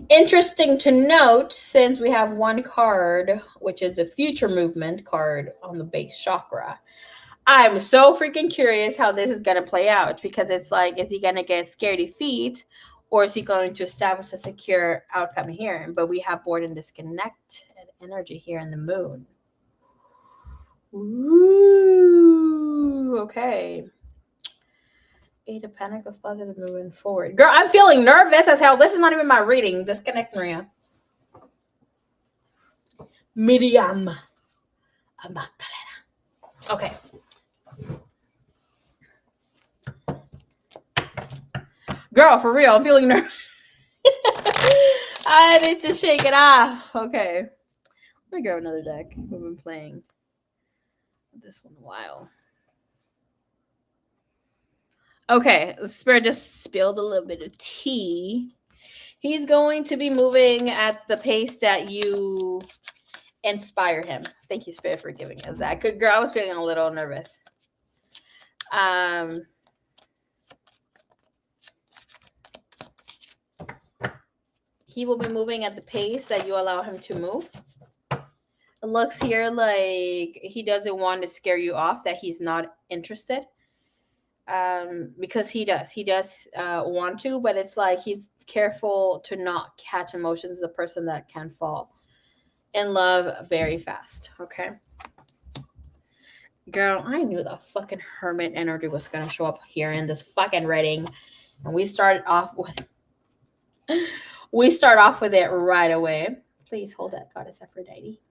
Speaker 1: Interesting to note, since we have one card, which is the future movement card on the base chakra, I'm so freaking curious how this is going to play out, because it's like, is he going to get scaredy feet, or is he going to establish a secure outcome here? But we have board and disconnect energy here in the moon. Ooh, okay. 8 of Pentacles, positive moving forward. Girl, I'm feeling nervous as hell. This is not even my reading. Disconnect, Maria. Miriam. Okay. Girl, for real, I'm feeling nervous. I need to shake it off. Okay. Let me grab another deck. We've been playing this one a while. Okay, the Spirit just spilled a little bit of tea. He's going to be moving at the pace that you inspire him. Thank you, Spirit, for giving us that. Good girl, I was feeling a little nervous. He will be moving at the pace that you allow him to move. It looks here like he doesn't want to scare you off, that he's not interested. Because he does want to, but it's like he's careful to not catch emotions. The person that can fall in love very fast. Okay, girl, I knew the fucking hermit energy was gonna show up here in this fucking reading, and we start off with it right away. Please hold that, Goddess Aphrodite.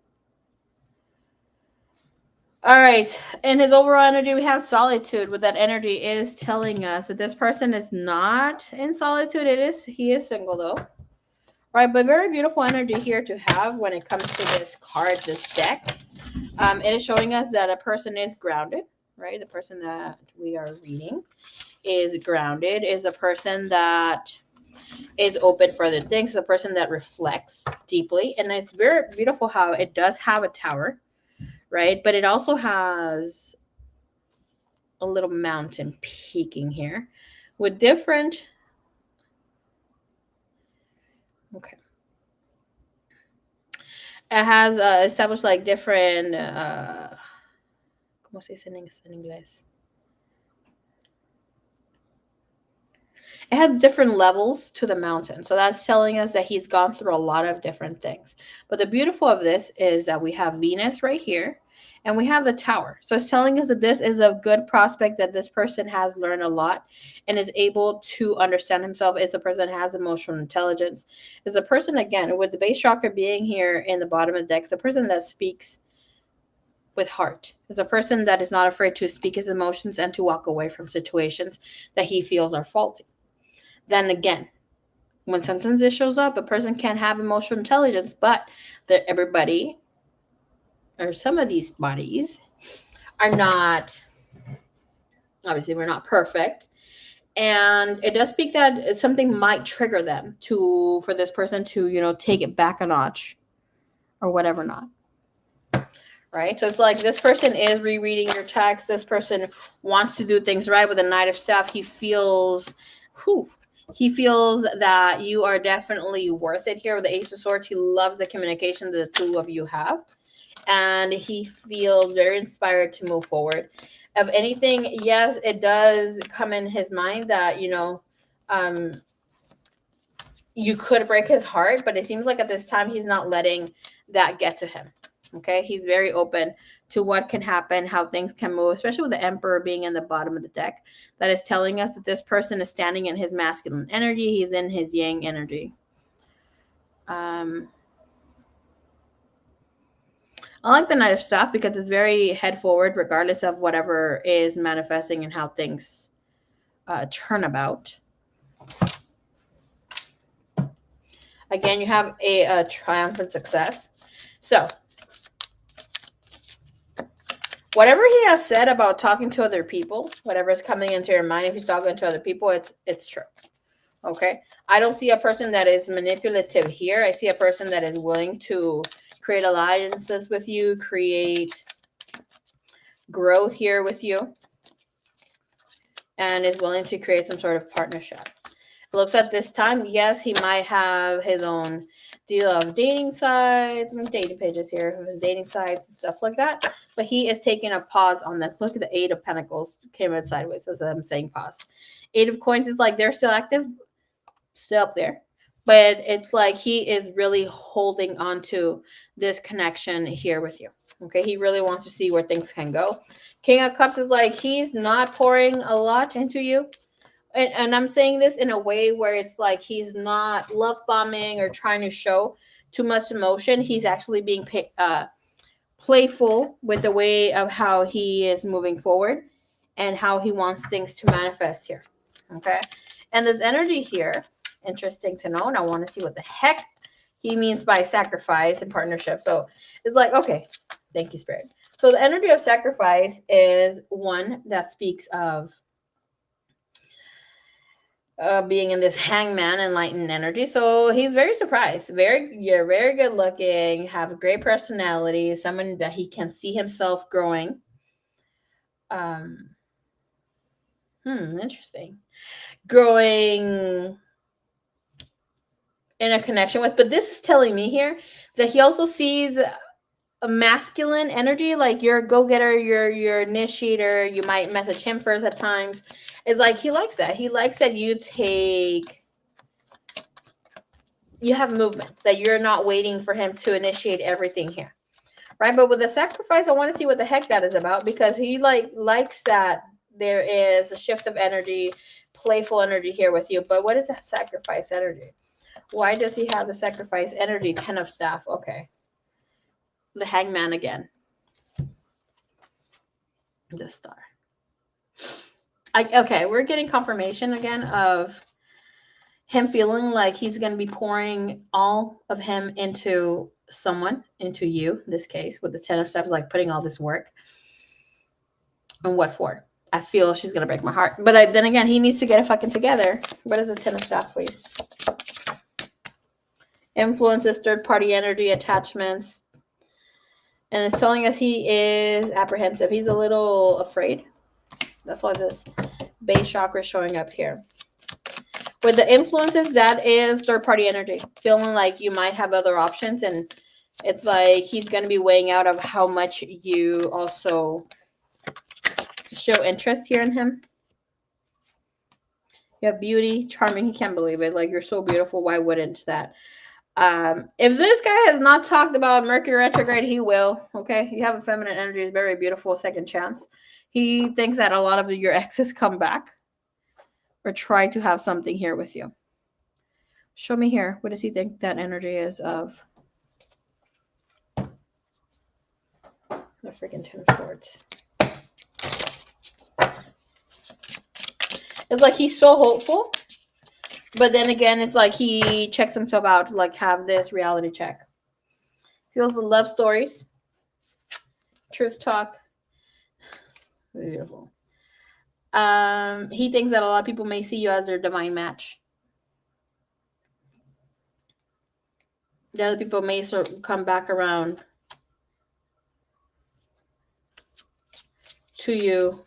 Speaker 1: All right. In his overall energy, we have solitude. What that energy is telling us that this person is not in solitude. He is single though. Right, but very beautiful energy here to have when it comes to this card, this deck. It is showing us that a person is grounded. right? The person that we are reading is grounded, is a person that is open for other things, a person that reflects deeply. And it's very beautiful how it does have a tower, right? But it also has a little mountain peaking here with different, okay. It has established like different, ¿cómo se dice en inglés? It has different levels to the mountain. So that's telling us that he's gone through a lot of different things. But the beautiful of this is that we have Venus right here and we have the tower. So it's telling us that this is a good prospect, that this person has learned a lot and is able to understand himself. It's a person that has emotional intelligence. It's a person, again, with the base chakra being here in the bottom of the deck, it's a person that speaks with heart. It's a person that is not afraid to speak his emotions and to walk away from situations that he feels are faulty. Then again, when sometimes this shows up, a person can have emotional intelligence, but everybody or some of these bodies are not, obviously, we're not perfect. And it does speak that something might trigger them for this person to, take it back a notch or whatever not. Right? So it's like this person is rereading your text. This person wants to do things right with the Knight of Staff. He feels that you are definitely worth it here with the Ace of Swords. He loves the communication that the two of you have. And he feels very inspired to move forward. Of anything, yes, it does come in his mind that, you could break his heart, but it seems like at this time he's not letting that get to him. Okay, he's very open to what can happen, how things can move, especially with the Emperor being in the bottom of the deck. That is telling us that this person is standing in his masculine energy. He's in his yang energy. I like the Knight of Staff because it's very head forward, regardless of whatever is manifesting and how things turn about. Again, you have a triumphant success. So whatever he has said about talking to other people, whatever is coming into your mind, if he's talking to other people, it's true. Okay. I don't see a person that is manipulative here. I see a person that is willing to create alliances with you, create growth here with you, and is willing to create some sort of partnership. It looks at this time, yes, he might have his own deal of dating sites and dating pages here, his dating sites and stuff like that. But he is taking a pause on them. Look at the Eight of Pentacles came in sideways as I'm saying pause. Eight of Coins is like they're still active, still up there. But it's like he is really holding on to this connection here with you. Okay, he really wants to see where things can go. King of Cups is like he's not pouring a lot into you. And I'm saying this in a way where it's like he's not love bombing or trying to show too much emotion. He's actually being playful with the way of how he is moving forward and how he wants things to manifest here. Okay. And this energy here, interesting to know. And I want to see what the heck he means by sacrifice and partnership. So it's like, okay, thank you, Spirit. So the energy of sacrifice is one that speaks of being in this hangman enlightened energy. So he's very surprised. You're very good looking, have a great personality, someone that he can see himself growing. Interesting. Growing in a connection with, but this is telling me here that he also sees a masculine energy, like you're a go-getter, you're initiator. You might message him first at times. It's like he likes that. He likes that you have movement, that you're not waiting for him to initiate everything here, right? But with the sacrifice, I want to see what the heck that is about, because he likes that there is a shift of energy, playful energy here with you. But what is that sacrifice energy? Why does he have the sacrifice energy? 10 of Staff. Okay. The Hangman again. The Star. Okay, we're getting confirmation again of him feeling like he's going to be pouring all of him into someone, into you, in this case, with the 10 of Staff, like putting all this work. And what for? I feel she's gonna break my heart. But then again, he needs to get it fucking together. What is the Ten of Staff, please? Influences, third-party energy, attachments. And it's telling us he is apprehensive. He's a little afraid. That's why this base chakra is showing up here. With the influences, that is third-party energy. Feeling like you might have other options. And it's like he's going to be weighing out of how much you also show interest here in him. You have beauty, charming. He can't believe it. Like, you're so beautiful. Why wouldn't that? If this guy has not talked about Mercury retrograde, he will. Okay, you have a feminine energy. It's very beautiful. Second chance. He thinks that a lot of your exes come back or try to have something here with you. Show me here. What does he think that energy is of? The freaking Ten of Swords. It's like he's so hopeful, but then again, it's like he checks himself out. Like, have this reality check. Feels the love stories, truth talk. Beautiful. He thinks that a lot of people may see you as their divine match. The other people may sort of come back around to you.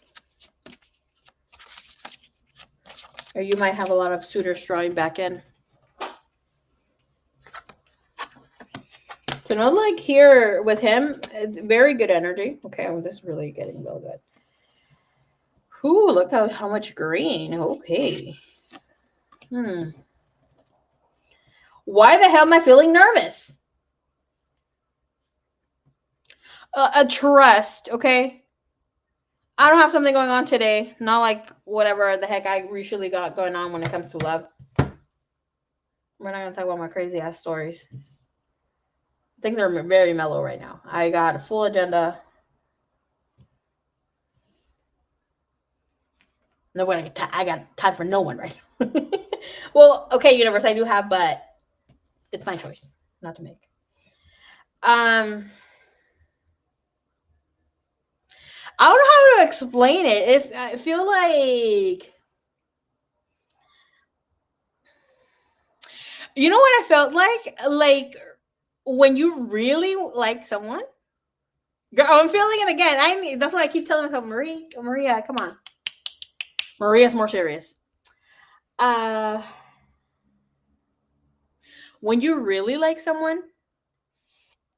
Speaker 1: Or you might have a lot of suitors drawing back in. So not like here with him, very good energy. Okay, well, this is really getting real good. Ooh, look how much green. Okay. Why the hell am I feeling nervous? A trust, okay? I don't have something going on today. Not like whatever the heck I usually got going on when it comes to love. We're not going to talk about my crazy ass stories. Things are very mellow right now. I got a full agenda. Nobody, I got time for no one right now. Well, okay, universe, I do have, but it's my choice not to make. I don't know how to explain it. If I feel like, you know what I felt like when you really like someone. Girl, I'm feeling it again. That's why I keep telling myself, Maria, come on. Maria's more serious. When you really like someone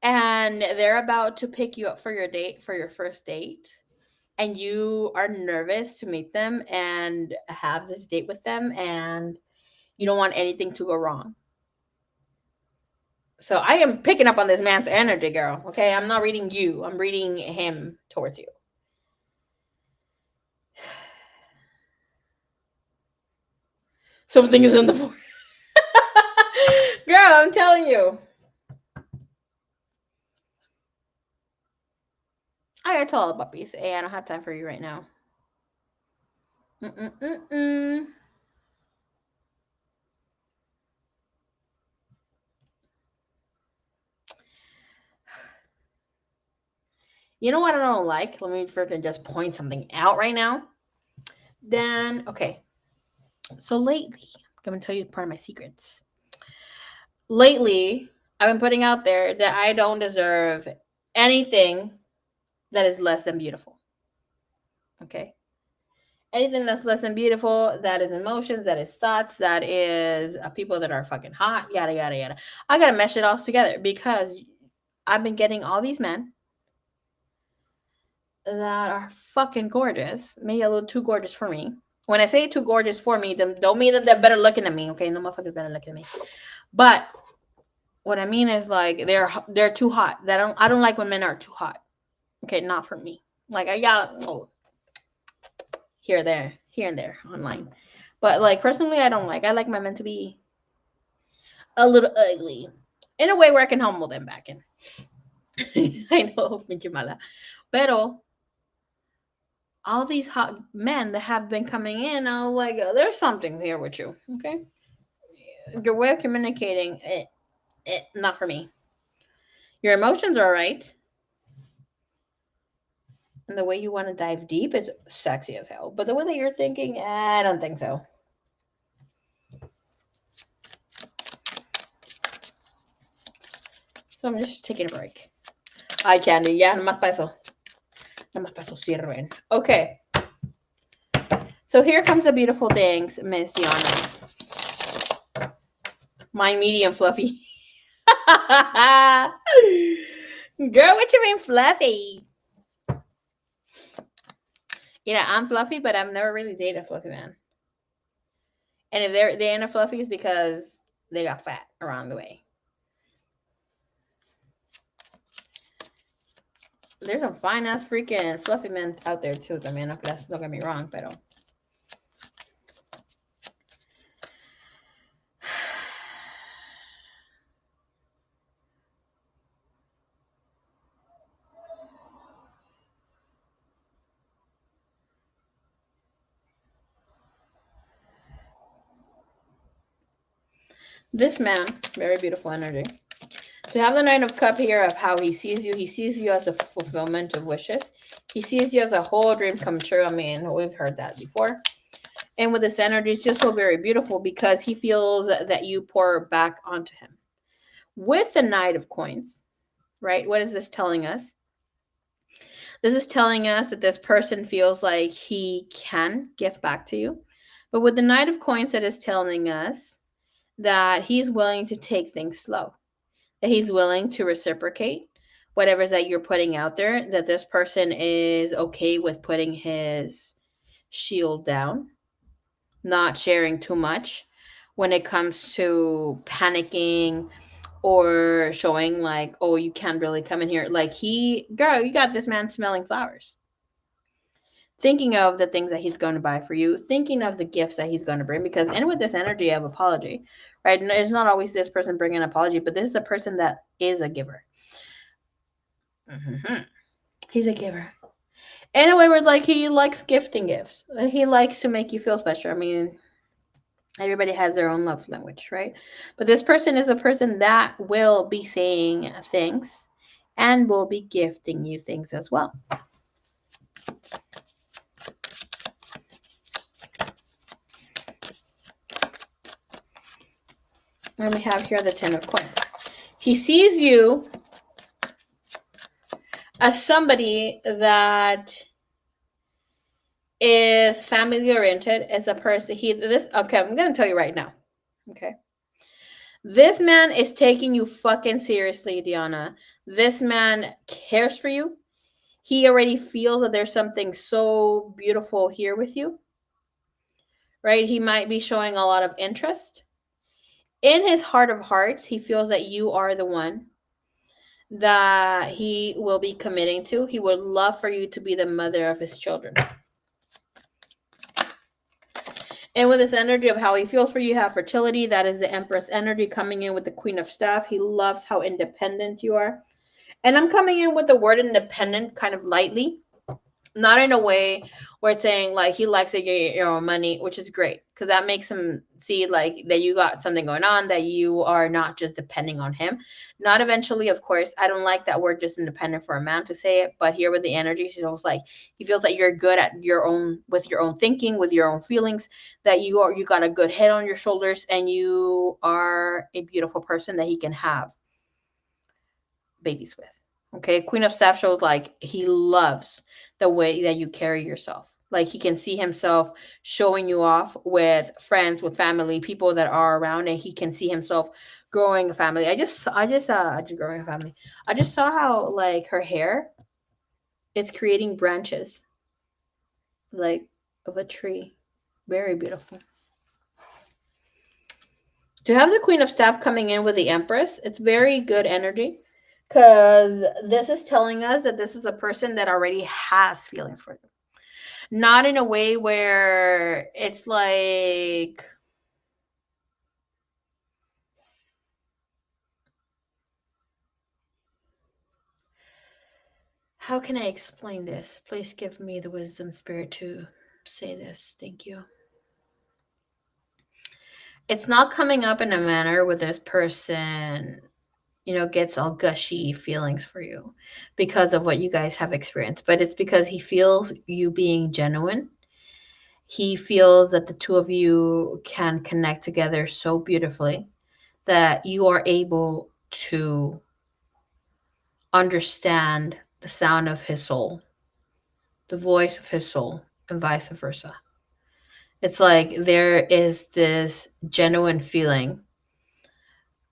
Speaker 1: and they're about to pick you up for your first date, and you are nervous to meet them and have this date with them, and you don't want anything to go wrong. So I am picking up on this man's energy, girl. Okay, I'm not reading you. I'm reading him towards you. Something is in the force. Girl, I'm telling you. I gotta tell all the puppies, hey, I don't have time for you right now. You know what I don't like? Let me freaking just point something out right now. Then, okay. So lately, I'm going to tell you part of my secrets. Lately, I've been putting out there that I don't deserve anything that is less than beautiful. Okay? Anything that's less than beautiful, that is emotions, that is thoughts, that is people that are fucking hot, yada, yada, yada. I got to mesh it all together because I've been getting all these men that are fucking gorgeous. Maybe a little too gorgeous for me. When I say too gorgeous for me, don't mean that they're better looking than me. Okay, no motherfuckers better looking than me. But what I mean is like they're too hot. I don't like when men are too hot. Okay, not for me. Like I got here and there online. But like personally, I don't like. I like my men to be a little ugly in a way where I can humble them back in. I know, pinche mala. Pero all these hot men that have been coming in, I'm like, there's something here with you, okay? Your way of communicating, not for me. Your emotions are right. And the way you want to dive deep is sexy as hell. But the way that you're thinking, I don't think so. So I'm just taking a break. Ay, Candy, ya, no más para eso. No más para eso sirven. Okay. So here comes the beautiful things, Miss Yana. Mine medium fluffy. Girl, what you mean fluffy? You know, I'm fluffy, but I've never really dated a fluffy man. And if they ain't a fluffy, it's because they got fat around the way. There's some fine ass freaking fluffy men out there too. I mean, don't get me wrong, but this man, very beautiful energy. To have the Nine of Cups here of how he sees you as a fulfillment of wishes. He sees you as a whole dream come true. I mean, we've heard that before. And with this energy, it's just so very beautiful because he feels that you pour back onto him. With the Knight of Coins, right? What is this telling us? This is telling us that this person feels like he can give back to you. But with the Knight of Coins, it is telling us that he's willing to take things slow. That he's willing to reciprocate whatever that you're putting out there, that this person is okay with putting his shield down, not sharing too much when it comes to panicking or showing like, oh, you can't really come in here. Like girl, you got this man smelling flowers. Thinking of the things that he's going to buy for you, thinking of the gifts that he's going to bring, because and with this energy of apology, right? And it's not always this person bringing an apology, but this is a person that is a giver. Mm-hmm. He's a giver. In a way where like he likes gifting gifts. He likes to make you feel special. I mean, everybody has their own love language, right? But this person is a person that will be saying things and will be gifting you things as well. And we have here the Ten of Coins. He sees you as somebody that is family oriented, as a person. Okay, I'm gonna tell you right now. Okay. This man is taking you fucking seriously, Diana. This man cares for you. He already feels that there's something so beautiful here with you. Right? He might be showing a lot of interest. In his heart of hearts, he feels that you are the one that he will be committing to. He would love for you to be the mother of his children. And with this energy of how he feels for you, have fertility, that is the Empress energy coming in with the Queen of Staff. He loves how independent you are. And I'm coming in with the word independent kind of lightly. Not in a way where it's saying like he likes to get your own money, which is great because that makes him see like that you got something going on, that you are not just depending on him. Not eventually, of course. I don't like that word just independent for a man to say it, but here with the energy, he feels like you're good at your own thinking, with your own feelings, that you got a good head on your shoulders, and you are a beautiful person that he can have babies with. Okay, Queen of Staff shows like he loves the way that you carry yourself. Like he can see himself showing you off with friends, with family, people that are around, and he can see himself growing a family. I just growing a family. I just saw how like her hair, it's creating branches like of a tree. Very beautiful. To have the Queen of Staff coming in with the Empress, it's very good energy. Because this is telling us that this is a person that already has feelings for you. Not in a way where it's like, how can I explain this? Please give me the wisdom spirit to say this. Thank you. It's not coming up in a manner where this person, gets all gushy feelings for you because of what you guys have experienced. But it's because he feels you being genuine. He feels that the two of you can connect together so beautifully that you are able to understand the sound of his soul, the voice of his soul, and vice versa. It's like there is this genuine feeling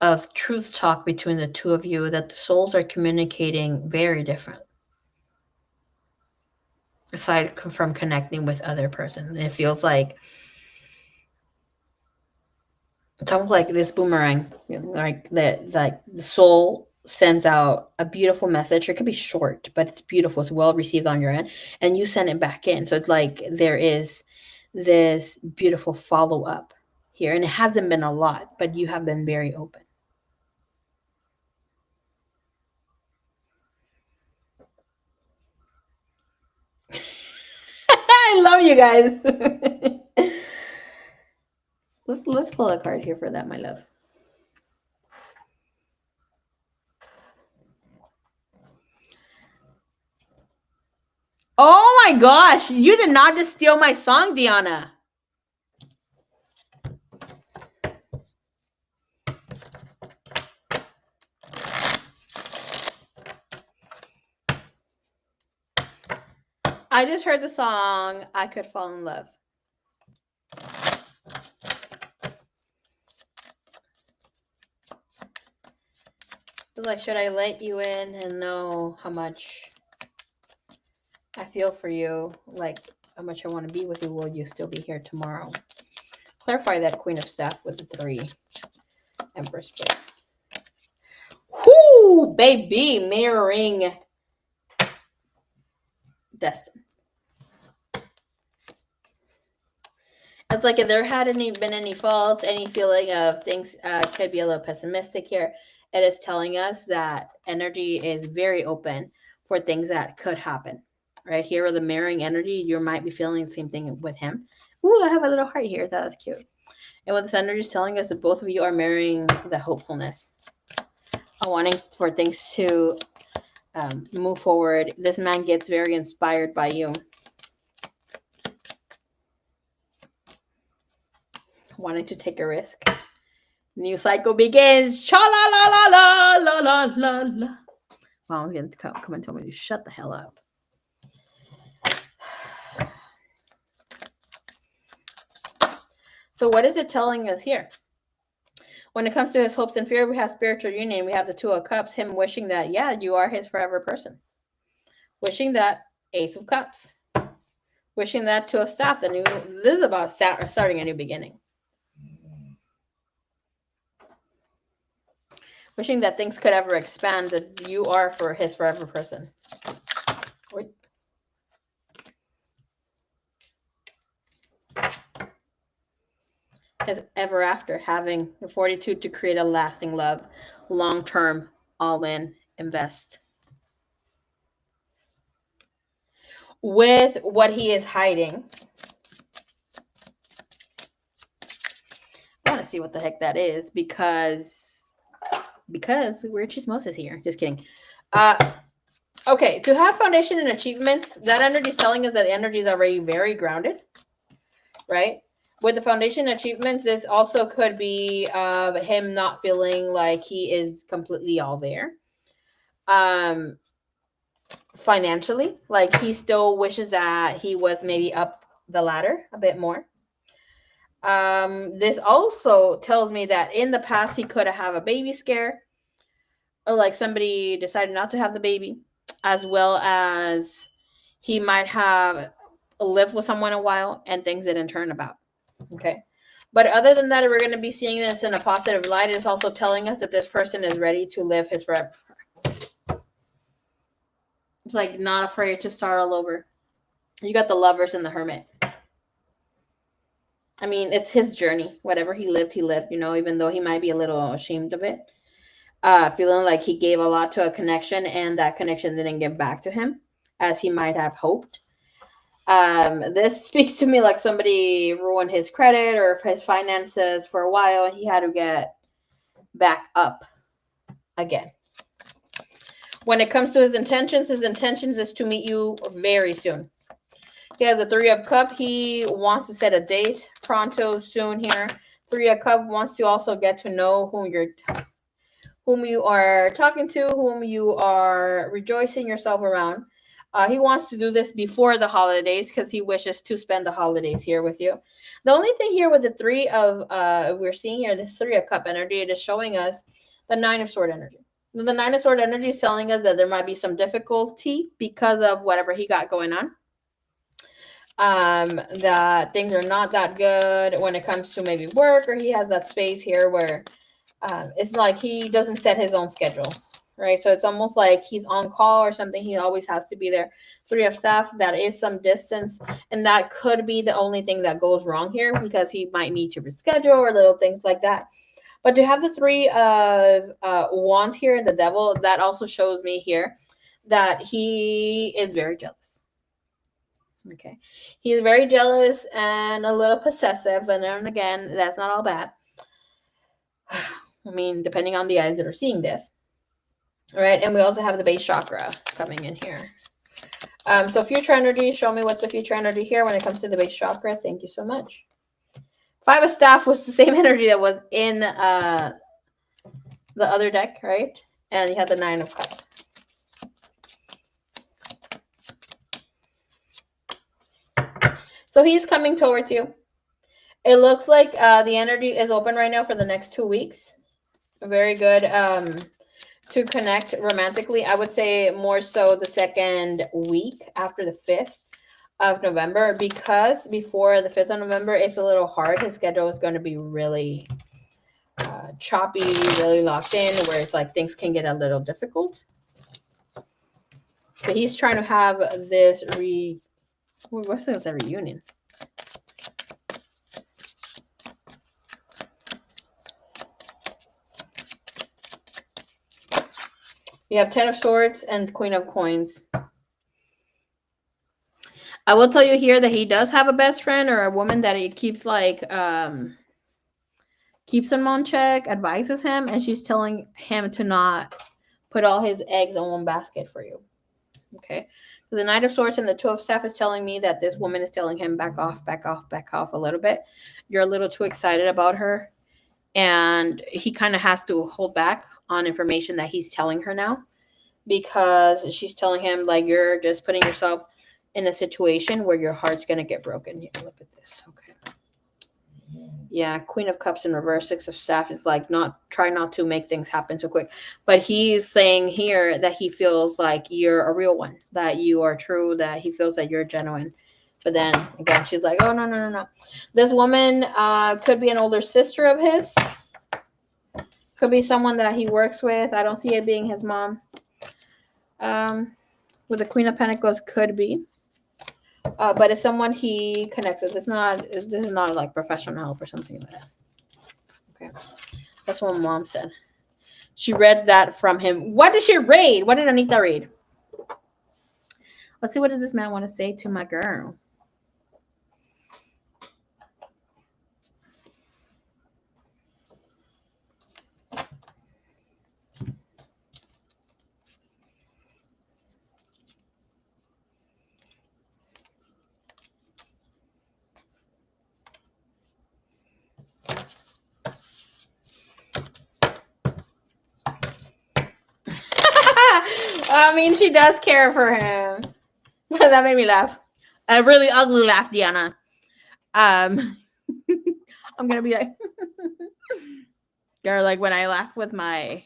Speaker 1: of truth talk between the two of you that the souls are communicating very different. Aside from connecting with other person, it feels like it's almost like this boomerang, like the soul sends out a beautiful message. It could be short, but it's beautiful. It's well received on your end, and you send it back in. So it's like there is this beautiful follow up here, and it hasn't been a lot, but you have been very open. I love you guys. Let's pull a card here for that, my love. Oh my gosh, you did not just steal my song, Deanna. I just heard the song I Could Fall in Love. It's like, should I let you in and know how much I feel for you, like how much I want to be with you? Will you still be here tomorrow? Clarify that Queen of Staff with the 3 Empress, please. Whoo, baby, mirroring destiny. It's like if there hadn't been any faults, any feeling of things could be a little pessimistic here. It is telling us that energy is very open for things that could happen. Right here with the mirroring energy, you might be feeling the same thing with him. Ooh, I have a little heart here. That's cute. And what this energy is telling us that both of you are mirroring the hopefulness, wanting for things to move forward. This man gets very inspired by you. Wanting to take a risk. New cycle begins. Cha la la la la la la la la. Mom's gonna come and tell me to shut the hell up. So what is it telling us here? When it comes to his hopes and fear, we have spiritual union. We have the 2 of Cups. Him wishing that, yeah, you are his forever person. Wishing that Ace of Cups. Wishing that 2 of Staff. This is about starting a new beginning. Wishing that things could ever expand, that you are for his forever person. Wait. His ever after, having the fortitude to create a lasting love, long-term, all-in, invest. With what he is hiding, I want to see what the heck that is because we're chismosas here. Just kidding. Okay, to have foundation and achievements, that energy is telling us that the energy is already very grounded, right? With the foundation achievements, this also could be him not feeling like he is completely all there. Financially, like he still wishes that he was maybe up the ladder a bit more. This also tells me that in the past he could have a baby scare, or like somebody decided not to have the baby, as well as he might have lived with someone a while and things didn't turn about. Okay. But other than that, we're going to be seeing this in a positive light. It's also telling us that this person is ready to live his forever. It's like not afraid to start all over. You got the Lovers and the Hermit. I mean, it's his journey. Whatever he lived, even though he might be a little ashamed of it. Feeling like he gave a lot to a connection and that connection didn't get back to him as he might have hoped. This speaks to me like somebody ruined his credit or his finances for a while and he had to get back up again. When it comes to his intentions is to meet you very soon. He has the Three of Cups. He wants to set a date pronto, soon here. Three of Cups wants to also get to know whom you are talking to, whom you are rejoicing yourself around. He wants to do this before the holidays because he wishes to spend the holidays here with you. The only thing here with the we're seeing here, the Three of Cup energy, it is showing us the Nine of Sword energy. The Nine of Sword energy is telling us that there might be some difficulty because of whatever he got going on. That things are not that good when it comes to maybe work, or he has that space here where it's like he doesn't set his own schedules, right? So it's almost like he's on call or something. He always has to be there. Three of Staff, that is some distance, and that could be the only thing that goes wrong here because he might need to reschedule or little things like that. But to have the Three of Wands here and the Devil, that also shows me here that he is very jealous. Okay. He's very jealous and a little possessive, and then again, that's not all bad. I mean, depending on the eyes that are seeing this. All right, and we also have the base chakra coming in here. So future energy, show me what's the future energy here when it comes to the base chakra. Thank you so much. Five of Staff was the same energy that was in the other deck, right? And you had the Nine of Cups. So he's coming towards you. It looks like the energy is open right now for the next 2 weeks. Very good to connect romantically. I would say more so the second week after the 5th of November, because before the 5th of November, it's a little hard. His schedule is going to be really choppy, really locked in, where it's like things can get a little difficult. But he's trying to have this what's this, a reunion? You have 10 of Swords and Queen of Coins. I will tell you here that he does have a best friend or a woman that he keeps keeps him on check, advises him, and she's telling him to not put all his eggs in one basket for you. Okay. So the Knight of Swords and the Two of Staff is telling me that this woman is telling him back off a little bit. You're a little too excited about her. And he kind of has to hold back on information that he's telling her now, because she's telling him, like, you're just putting yourself in a situation where your heart's going to get broken. Yeah, look at this. Okay. Yeah, Queen of Cups in reverse, Six of Staff is like, try not to make things happen so quick. But he's saying here that he feels like you're a real one, that you are true, that he feels that you're genuine. But then again, she's like, oh, no. This woman could be an older sister of his. Could be someone that he works with. I don't see it being his mom. With the Queen of Pentacles, could be. But it's someone he connects with. This is not like professional help or something like that. Okay. That's what Mom said. She read that from him. What did she read? What did Anita read? Let's see, what does this man want to say to my girl? I mean, she does care for him. That made me laugh. A really ugly laugh, Diana. I'm gonna be like, girl, like when I laugh with my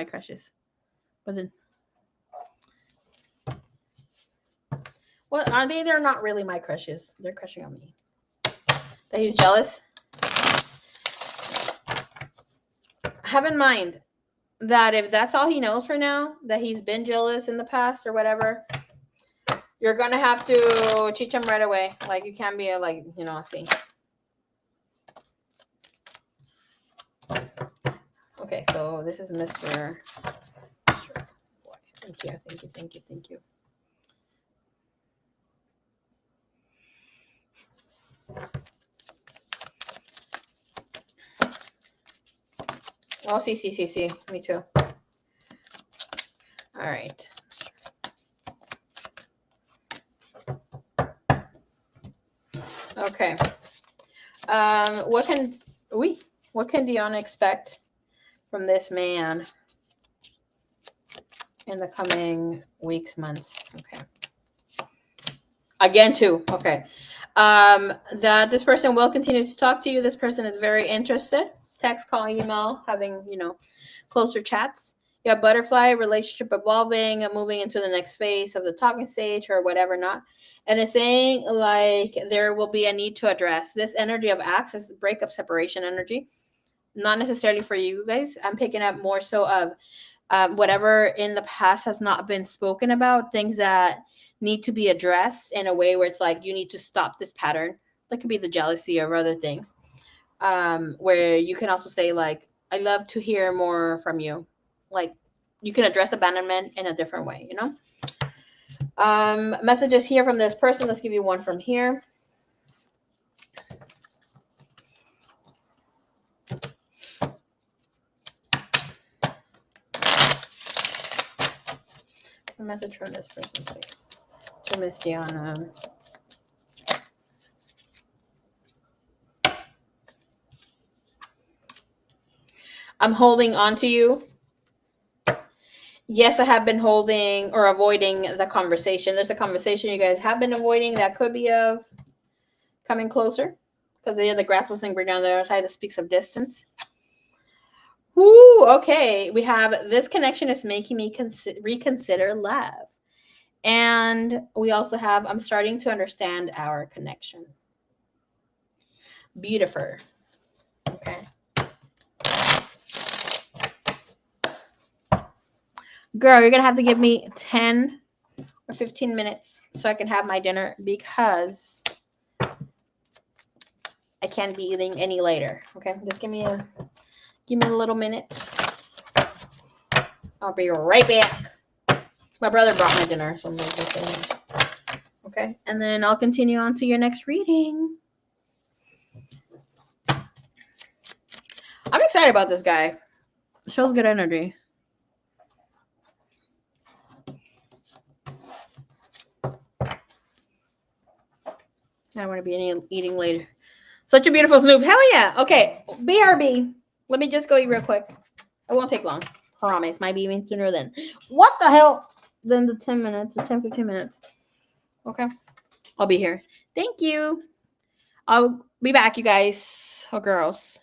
Speaker 1: crushes. But then, what are they? They're not really my crushes. They're crushing on me. That he's jealous. Have in mind that if that's all he knows for now, that he's been jealous in the past or whatever, you're gonna have to teach him right away. Like, you can't be see. Okay, so this is Mr. Thank you. Oh, see. Me too. All right. Okay. What can Diana expect from this man in the coming weeks, months? Okay. Again, too. Okay. That this person will continue to talk to you. This person is very interested. Text, call, email, having, closer chats. You have butterfly, relationship evolving, moving into the next phase of the talking stage or whatever not. And it's saying like there will be a need to address this energy of access, breakup, separation energy. Not necessarily for you guys. I'm picking up more so of whatever in the past has not been spoken about, things that need to be addressed in a way where it's like you need to stop this pattern. That could be the jealousy or other things. Where you can also say like, I love to hear more from you. Like you can address abandonment in a different way, Messages here from this person. Let's give you one from here. A message from this person, please. To Miss Diana. I'm holding on to you. Yes, I have been holding or avoiding the conversation. There's a conversation you guys have been avoiding that could be of coming closer. Because the grass was greener on the other side. That speaks of distance. Woo, okay. We have this connection is making me reconsider love. And we also have I'm starting to understand our connection. Beautiful. Okay. Girl, you're going to have to give me 10 or 15 minutes so I can have my dinner because I can't be eating any later. Okay, just give me a little minute. I'll be right back. My brother brought my dinner, so I'm going to get it. Okay, and then I'll continue on to your next reading. I'm excited about this guy. Shows good energy. I don't want to be eating later. Such a beautiful Snoop. Hell yeah. Okay, BRB. Let me just go eat real quick. It won't take long. Promise. Might be even sooner than. What the hell? Than the 10 minutes or 10, 15 minutes. Okay. I'll be here. Thank you. I'll be back, you guys or girls.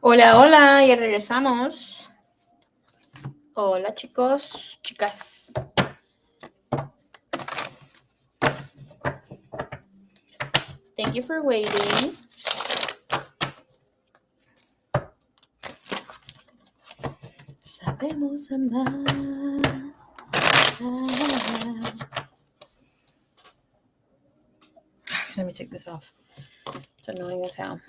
Speaker 1: Hola, hola, ya regresamos. Hola, chicos, chicas. Thank you for waiting. Sabemos amar. Let me take this off. It's annoying as hell.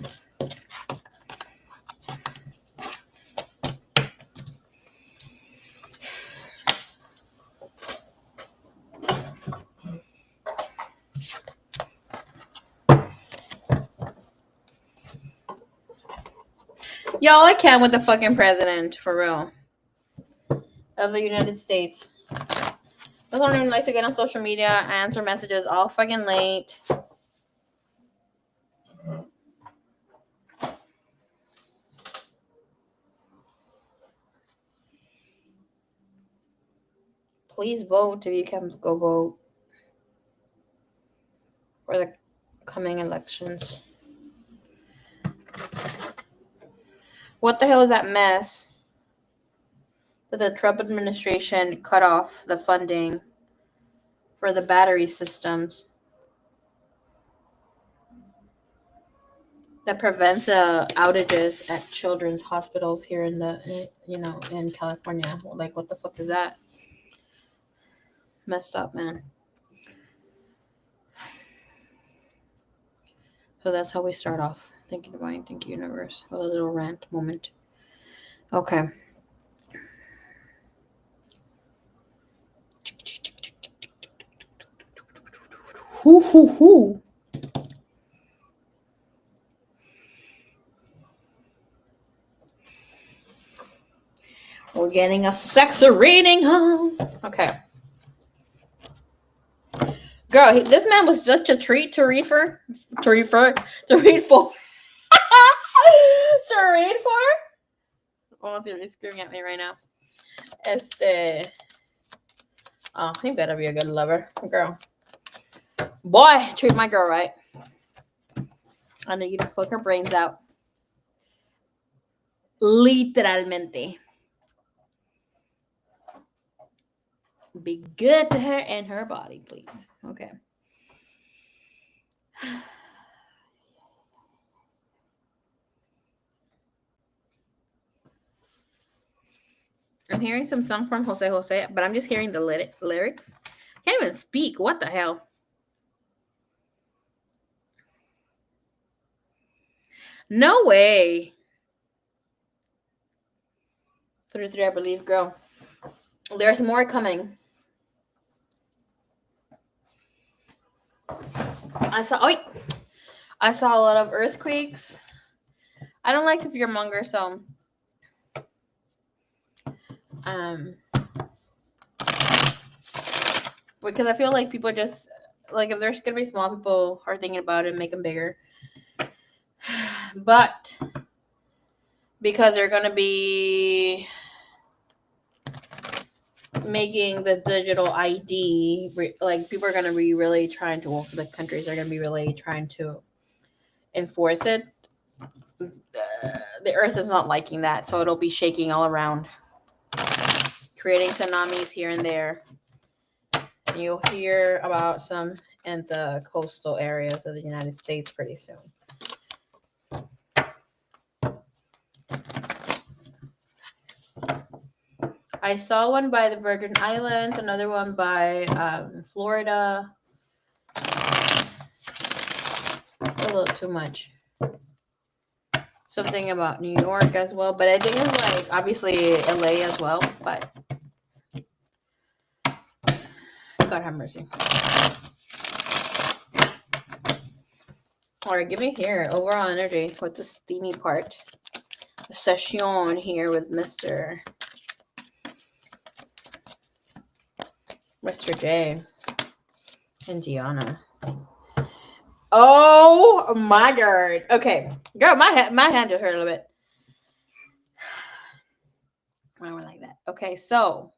Speaker 1: Y'all, I can with the fucking president, for real, of the United States. I don't even like to get on social media, answer messages all fucking late. Please vote if you can go vote for the coming elections. What the hell is that mess? That the Trump administration cut off the funding for the battery systems that prevents outages at children's hospitals here in in California. Like, what the fuck is that? Messed up, man. So that's how we start off. Thank you, Divine. Thank you, Universe. A little rant moment. Okay. Hoo hoo hoo. We're getting a sex reading home. Okay. Girl, this man was just a treat to read for. To read for. To read for. Oh, he's screaming at me right now. Oh, he better be a good lover. Girl. Boy, treat my girl right. I know you to fuck her brains out. Literalmente. Be good to her and her body, please. Okay. I'm hearing some song from Jose, but I'm just hearing the lyrics. Can't even speak. What the hell? No way. 33, I believe, girl. There's more coming. I saw a lot of earthquakes. I don't like to fearmonger, so because I feel like people just like if there's gonna be small, people are thinking about it, make them bigger. But because they're gonna be making the digital ID, like people are gonna be really trying to. Well, the countries are gonna be really trying to enforce it. The Earth is not liking that, so it'll be shaking all around, creating tsunamis here and there. And you'll hear about some in the coastal areas of the United States pretty soon. I saw one by the Virgin Islands, another one by Florida. A little too much. Something about New York as well, but I think it's like obviously LA as well, but God have mercy. All right, give me here overall energy with the steamy part. The session here with Mr. J and Gianna. Oh my God. Okay, girl, my hand just hurt a little bit. I don't like that. Okay, so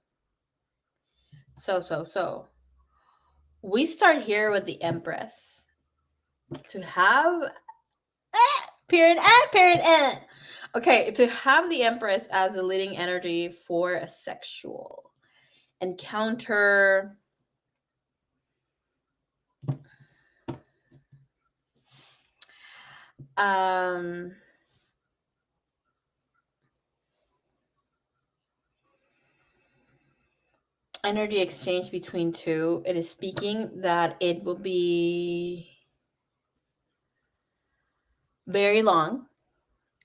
Speaker 1: we start here with the Empress to have period and period end. Okay, to have the Empress as the leading energy for a sexual encounter. Energy exchange between two. It is speaking that it will be very long.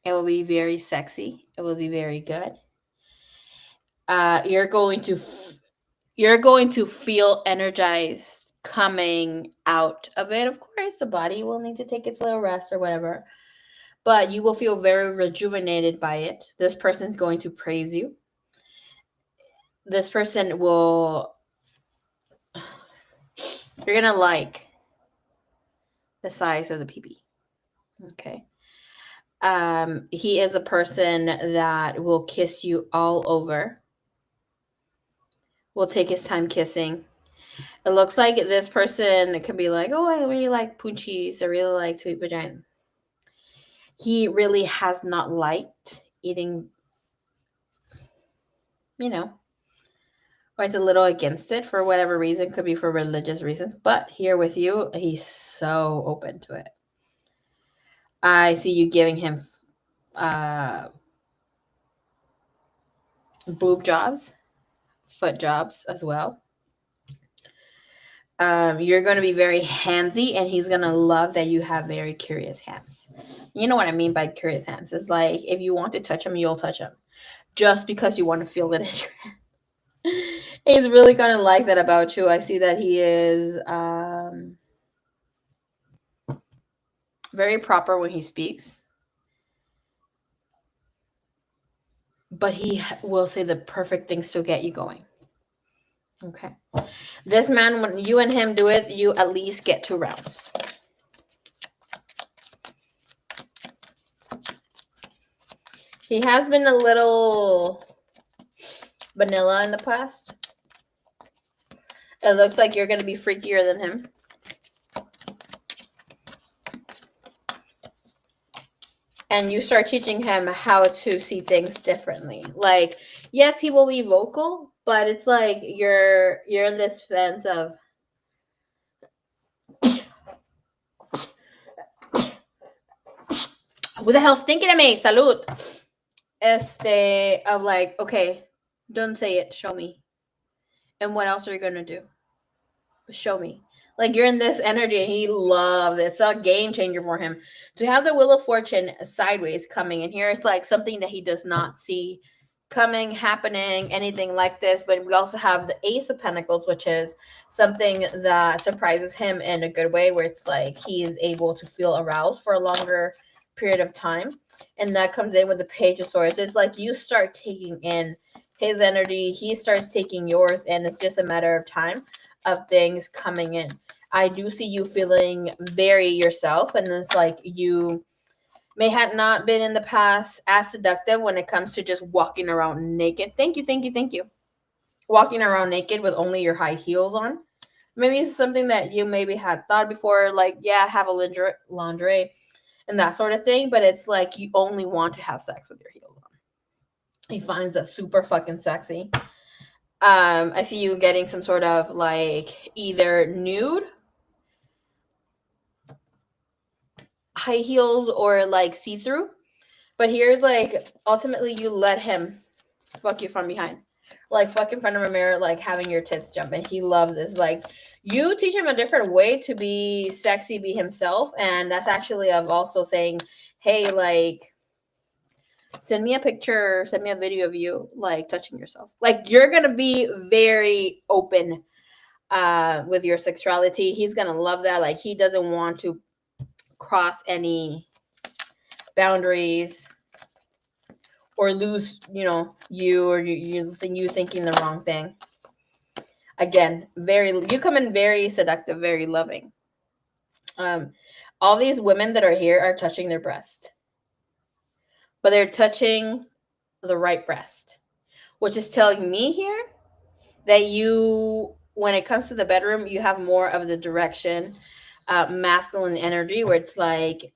Speaker 1: It will be very sexy. It will be very good. You're going to feel energized coming out of it. Of course, the body will need to take its little rest or whatever, but you will feel very rejuvenated by it. This person's going to praise you. This person will, you're gonna like the size of the PB. Okay. He is a person that will kiss you all over, will take his time kissing. It looks like this person could be like, oh, I really like poochies. I really like to eat vagina. He really has not liked eating, or it's a little against it for whatever reason. Could be for religious reasons. But here with you, he's so open to it. I see you giving him boob jobs, foot jobs as well. You're going to be very handsy, and he's going to love that you have very curious hands. You know what I mean by curious hands? It's like if you want to touch him, you'll touch him just because you want to feel it in your hand. He's really going to like that about you. I see that he is very proper when he speaks, but he will say the perfect things to get you going. Okay. This man, when you and him do it, you at least get 2 rounds. He has been a little vanilla in the past. It looks like you're going to be freakier than him. And you start teaching him how to see things differently. Like, yes, he will be vocal, but it's like you're in this fence of who the hell's thinking of me? Salud. Of like, okay, don't say it, show me. And what else are you gonna do? Show me. Like, you're in this energy and he loves it. It's a game changer for him. To have the Wheel of Fortune sideways coming in here, it's like something that he does not see coming, happening, anything like this. But we also have the Ace of Pentacles, which is something that surprises him in a good way, where it's like he is able to feel aroused for a longer period of time. And that comes in with the Page of Swords. It's like you start taking in his energy, he starts taking yours, and it's just a matter of time of things coming in. I do see you feeling very yourself, and it's like you may have not been in the past as seductive when it comes to just walking around naked. Thank you. Walking around naked with only your high heels on. Maybe it's something that you maybe had thought before, like, yeah, have a lingerie and that sort of thing, but it's like you only want to have sex with your heels on. He finds that super fucking sexy. I see you getting some sort of like either nude high heels or like see-through. But here, like, ultimately you let him fuck you from behind. Like, fuck in front of a mirror, like having your tits jump. And he loves this. Like, you teach him a different way to be sexy, be himself. And that's actually of also saying, hey, like, send me a picture, send me a video of you, like, touching yourself. Like, you're going to be very open with your sexuality. He's going to love that. Like, he doesn't want to cross any boundaries or lose, you thinking the wrong thing. Again, you come in very seductive, very loving. All these women that are here are touching their breast, but they're touching the right breast, which is telling me here that you, when it comes to the bedroom, you have more of the direction, masculine energy, where it's like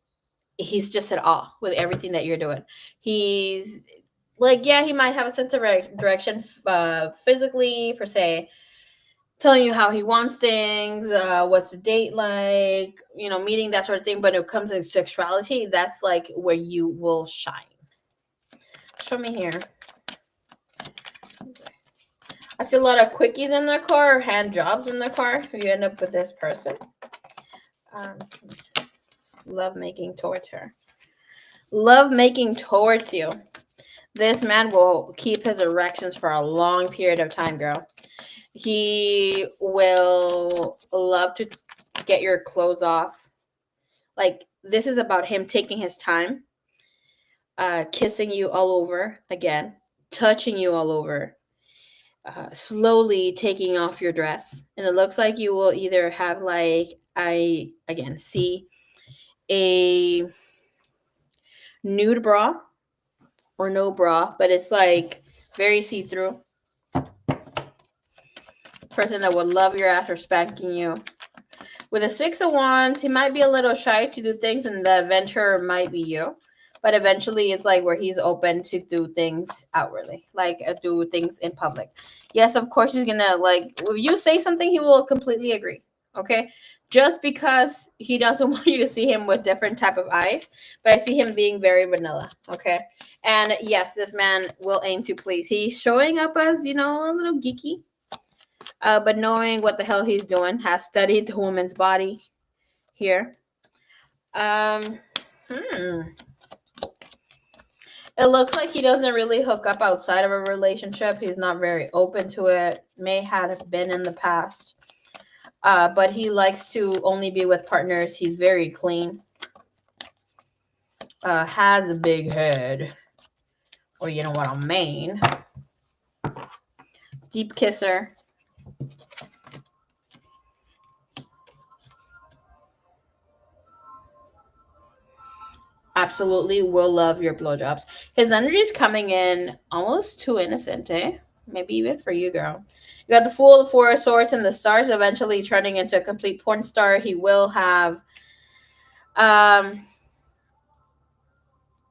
Speaker 1: he's just at awe with everything that you're doing. He's like, yeah, he might have a sense of direction physically per se, telling you how he wants things, what's the date like, meeting, that sort of thing. But when it comes to sexuality, that's like where you will shine. Show me here. I see a lot of quickies in the car, or hand jobs in the car if you end up with this person. Love making towards her. Love making towards you. This man will keep his erections for a long period of time, girl. He will love to get your clothes off. Like, this is about him taking his time, kissing you all over again, touching you all over, slowly taking off your dress. And it looks like you will either have, like, I, again, see a nude bra or no bra, but it's like very see-through. Person that would love your ass or spanking you. With a 6 of Wands, he might be a little shy to do things, and the adventurer might be you. But eventually, it's like where he's open to do things outwardly, like do things in public. Yes, of course, he's gonna, like, if you say something, he will completely agree. Okay, just because he doesn't want you to see him with different type of eyes, but I see him being very vanilla. Okay, and yes, this man will aim to please. He's showing up as, a little geeky. But knowing what the hell he's doing, has studied the woman's body here. It looks like he doesn't really hook up outside of a relationship. He's not very open to it. May have been in the past. But he likes to only be with partners. He's very clean. Has a big head. Or you know what I mean. Deep kisser. Absolutely will love your blowjobs. His energy is coming in almost too innocent, eh? Maybe even for you, girl. You got the Fool, the Four of Swords, and the Stars, eventually turning into a complete porn star. He will have...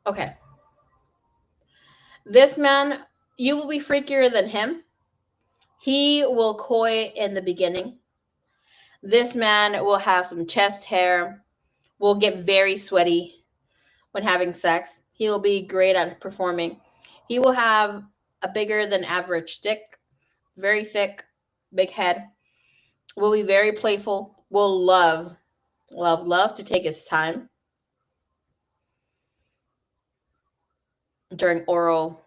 Speaker 1: Okay. This man, you will be freakier than him. He will coy in the beginning. This man will have some chest hair, will get very sweaty when having sex. He will be great at performing. He will have a bigger than average dick, very thick, big head, will be very playful, will love to take his time during oral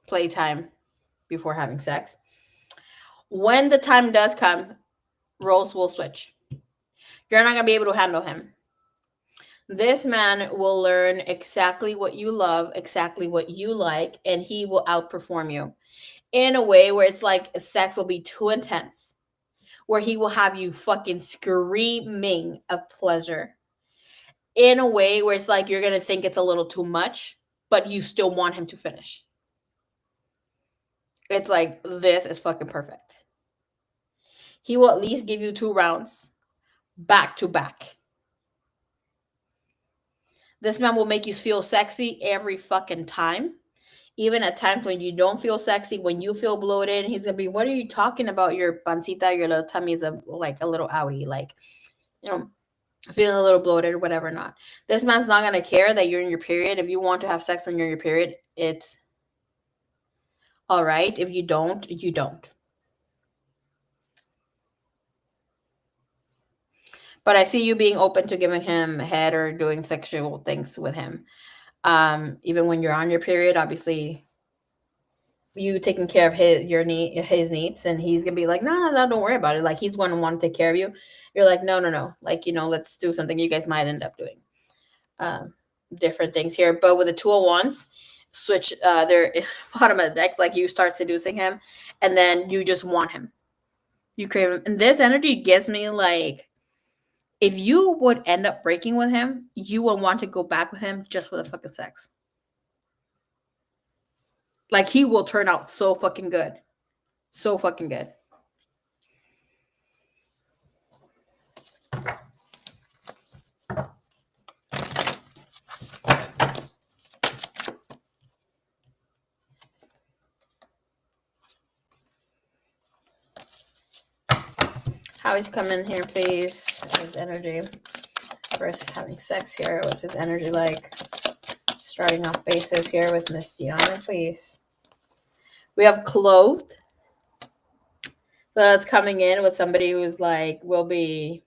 Speaker 1: playtime before having sex. When the time does come, roles will switch. You're not going to be able to handle him. This man will learn exactly what you love, exactly what you like, and he will outperform you in a way where it's like sex will be too intense, where he will have you fucking screaming of pleasure in a way where it's like you're going to think it's a little too much, but you still want him to finish. It's like, this is fucking perfect. He will at least give you 2 rounds back to back. This man will make you feel sexy every fucking time. Even at times when you don't feel sexy, when you feel bloated, he's going to be, what are you talking about? Your pancita, your little tummy is like a little outy, like, feeling a little bloated or whatever not. This man's not going to care that you're in your period. If you want to have sex when you're in your period, it's all right. If you don't, you don't. But I see you being open to giving him head or doing sexual things with him. Even when you're on your period, obviously you taking care of his needs, and he's gonna be like, no, don't worry about it. Like, he's going to want to take care of you. You're like, no. Like, let's do something. You guys might end up doing different things here. But with the 2 of Wands, switch their bottom of the deck, like you start seducing him, and then you just want him. You crave him. And this energy gives me like, if you would end up breaking with him, you would want to go back with him just for the fucking sex. Like, he will turn out so fucking good. So fucking good. How he's coming here, please. His energy. First, having sex here. What's his energy like? Starting off bases here with Miss Diana, please. We have clothed. That's coming in with somebody who's like, will be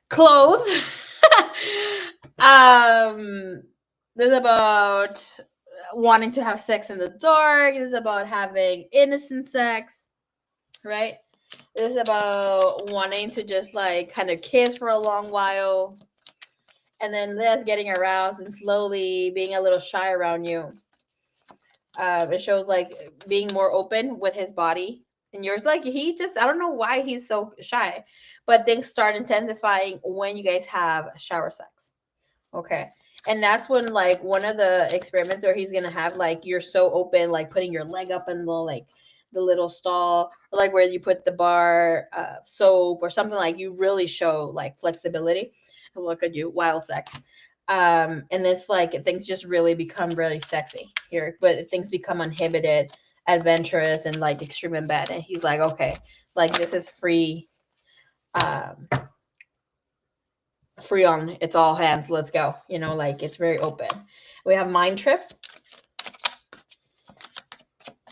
Speaker 1: clothed. This is about wanting to have sex in the dark. This is about having innocent sex, right? This is about wanting to just like kind of kiss for a long while, and then Liz getting aroused and slowly being a little shy around you. It shows like being more open with his body. And yours, like, he just, I don't know why he's so shy, but things start intensifying when you guys have shower sex. Okay. And that's when, like, one of the experiments where he's going to have, like, you're so open, like putting your leg up in the, like, the little stall, or like where you put the bar soap or something, like you really show like flexibility. And look at you, wild sex. And it's like things just really become really sexy here, but things become uninhibited, adventurous, and like extreme in bed. And he's like, okay, like this is free, free on, it's all hands, let's go. You know, like it's very open. We have mind trip.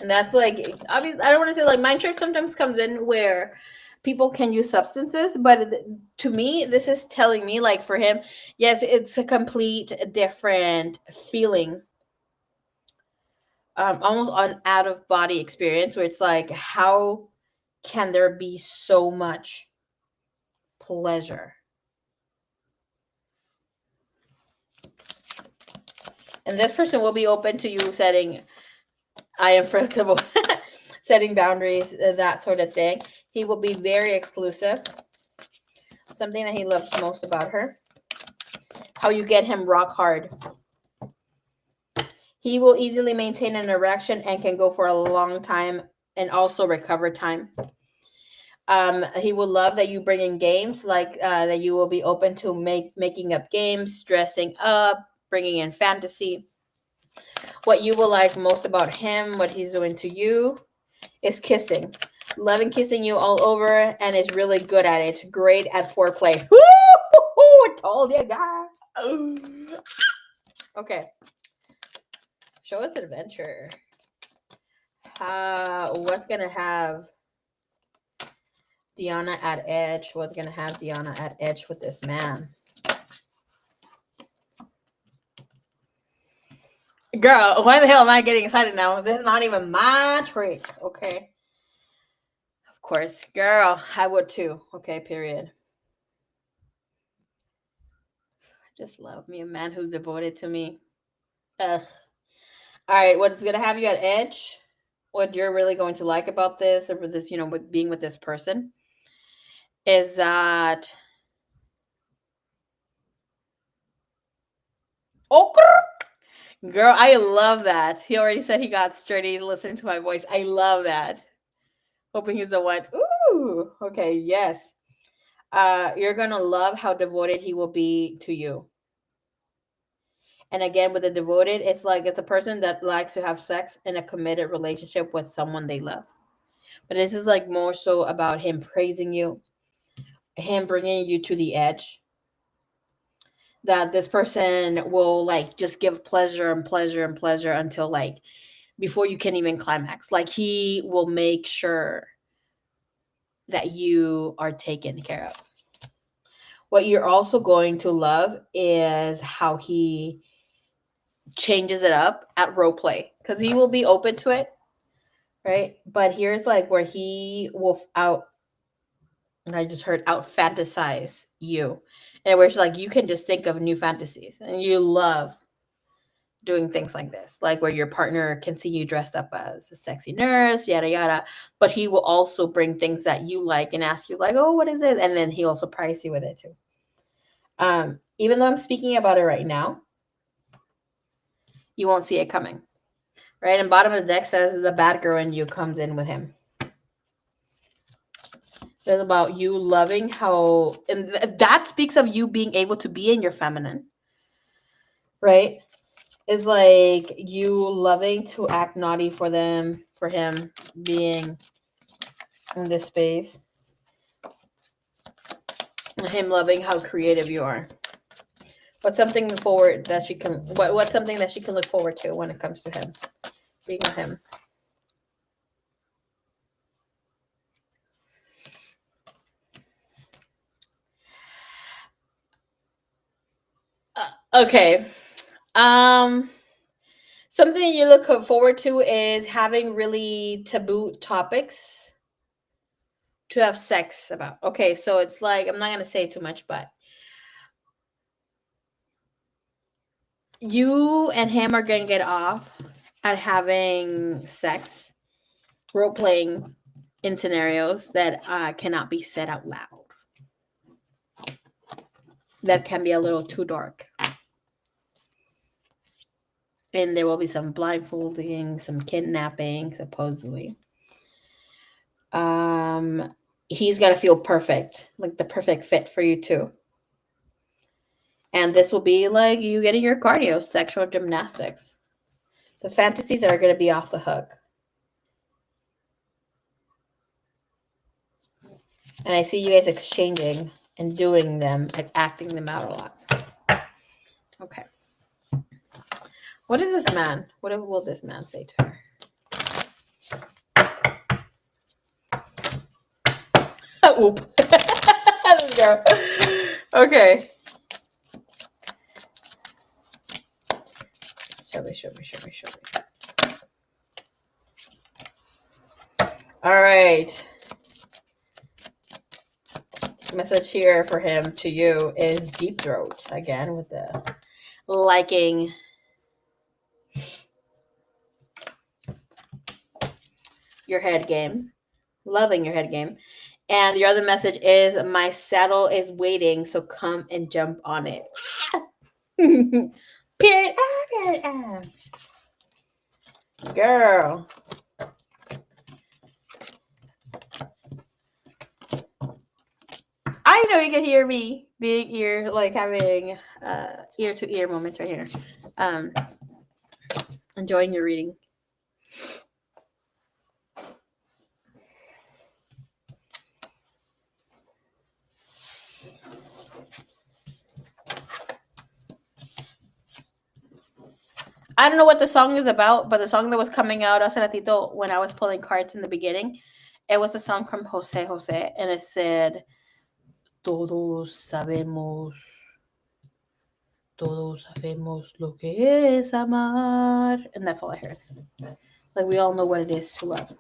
Speaker 1: And that's like, obviously, I don't want to say like mind trip sometimes comes in where people can use substances, but to me, this is telling me like for him, yes, it's a complete different feeling. Almost an out of body experience where it's like, how can there be so much pleasure? And this person will be open to you setting, I am flexible, setting boundaries, that sort of thing. He will be very exclusive. Something that he loves most about her. How you get him rock hard. He will easily maintain an erection and can go for a long time and also recover time. He will love that you bring in games, like that you will be open to making up games, dressing up, bringing in fantasy. What you will like most about him, what he's doing to you, is kissing. Loving kissing you all over and is really good at it. Great at foreplay. Woo! I told you guys. Okay. Show us adventure. What's gonna have Diana at edge? What's gonna have Diana at edge with this man? Girl, why the hell am I getting excited now? This is not even my trick. Okay. Of course, girl, I would too. Okay, period. I just love me a man who's devoted to me. Ugh. All right, what is gonna have you at edge? What you're really going to like about this, or this, you know, with being with this person, is that girl, I love that. He already said he got sturdy listening to my voice. I love that. Hoping he's the one. Ooh, okay, yes. You're gonna love how devoted he will be to you. And again, with the devoted, it's like it's a person that likes to have sex in a committed relationship with someone they love. But this is like more so about him praising you, him bringing you to the edge. That this person will like just give pleasure and pleasure and pleasure until like before you can even climax. Like he will make sure that you are taken care of. What you're also going to love is how he changes it up at role play, because he will be open to it, right? But here's like where he will and I just heard out fantasize you, and where it's like you can just think of new fantasies, and you love doing things like this, like where your partner can see you dressed up as a sexy nurse, yada yada. But he will also bring things that you like and ask you, like, "Oh, what is it?" And then he'll surprise you with it too. Even though I'm speaking about it right now, you won't see it coming, right? And bottom of the deck says the bad girl in you comes in with him. It's about you loving how, and that speaks of you being able to be in your feminine, right? It's like you loving to act naughty for them, for him being in this space. Him loving how creative you are. What's something forward that she can? What's something that she can look forward to when it comes to him, being with him? Okay. Something you look forward to is having really taboo topics to have sex about. Okay, so it's like, I'm not gonna say too much, but you and him are gonna get off at having sex, role playing in scenarios that cannot be said out loud. That can be a little too dark. And there will be some blindfolding, some kidnapping, supposedly. He's got to feel perfect, like the perfect fit for you too. And this will be like you getting your cardio, sexual gymnastics. The fantasies are going to be off the hook. And I see you guys exchanging and doing them, like acting them out a lot. Okay. What is this man? What will this man say to her? Oop. This girl. Okay. Show me. All right. Message here for him to you is deep throat. Again, with the liking your head game. Loving your head game. And the other message is, my saddle is waiting, so come and jump on it. Period. Girl. I know you can hear me being ear, like having ear to ear moments right here. Enjoying your reading. I don't know what the song is about, but the song that was coming out hace ratito when I was pulling cards in the beginning, it was a song from Jose Jose, and it said, Todos sabemos lo que es amar. And that's all I heard. Like, we all know what it is to love.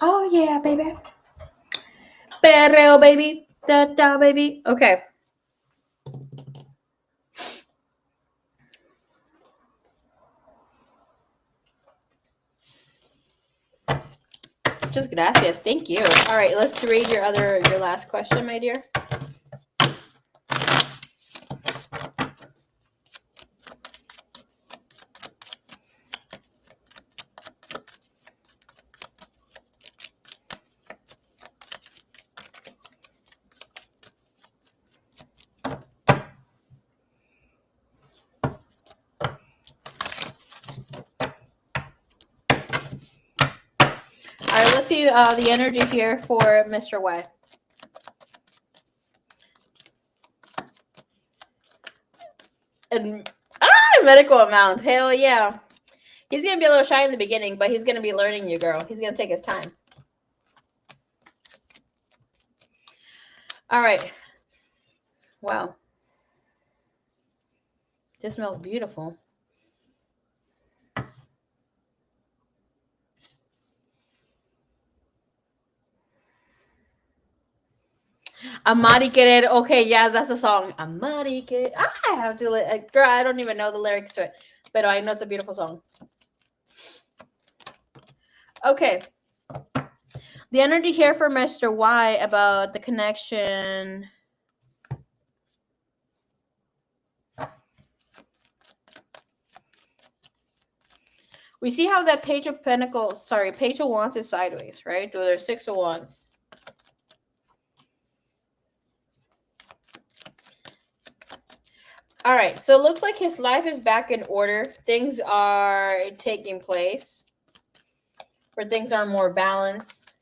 Speaker 1: Oh, yeah, baby. Perreo, baby. Da, baby. Okay. Just gracias. Thank you. All right, let's read your last question, my dear. All right, let's see the energy here for Mr. Y. And medical amount. Hell yeah. He's going to be a little shy in the beginning, but he's going to be learning you, girl. He's going to take his time. All right. Wow. This smells beautiful. Amari Querer. Okay, yeah, that's a song. Amari Querer. I have to, girl, I don't even know the lyrics to it, but I know it's a beautiful song. Okay. The energy here for Mr. Y about the connection. We see how that Page of Wands is sideways, right? So there's 6 of Wands. All right, so it looks like his life is back in order. Things are taking place where things are more balanced.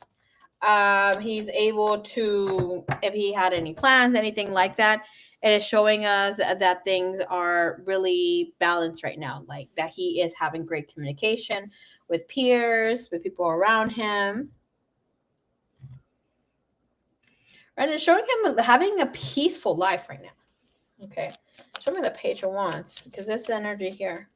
Speaker 1: He's able to, if he had any plans, anything like that, it is showing us that things are really balanced right now. Like that he is having great communication with peers, with people around him. And it's showing him having a peaceful life right now. Okay. Show me the Page of Wands, because this is the energy here.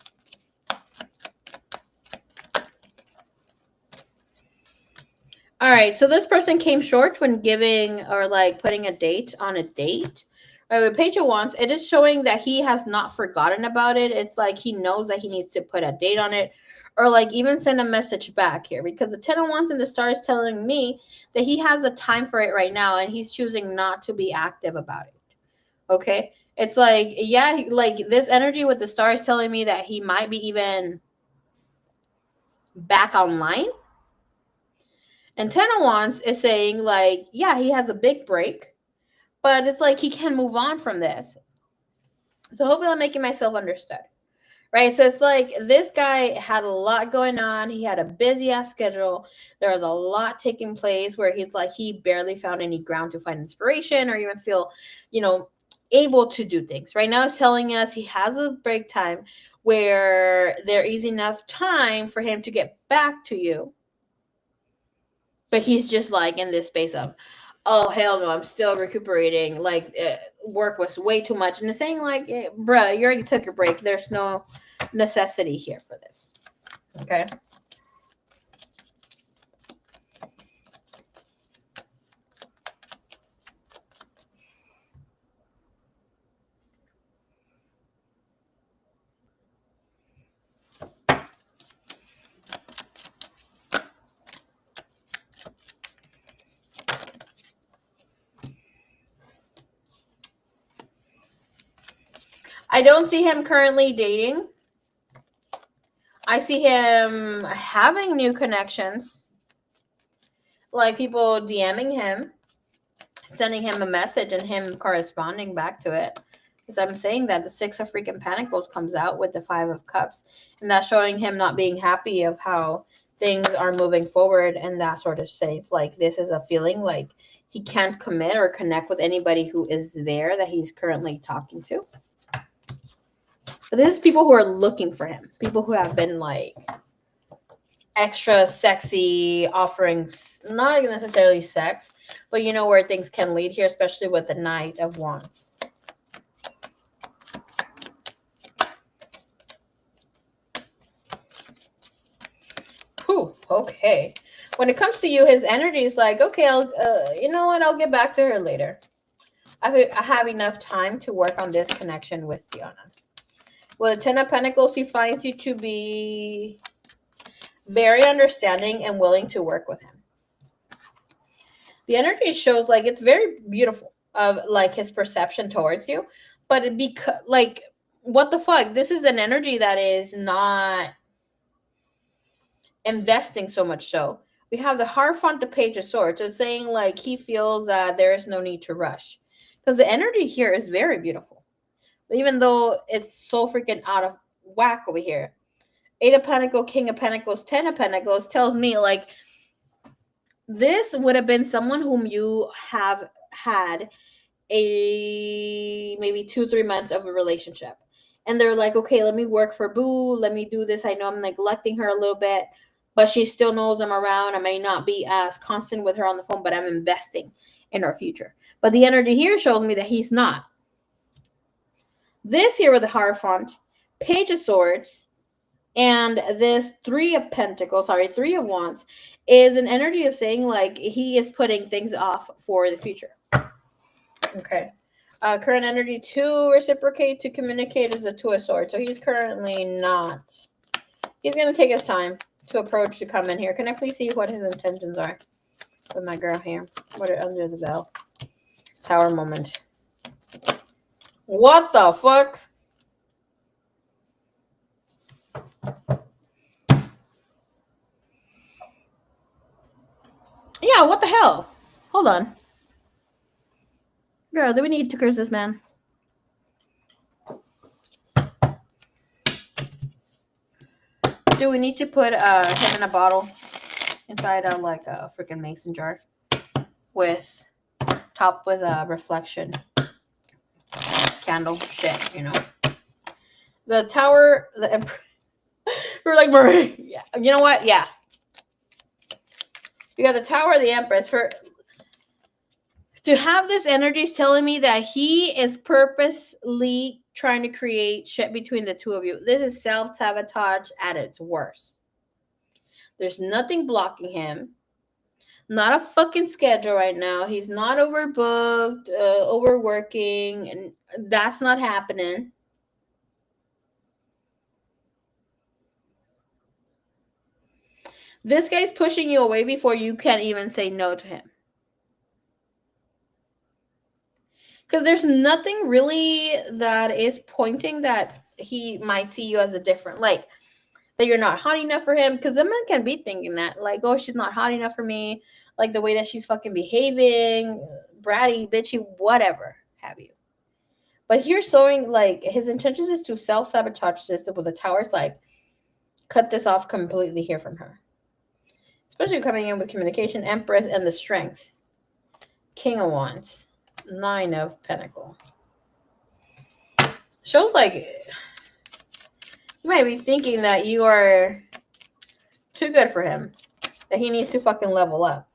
Speaker 1: All right, so this person came short when giving or like putting a date on a date. All right, with Page of Wands, it is showing that he has not forgotten about it. It's like he knows that he needs to put a date on it, or like even send a message back here, because the Ten of Wands in the star is telling me that he has a time for it right now and he's choosing not to be active about it. Okay, it's like, yeah, like this energy with the star is telling me that he might be even back online. And Ten of Wands is saying, like, yeah, he has a big break, but it's like he can move on from this. So hopefully I'm making myself understood. Right? So it's like this guy had a lot going on. He had a busy ass schedule. There was a lot taking place where he's like, he barely found any ground to find inspiration or even feel, able to do things. Right now it's telling us he has a break time where there is enough time for him to get back to you. But he's just like in this space of, oh hell no, I'm still recuperating. Like work was way too much, and it's saying like, bruh, you already took your break. There's no necessity here for this. Okay. I don't see him currently dating. I see him having new connections, like people DMing him, sending him a message, and him corresponding back to it. Because I'm saying that the Six of freaking Pentacles comes out with the Five of Cups, and that's showing him not being happy of how things are moving forward and that sort of thing. It's like this is a feeling like he can't commit or connect with anybody who is there that he's currently talking to. But this is people who are looking for him, people who have been like extra sexy offerings, not necessarily sex, but you know where things can lead here, especially with the Knight of Wands. Whew, okay. When it comes to you, his energy is like, okay, you know what? I'll get back to her later. I have enough time to work on this connection with Diana. With the Ten of Pentacles, he finds you to be very understanding and willing to work with him. The energy shows like it's very beautiful of like his perception towards you, but it like, what the fuck? This is an energy that is not investing so much. So we have the Hierophant, the Page of Swords. So it's saying like he feels that there is no need to rush, because the energy here is very beautiful, even though it's so freaking out of whack over here. Eight of Pentacles, King of Pentacles, Ten of Pentacles tells me like this would have been someone whom you have had a maybe 2-3 months of a relationship, and they're like, okay, let me work for boo, let me do this. I know I'm neglecting her a little bit, but she still knows I'm around. I may not be as constant with her on the phone, but I'm investing in her future. But the energy here shows me that he's not. This here with the Hierophant, Page of Swords, and this Three of Wands is an energy of saying like he is putting things off for the future. Okay. Current energy to reciprocate, to communicate, is a Two of Swords. So he's currently not. He's going to take his time to approach to come in here. Can I please see what his intentions are with my girl here? What are under the veil? Tower moment. What the fuck? Yeah, what the hell? Hold on. Girl, do we need to curse this man? Do we need to put him in a bottle inside of like a freaking mason jar with top with a reflection candle shit, you know? The Tower, the Emperor. We're like, Marie. Yeah. You know what? Yeah. You got the Tower of the Empress. To have this energy is telling me that he is purposely trying to create shit between the two of you. This is self-sabotage at its worst. There's nothing blocking him. Not a fucking schedule right now. He's not overbooked, overworking, and that's not happening. This guy's pushing you away before you can even say no to him. Because there's nothing really that is pointing that he might see you as a different, like, that you're not hot enough for him. Because the man can be thinking that, like, oh, she's not hot enough for me. Like, the way that she's fucking behaving, bratty, bitchy, whatever have you. But here showing, like, his intentions is to self-sabotage this with the Towers, like, cut this off completely here from her. Especially coming in with communication, Empress, and the Strength. King of Wands. 9 of Pentacles. Shows like you might be thinking that you are too good for him. That he needs to fucking level up.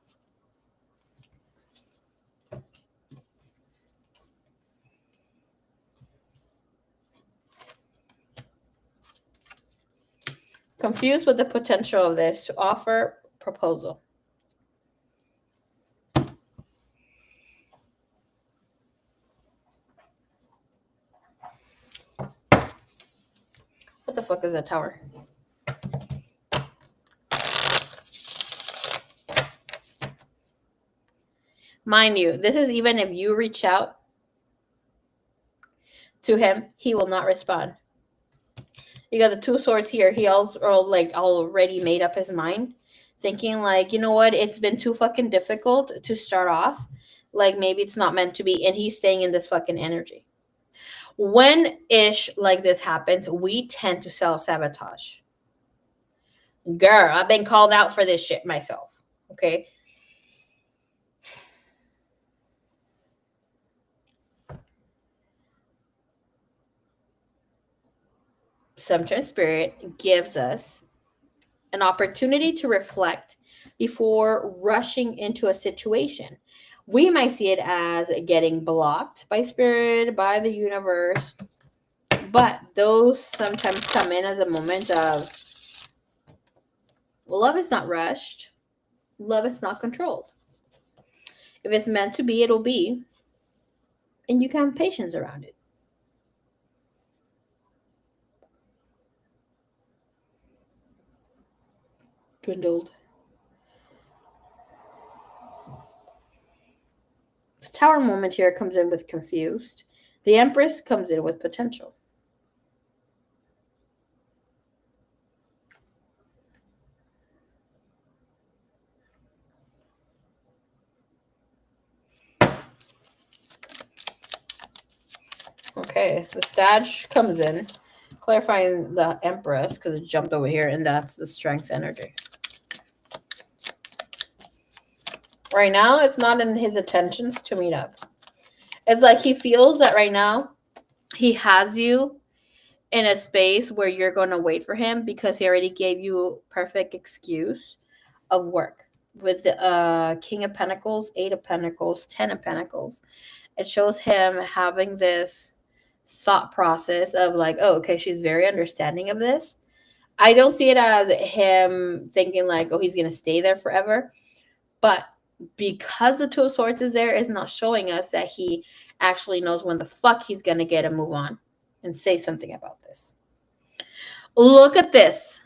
Speaker 1: Confused with the potential of this to offer proposal. What the fuck is that Tower? Mind you, this is even if you reach out to him, he will not respond. You got the 2 swords here. He also like already made up his mind, thinking like, you know what, it's been too fucking difficult to start off. Like maybe it's not meant to be, and he's staying in this fucking energy. When ish like this happens, we tend to self-sabotage. Girl, I've been called out for this shit myself. Okay. Sometimes Spirit gives us an opportunity to reflect before rushing into a situation. We might see it as getting blocked by Spirit, by the universe, but those sometimes come in as a moment of love is not rushed, love is not controlled. If it's meant to be, it'll be, and you can have patience around it. Dwindled. The Tower moment here comes in with confused. The Empress comes in with potential. Okay, the Sag comes in, clarifying the Empress because it jumped over here, and that's the Strength energy. Right now, it's not in his intentions to meet up. It's like he feels that right now he has you in a space where you're going to wait for him because he already gave you perfect excuse of work. With the King of Pentacles, 8 of Pentacles, 10 of Pentacles, it shows him having this thought process of like, oh, okay, she's very understanding of this. I don't see it as him thinking like, oh, he's going to stay there forever. But because the 2 of Swords is there, is not showing us that he actually knows when the fuck he's going to get a move on and say something about this. Look at this.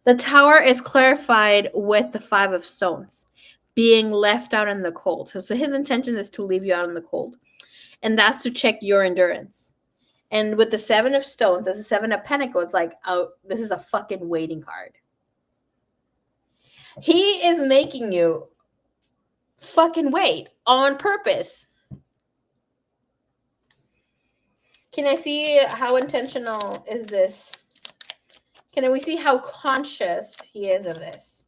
Speaker 1: The Tower is clarified with the 5 of Stones, being left out in the cold. So his intention is to leave you out in the cold. And that's to check your endurance. And with the 7 of Stones, as the 7 of Pentacles, it's like, oh, this is a fucking waiting card. He is making you fucking wait on purpose. Can I see how intentional is this? Can we see how conscious he is of this?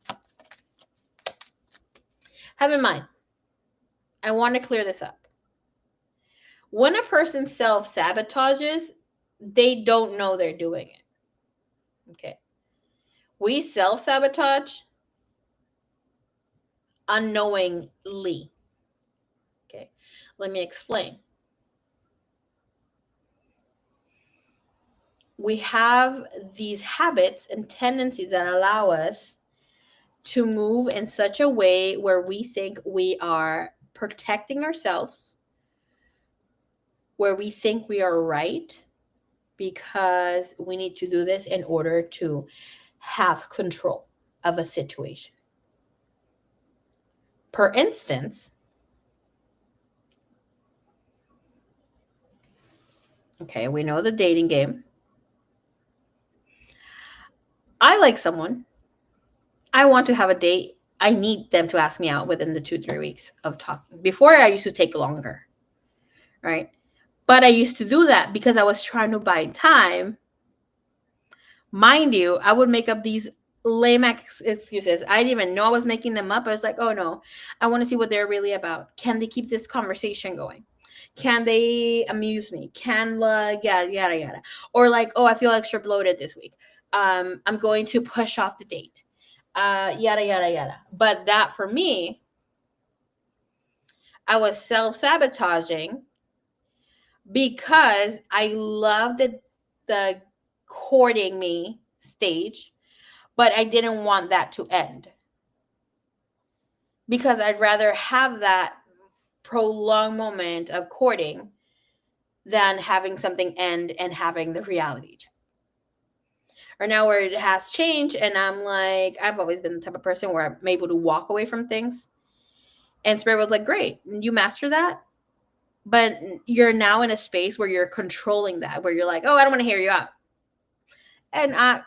Speaker 1: Have in mind, I want to clear this up. When a person self-sabotages, they don't know they're doing it. Okay. We self-sabotage unknowingly. Okay. Let me explain. We have these habits and tendencies that allow us to move in such a way where we think we are protecting ourselves, where we think we are right because we need to do this in order to have control of a situation. For instance, okay, we know the dating game. I like someone. I want to have a date. I need them to ask me out within the 2-3 weeks of talking. Before, I used to take longer, right? But I used to do that because I was trying to buy time. Mind you, I would make up these lame excuses. I didn't even know I was making them up. I was like, oh no, I want to see what they're really about. Can they keep this conversation going? Can they amuse me? Can yada yada yada? Or like, oh, I feel extra bloated this week. I'm going to push off the date. Yada yada yada. But that for me, I was self-sabotaging because I loved the courting me stage, but I didn't want that to end because I'd rather have that prolonged moment of courting than having something end and having the reality check. Or now where it has changed and I'm like, I've always been the type of person where I'm able to walk away from things. And Spirit was like, great, you master that. But you're now in a space where you're controlling that, where you're like, oh, I don't want to hear you out. And I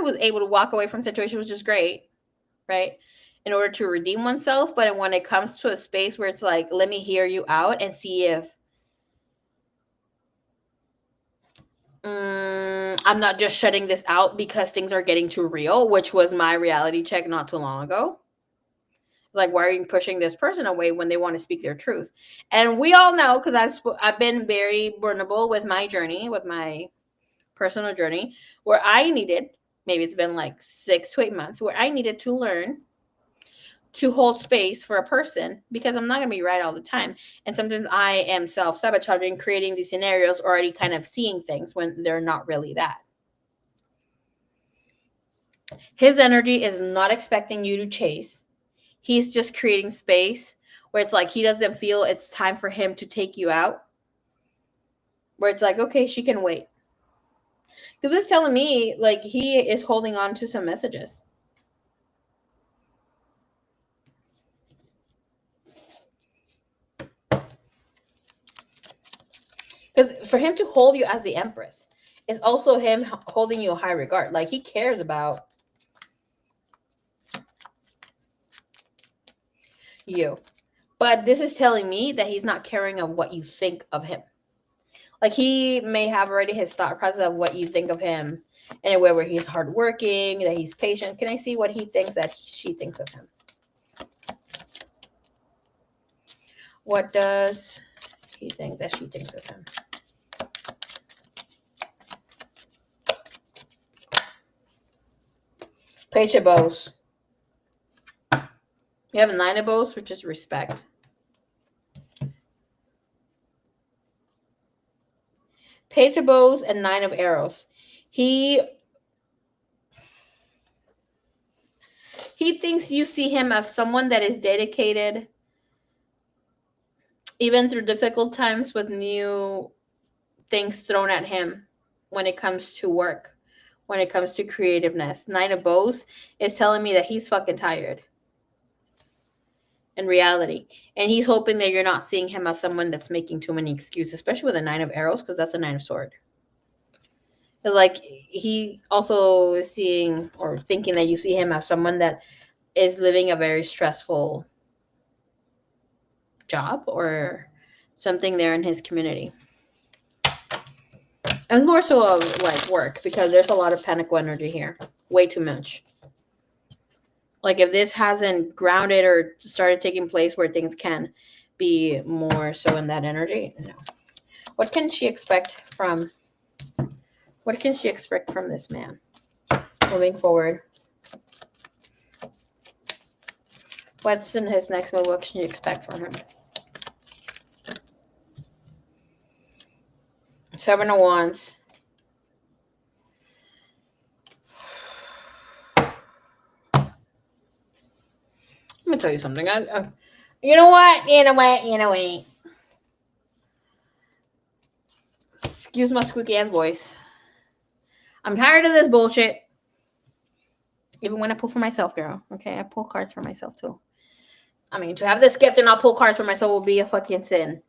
Speaker 1: was able to walk away from situations, which is great, right? In order to redeem oneself. But when it comes to a space where it's like, let me hear you out and see if I'm not just shutting this out because things are getting too real, which was my reality check not too long ago. Like, why are you pushing this person away when they want to speak their truth? And we all know, because I've been very vulnerable with my journey, with my personal journey, where I needed, maybe it's been like 6 to 8 months, where I needed to learn to hold space for a person because I'm not going to be right all the time. And sometimes I am self-sabotaging, creating these scenarios, already kind of seeing things when they're not really that. His energy is not expecting you to chase. He's just creating space where it's like he doesn't feel it's time for him to take you out. Where it's like, okay, she can wait. Because it's telling me like he is holding on to some messages. Because for him to hold you as the Empress is also him holding you in high regard. Like he cares about you. But this is telling me that he's not caring of what you think of him. Like he may have already his thought process of what you think of him in a way where he's hardworking, that he's patient. Can I see what he thinks that she thinks of him? What does he think that she thinks of him? Page of Bows. You have a 9 of Bows, which is respect. Page of Bows and 9 of Arrows. He thinks you see him as someone that is dedicated, even through difficult times with new things thrown at him when it comes to work, when it comes to creativeness. 9 of Bows is telling me that he's fucking tired in reality. And he's hoping that you're not seeing him as someone that's making too many excuses, especially with a 9 of Arrows, because that's a 9 of Sword. It's like he also is seeing or thinking that you see him as someone that is living a very stressful job or something there in his community. And it's more so of like work, because there's a lot of panic energy here. Way too much. Like if this hasn't grounded or started taking place where things can be more so in that energy, no. What can she expect from this man moving forward? What's in his next move? What can you expect from him? 7 of Wands. Let me tell you something. You know what? Excuse my squeaky ass voice. I'm tired of this bullshit. Even when I pull for myself, girl. Okay, I pull cards for myself too. I mean, to have this gift and not pull cards for myself will be a fucking sin.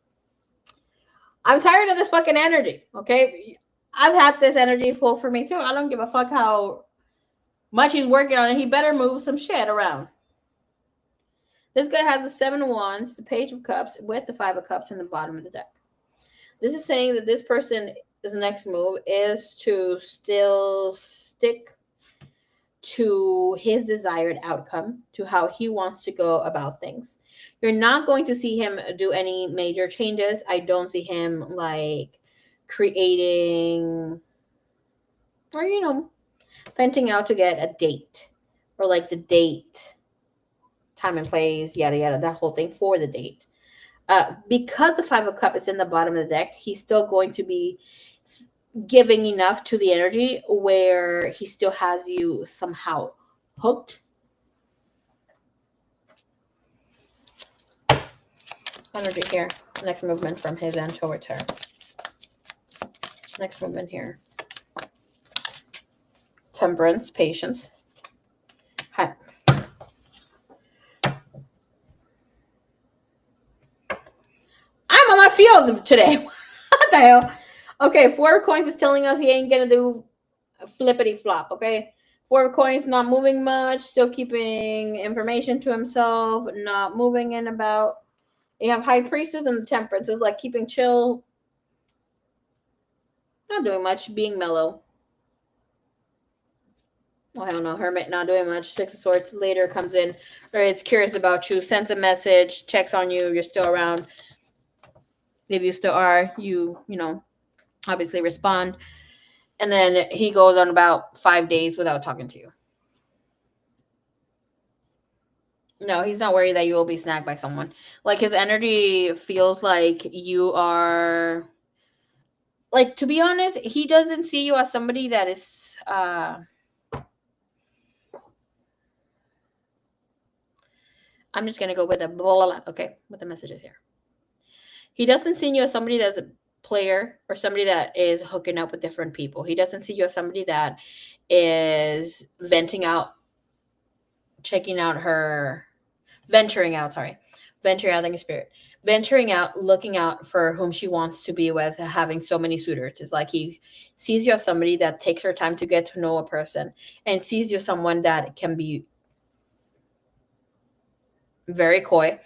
Speaker 1: I'm tired of this fucking energy. Okay, I've had this energy pull for me too. I don't give a fuck how much he's working on it. He better move some shit around. This guy has the 7 of Wands, the Page of Cups, with the 5 of Cups in the bottom of the deck. This is saying that this person's next move is to still stick to his desired outcome, to how he wants to go about things. You're not going to see him do any major changes. I don't see him like creating or, venting out to get a date, or like the date, time and place, yada, yada, that whole thing for the date. Because the 5 of Cups is in the bottom of the deck, he's still going to be giving enough to the energy where he still has you somehow hooked. Energy here. Next movement from his end towards her. Next movement here. Temperance, patience. Hi. I'm on my feels today. What the hell? Okay, 4 of Coins is telling us he ain't gonna do a flippity flop. Okay, 4 of Coins, not moving much, still keeping information to himself, not moving in about. You have High Priestess and the Temperance. It's like keeping chill, not doing much, being mellow. Well, I don't know. Hermit, not doing much. 6 of Swords later comes in, or it's curious about you, sends a message, checks on you, you're still around. If you still are, you obviously respond. And then he goes on about 5 days without talking to you. No, he's not worried that you will be snagged by someone. Like, his energy feels like you are, like, to be honest, he doesn't see you as somebody that is I'm just gonna go with a blah, blah, blah. Okay, with the messages here. He doesn't see you as somebody that's a player or somebody that is hooking up with different people. He doesn't see you as somebody that is venting out, venturing out in your spirit, venturing out, looking out for whom she wants to be with, having so many suitors. It's like he sees you as somebody that takes her time to get to know a person, and sees you as someone that can be very coy,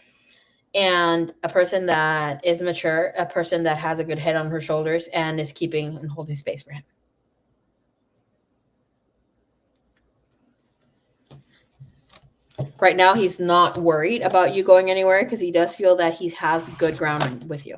Speaker 1: and a person that is mature, a person that has a good head on her shoulders and is keeping and holding space for him. Right now, he's not worried about you going anywhere because he does feel that he has good ground with you.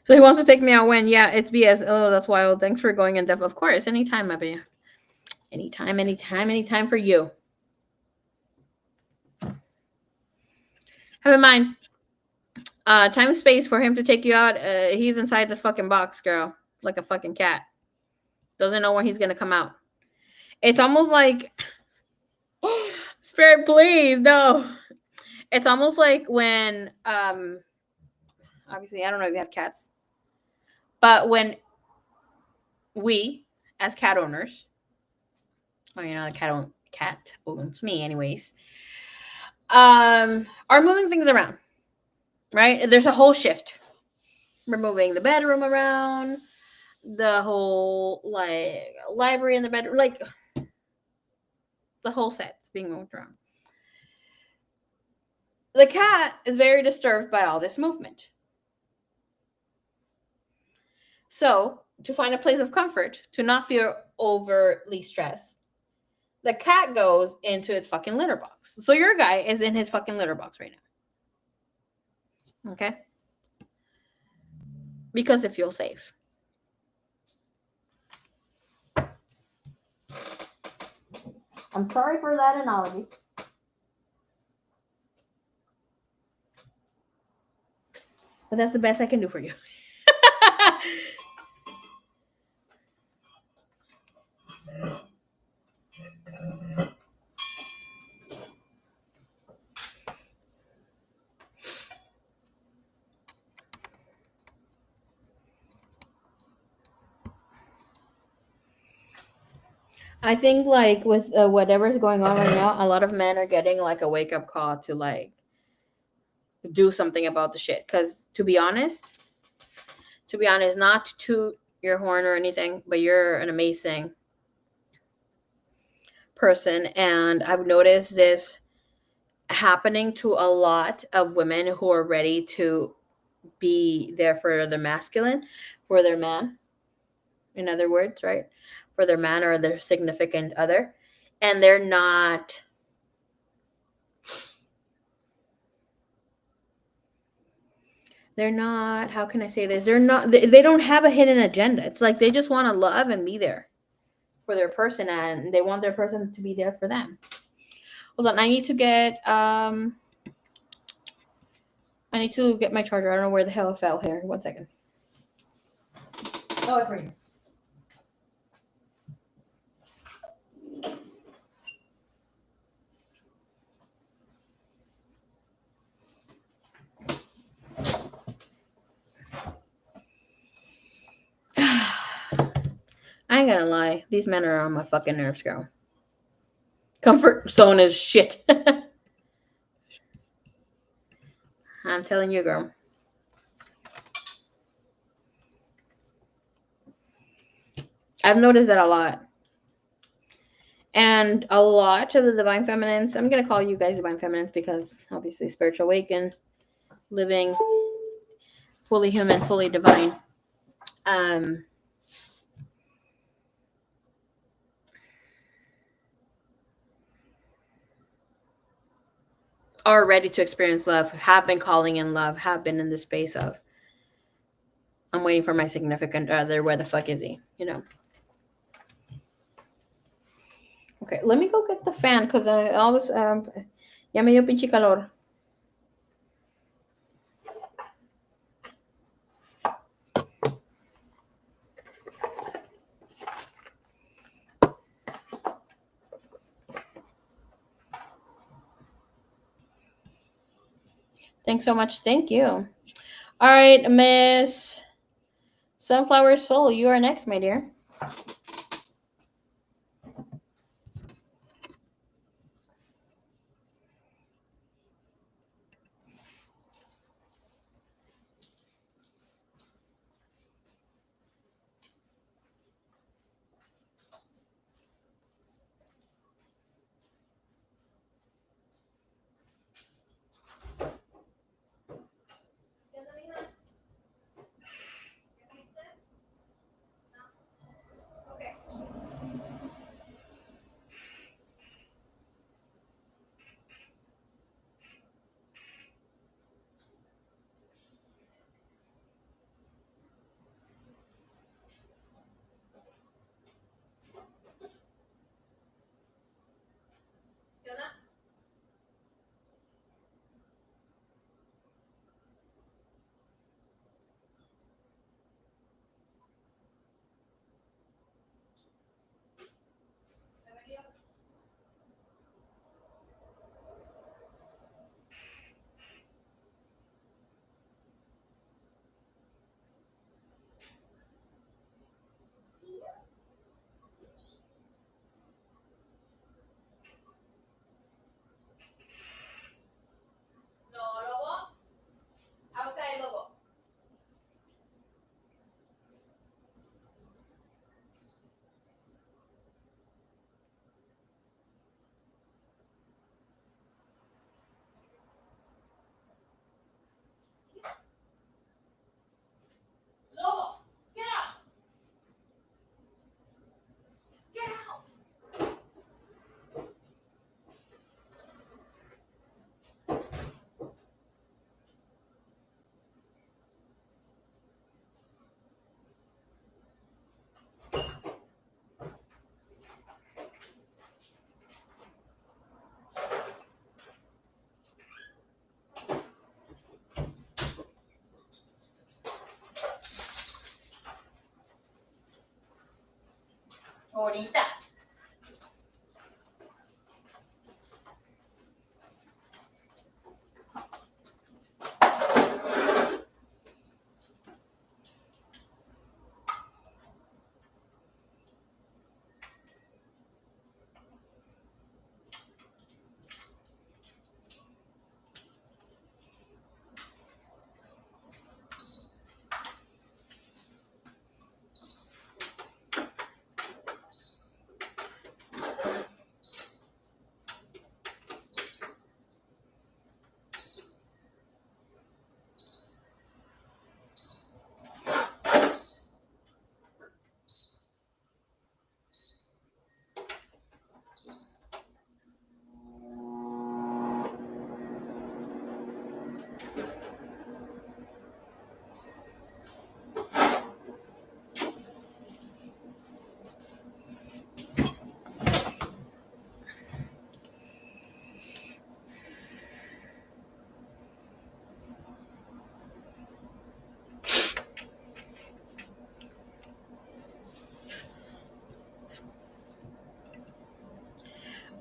Speaker 1: So he wants to take me out when? Yeah, it's BS. Oh, that's wild. Thanks for going in depth. Of course, anytime, my baby. Anytime for you. Have in mind, time space for him to take you out. He's inside the fucking box, girl, like a fucking cat. Doesn't know when he's gonna come out. It's almost like, Spirit, please, no. It's almost like when, obviously, I don't know if you have cats, but when we, as cat owners, well, the cat owns me, anyways, are moving things around, right? There's a whole shift. We're moving the bedroom around, the whole like library in the bedroom, like the whole set's being moved around. The cat is very disturbed by all this movement. So, to find a place of comfort, to not feel overly stressed, the cat goes into its fucking litter box. So your guy is in his fucking litter box right now. Okay? Because it feels safe. I'm sorry for that analogy. But that's the best I can do for you. I think like with whatever's going on right now, a lot of men are getting like a wake up call to like do something about the shit. Because to be honest, not to toot your horn or anything, but you're an amazing person, and I've noticed this happening to a lot of women who are ready to be there for the masculine, for their man, in other words, right? For their man or their significant other, and they're not how can I say this, they don't have a hidden agenda. It's like they just want to love and be there for their person, and they want their person to be there for them. Hold on, I need to get my charger. I don't know where the hell it fell here. 1 second. Oh, it's right here. I ain't gonna lie. These men are on my fucking nerves, girl. Comfort zone is shit. I'm telling you, girl. I've noticed that a lot. And a lot of the divine feminines, I'm going to call you guys divine feminines because obviously spiritual awakened, living fully human, fully divine. Are ready to experience love, have been calling in love, have been in the space of, I'm waiting for my significant other, where the fuck is he? Okay, let me go get the fan because I always, ya me dio pinche calor. Thanks so much. Thank you. All right, Miss Sunflower Soul, you are next, my dear. Ahorita.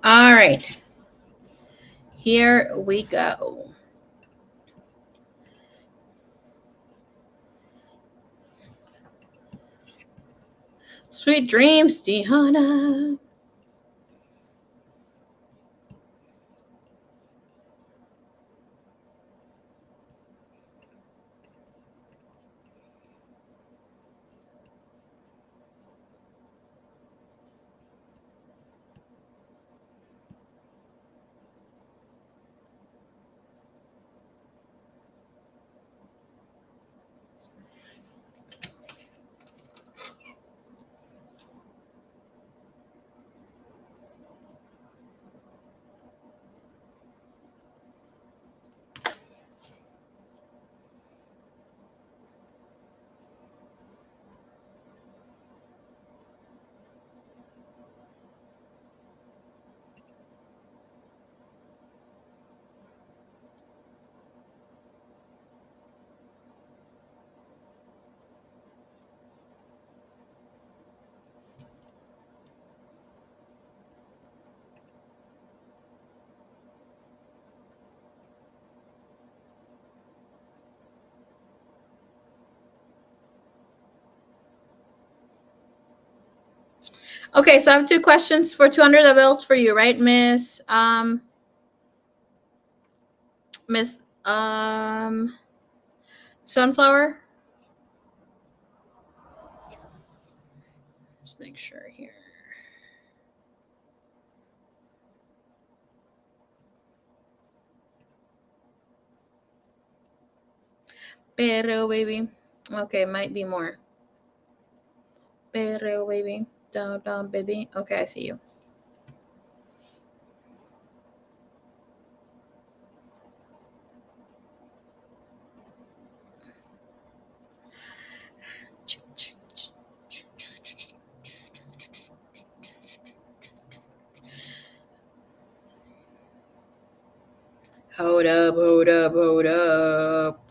Speaker 1: All right. Here we go. Sweet dreams, Deanna. Okay, so I have 2 questions for 200 levels for you, right, Miss Miss Sunflower? Just make sure here. Pero baby. Okay, might be more. Pero baby. Down, baby. Okay, I see you. Hold up, hold up, hold up.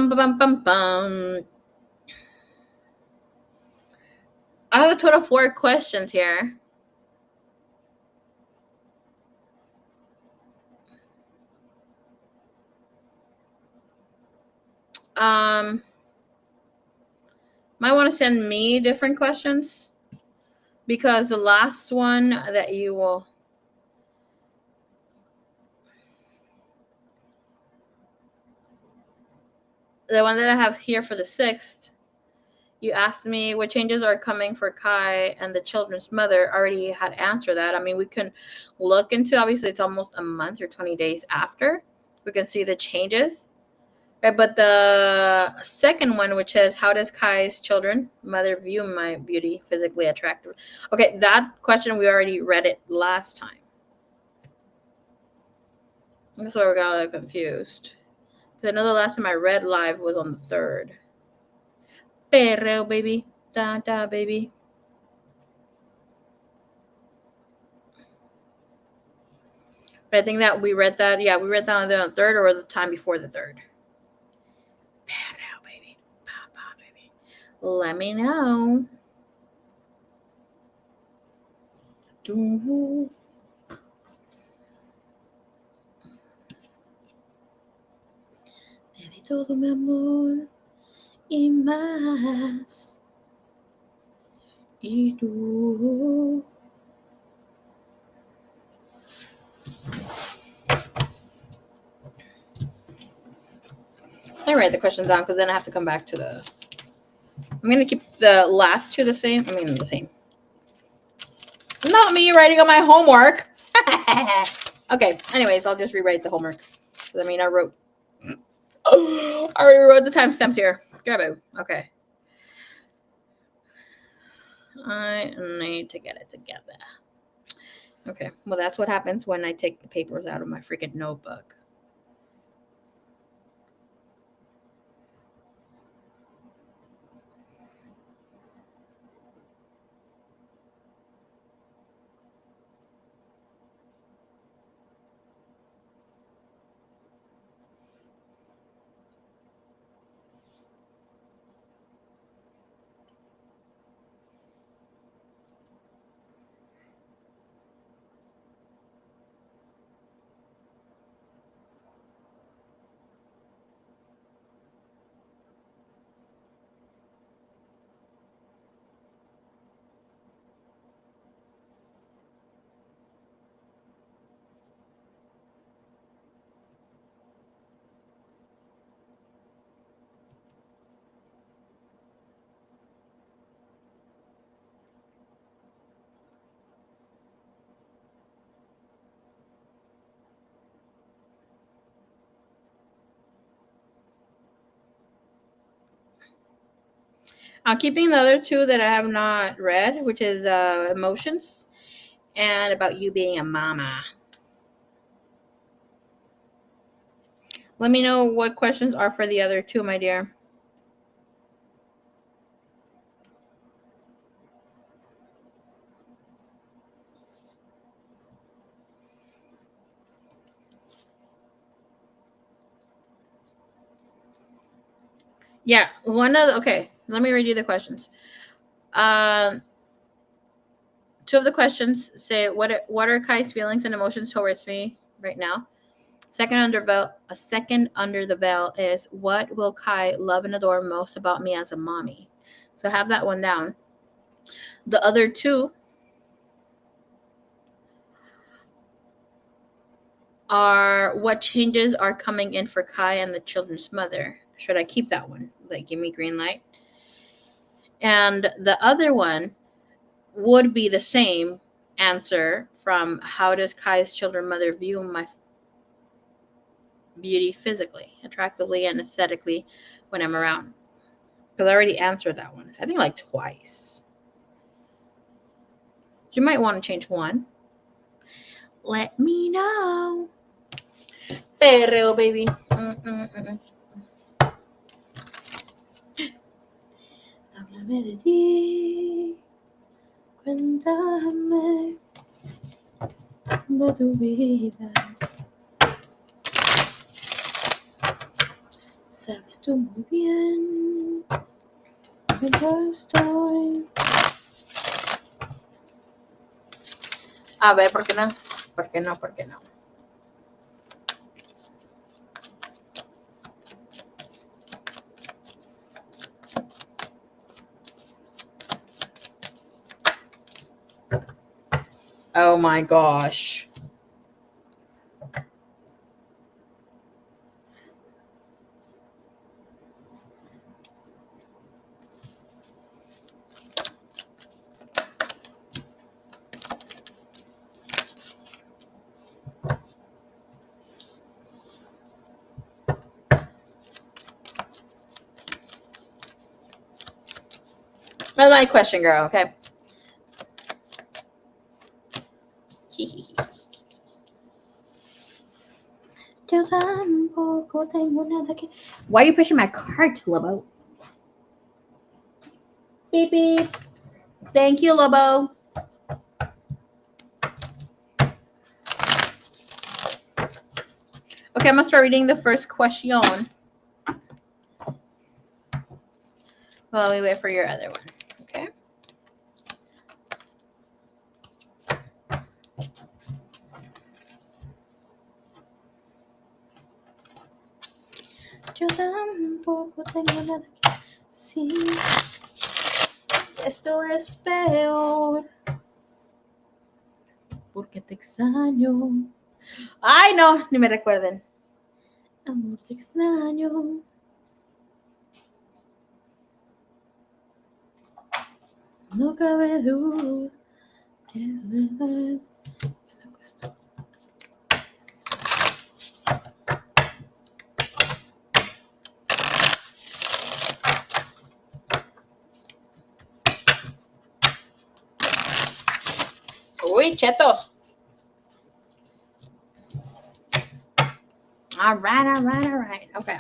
Speaker 1: Bum, bum, bum. I have a total of 4 questions here. Might want to send me different questions because the last one that you will, the one that I have here for the 6th, you asked me what changes are coming for Kai and the children's mother. Already had answered that. I mean, we can look into, obviously it's almost a month or 20 days after. We can see the changes. Right, but the second one, which is how does Kai's children mother view my beauty, physically attractive? Okay, that question we already read it last time. That's why we got a little confused. Because I know the last time I read live was on the 3rd. Pero baby, da baby. But I think that we read that. Yeah, we read that on the 3rd or the time before the 3rd. Baby. Baby. Let me know. Te di todo mi amor y más. Y tú. I write the questions down because then I have to come back to the. I'm gonna keep the last two the same. I mean the same. Not me writing on my homework. Okay. Anyways, I'll just rewrite the homework. I mean, I wrote. Oh, I already wrote the timestamps here. Grab it. Okay. I need to get it together. Okay. Well, that's what happens when I take the papers out of my freaking notebook. I'm keeping the other two that I have not read, which is emotions and about you being a mama. Let me know what questions are for the other two, my dear. Yeah, okay, let me read you the questions. Two of the questions say, what are Kai's feelings and emotions towards me right now? Second under the veil is, what will Kai love and adore most about me as a mommy? So have that one down. The other two are, what changes are coming in for Kai and the children's mother? Should I keep that one? Like, give me green light. And the other one would be the same answer from, how does Kai's children mother view my beauty physically, attractively, and aesthetically when I'm around? Because I already answered that one. I think like twice. You might want to change one. Let me know. Perreo, baby. Háblame de ti. Cuéntame de tu vida. Sabes tú muy bien que yo estoy. A ver, ¿por qué no? ¿Por qué no? ¿Por qué no? Oh my gosh. That's my question, girl, okay? Yo tampoco tengo nada que... Why are you pushing my cart, Lobo? Beep, beep. Thank you, Lobo. Okay, I'm gonna start reading the first question while we wait for your other one. Okay. Yo tampoco tengo nada que decir. Esto es peor. Porque te extraño. Ay, no, ni me recuerden. Amor, te extraño. No cabe duda que es verdad. Uy, chetos. All right. Okay.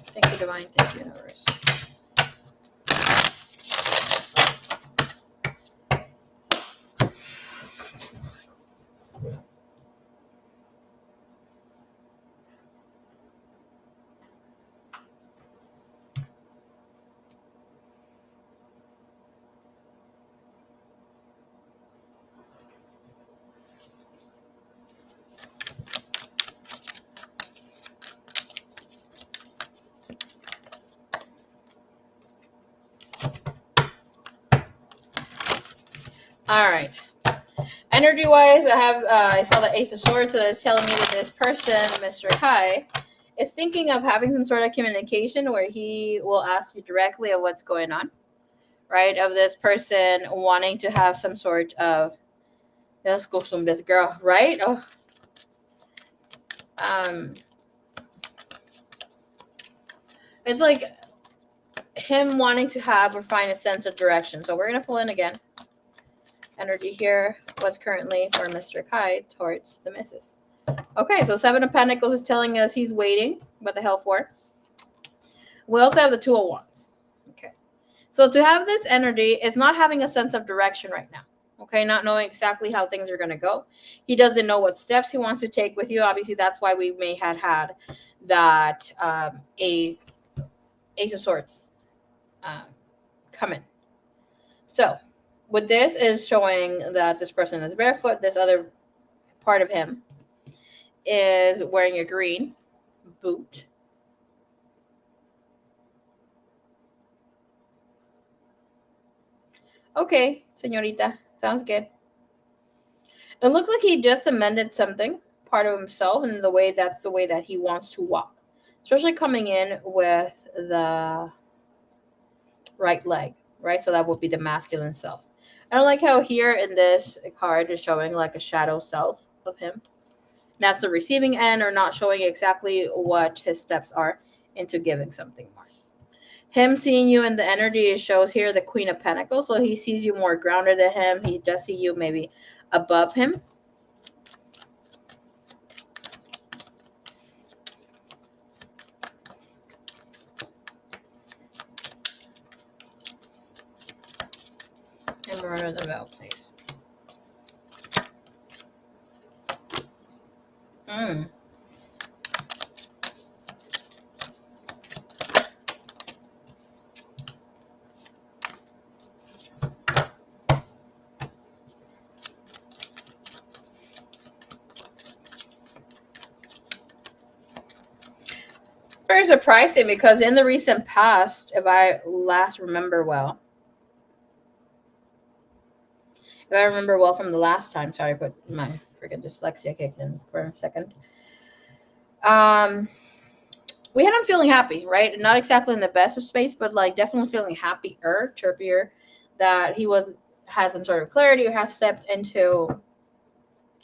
Speaker 1: Thank you, Divine. Thank you, Universe. All right. Energy-wise, I saw the Ace of Swords, so that's telling me that this person, Mr. Kai, is thinking of having some sort of communication where he will ask you directly of what's going on, right? Of this person wanting to have some sort of, let's go from this girl, right? Oh, it's like him wanting to have or find a sense of direction. So we're gonna pull in again. Energy here. What's currently for Mr. Kai towards the missus? Okay, so Seven of Pentacles is telling us he's waiting. What the hell for? We also have the Two of Wands. Okay, so to have this energy is not having a sense of direction right now. Okay, not knowing exactly how things are going to go. He doesn't know what steps he wants to take with you. Obviously, that's why we may have had that a Ace of Swords come in. So with this is showing that this person is barefoot. This other part of him is wearing a green boot. Okay, señorita. Sounds good. It looks like he just amended something, part of himself, and that's the way that he wants to walk. Especially coming in with the right leg, right? So that would be the masculine self. I don't like how here in this card is showing like a shadow self of him. That's the receiving end, or not showing exactly what his steps are into giving something more. Him seeing you in the energy shows here the Queen of Pentacles, so he sees you more grounded than him. He does see you maybe above him. And murder the veil, please. Very surprising because in the recent past, if I last remember well, from the last time, sorry, but my freaking dyslexia kicked in for a second. We had him feeling happy, right? Not exactly in the best of space, but like definitely feeling happier, chirpier, that he had some sort of clarity or has stepped into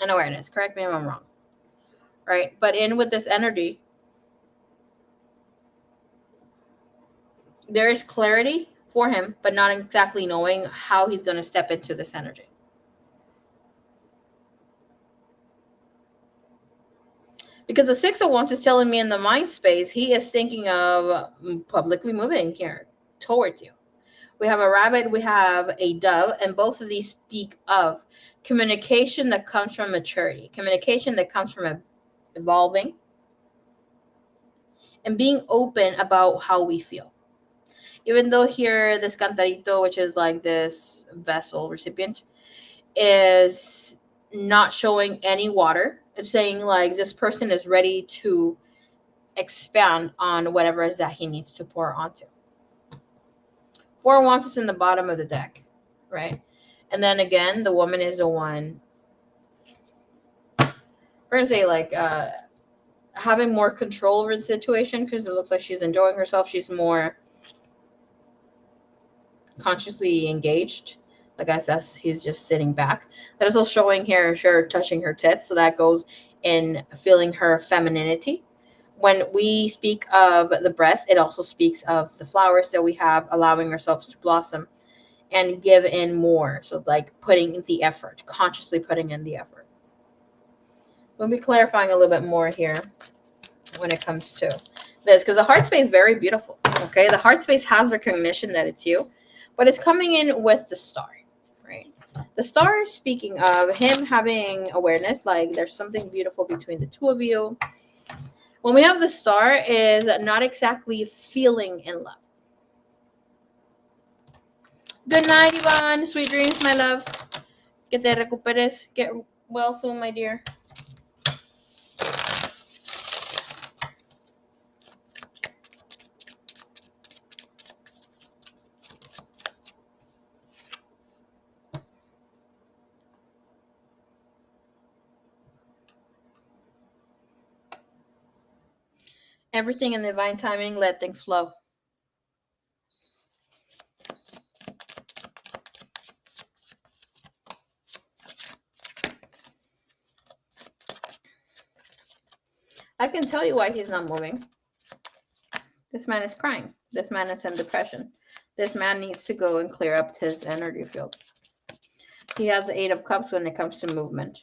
Speaker 1: an awareness. Correct me if I'm wrong, right? But in with this energy, there is clarity for him, but not exactly knowing how he's going to step into this energy. Because the Six of Wands is telling me in the mind space, he is thinking of publicly moving here towards you. We have a rabbit, we have a dove, and both of these speak of communication that comes from maturity, communication that comes from evolving, and being open about how we feel. Even though here, this cantarito, which is like this vessel recipient, is not showing any water, it's saying like this person is ready to expand on whatever it is that he needs to pour onto. Four of Wands is in the bottom of the deck, right? And then again, the woman is the one, we're gonna say like having more control over the situation, because it looks like she's enjoying herself. She's more consciously engaged. Like I said, he's just sitting back. That is also showing here, her touching her tits, so that goes in feeling her femininity. When we speak of the breast, it also speaks of the flowers that we have, allowing ourselves to blossom and give in more. So like putting in the effort, consciously putting in the effort. We'll be clarifying a little bit more here when it comes to this, because the heart space is very beautiful. Okay, the heart space has recognition that it's you, but it's coming in with the star, right? The star is speaking of him having awareness, like there's something beautiful between the two of you. When we have the star, is not exactly feeling in love. Good night, Yvonne. Sweet dreams, my love. Que te recuperes. Get well soon, my dear. Everything in divine timing, let things flow. I can tell you why he's not moving. This man is crying. This man is in depression. This man needs to go and clear up his energy field. He has the Eight of Cups when it comes to movement.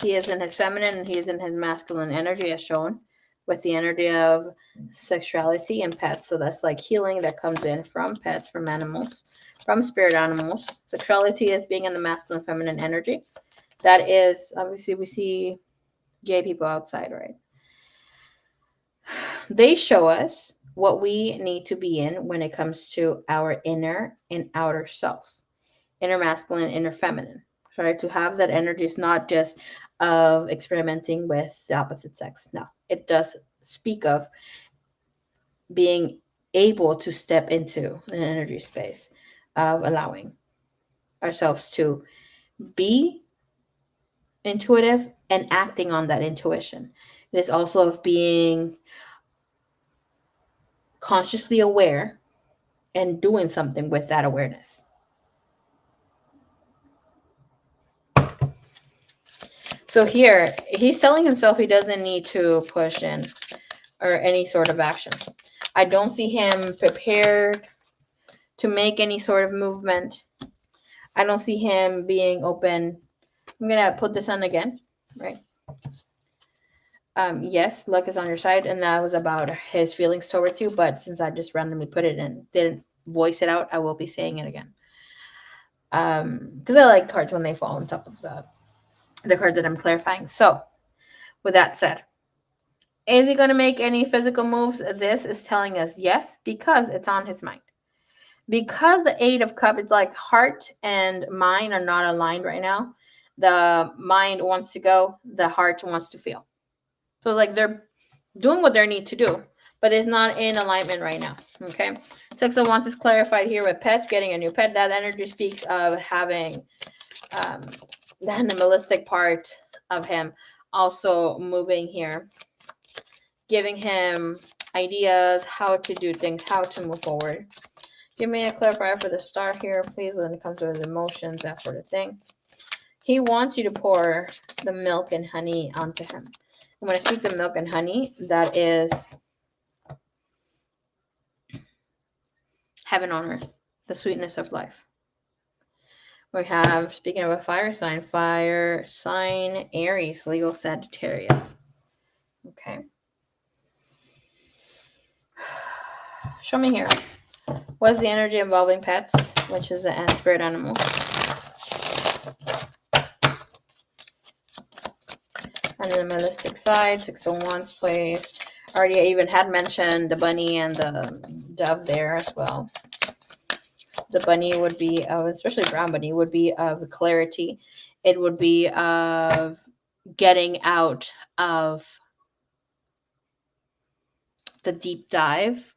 Speaker 1: He is in his feminine and he is in his masculine energy, as shown, with the energy of sexuality and pets. So that's like healing that comes in from pets, from animals, from spirit animals. Sexuality is being in the masculine, feminine energy. That is, obviously, we see gay people outside, right? They show us what we need to be in when it comes to our inner and outer selves, inner masculine, inner feminine. Right? To have that energy is not just of experimenting with the opposite sex. No, it does speak of being able to step into an energy space of allowing ourselves to be intuitive and acting on that intuition. It is also of being consciously aware and doing something with that awareness. So here, he's telling himself he doesn't need to push in or any sort of action. I don't see him prepared to make any sort of movement. I don't see him being open. I'm going to put this on again, right? Yes, luck is on your side, and that was about his feelings towards you, but since I just randomly put it in, didn't voice it out, I will be saying it again. Because I like cards when they fall on top of the cards that I'm clarifying. So, with that said, is he going to make any physical moves? This is telling us yes, because it's on his mind. Because the Eight of Cups, it's like heart and mind are not aligned right now. The mind wants to go, the heart wants to feel. So it's like they're doing what they need to do, but it's not in alignment right now. Okay. Six of Wands is clarified here with pets, getting a new pet. That energy speaks of having the animalistic part of him also moving here, giving him ideas how to do things, how to move forward. Give me a clarifier for the star here, please, when it comes to his emotions, that sort of thing. He wants you to pour the milk and honey onto him. And when I speak of milk and honey, that is heaven on earth, the sweetness of life. We have, speaking of a fire sign, Aries, Leo, Sagittarius. Okay. Show me here. What is the energy involving pets, which is the spirit animal? Animalistic side, 6 of Wands place. Already I even had mentioned the bunny and the dove there as well. The bunny would be of, especially brown bunny, would be of clarity. It would be of getting out of the deep dive,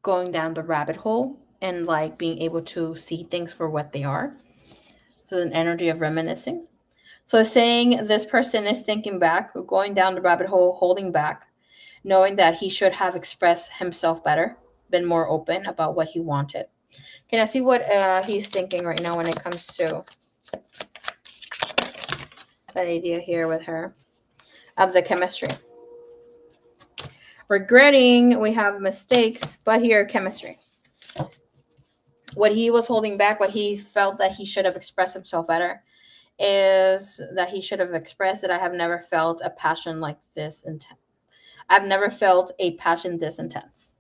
Speaker 1: going down the rabbit hole, and like being able to see things for what they are. So an energy of reminiscing. So saying this person is thinking back, going down the rabbit hole, holding back, knowing that he should have expressed himself better, been more open about what he wanted. Can I see what he's thinking right now when it comes to that idea here with her of the chemistry? Regretting, we have mistakes, but here chemistry. What he was holding back, what he felt that he should have expressed himself better, is that he should have expressed that I have never felt a passion like this intense. I've never felt a passion this intense.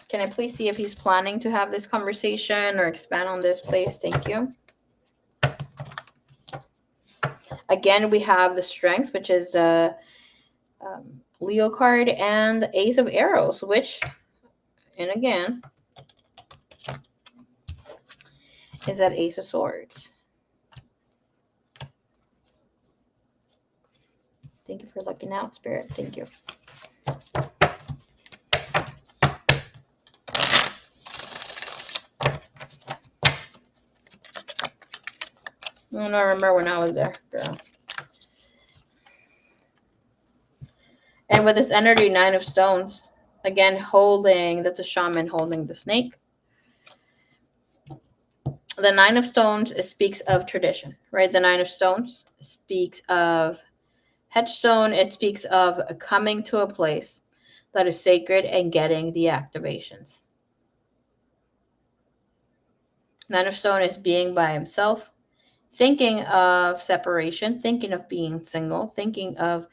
Speaker 1: Can I please see if he's planning to have this conversation or expand on this, please? Thank you. Again, we have the Strength, which is a Leo card, and the Ace of Arrows, which, and again, is that Ace of Swords. Thank you for looking out, Spirit. Thank you. I don't remember when I was there, girl. And with this energy, 9 of Stones, again, holding, that's a shaman holding the snake. The 9 of Stones speaks of tradition, right? The 9 of Stones speaks of headstone. It speaks of coming to a place that is sacred and getting the activations. 9 of Stone is being by himself, thinking of separation, thinking of being single, thinking of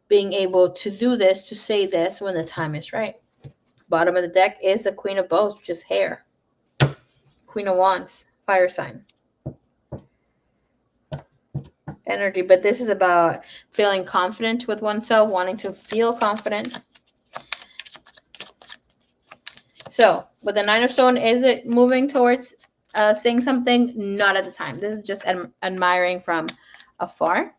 Speaker 1: being able to do this, to say this when the time is right. Bottom of the deck is the Queen of Bows, which is hair. Queen of Wands, fire sign. Energy, but this is about feeling confident with oneself, wanting to feel confident. So, with the 9 of Stone, is it moving towards saying something? Not at the time. This is just admiring from afar.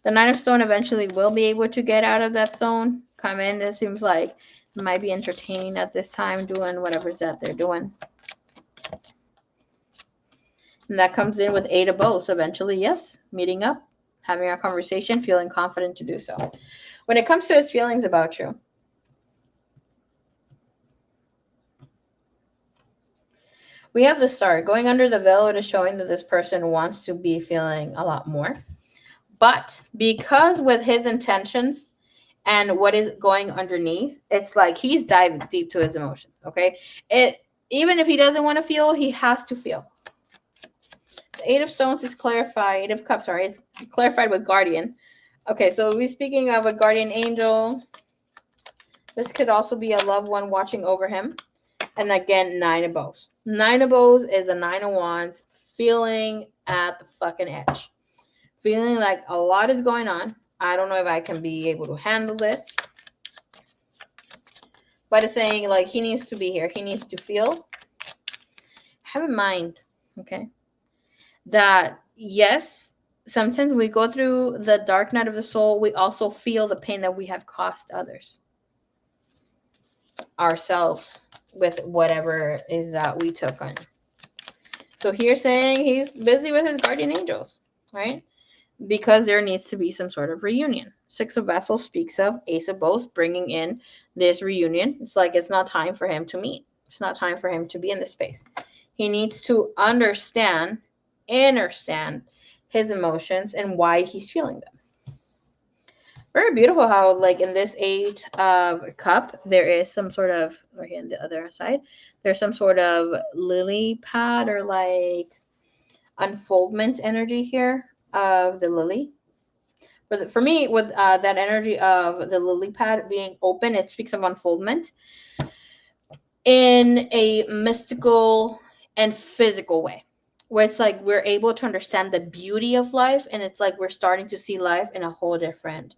Speaker 1: The 9 of Stone eventually will be able to get out of that zone, come in. It seems like it might be entertaining at this time, doing whatever's that they're doing. And that comes in with 8 of Bows. Eventually, yes, meeting up, having a conversation, feeling confident to do so. When it comes to his feelings about you, we have the Star. Going under the veil, it is showing that this person wants to be feeling a lot more. But because with his intentions and what is going underneath, it's like he's diving deep to his emotions, okay? Even if he doesn't want to feel, he has to feel. The 8 of Stones is clarified. 8 of Cups, sorry, it's clarified with Guardian. Okay, so we're speaking of a guardian angel. This could also be a loved one watching over him. And again, 9 of Bows. 9 of Bows is a 9 of Wands, feeling at the fucking edge. Feeling like a lot is going on. I don't know if I can be able to handle this. But it's saying like he needs to be here. He needs to feel. Have in mind, okay, that yes, sometimes we go through the dark night of the soul. We also feel the pain that we have caused others, ourselves, with whatever is that we took on. So here saying he's busy with his guardian angels, right? Because there needs to be some sort of reunion. 6 of Vessels speaks of Ace of Bows bringing in this reunion. It's like it's not time for him to meet. It's not time for him to be in this space. He needs to understand his emotions and why he's feeling them. Very beautiful how, like, in this 8 of Cup, there is some sort of, right here on the other side, there's some sort of lily pad or like unfoldment energy here of the lily. For me, with that energy of the lily pad being open, it speaks of unfoldment in a mystical and physical way, where it's like we're able to understand the beauty of life, and it's like we're starting to see life in a whole different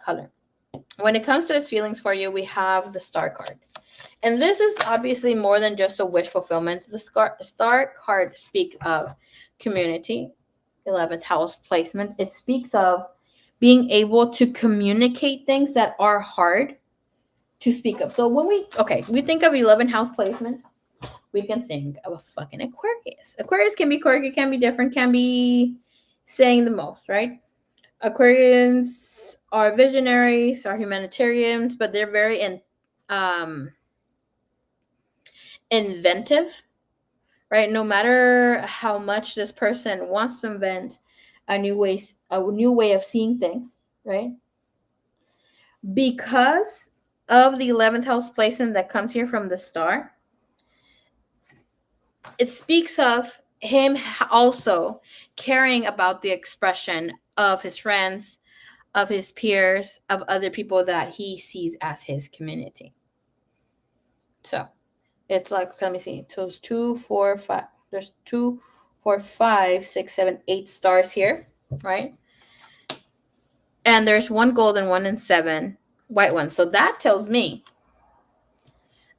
Speaker 1: color. When it comes to his feelings for you, we have the star card. And this is obviously more than just a wish fulfillment. The star card speaks of community, 11th house placement. It speaks of being able to communicate things that are hard to speak of. So when we think of 11th house placement, we can think of a fucking Aquarius. Aquarius can be quirky, can be different, can be saying the most, right? Aquarians are visionaries, are humanitarians, but they're very inventive, right? No matter how much this person wants to invent a new way of seeing things, right? Because of the 11th house placement that comes here from the star, it speaks of him also caring about the expression of his friends, of his peers, of other people that he sees as his community. So it's like, let me see. So it's 2, 4, 5. There's 2, 4, 5, 6, 7, 8 stars here, right? And there's 1 golden, 1 and 7 white ones. So that tells me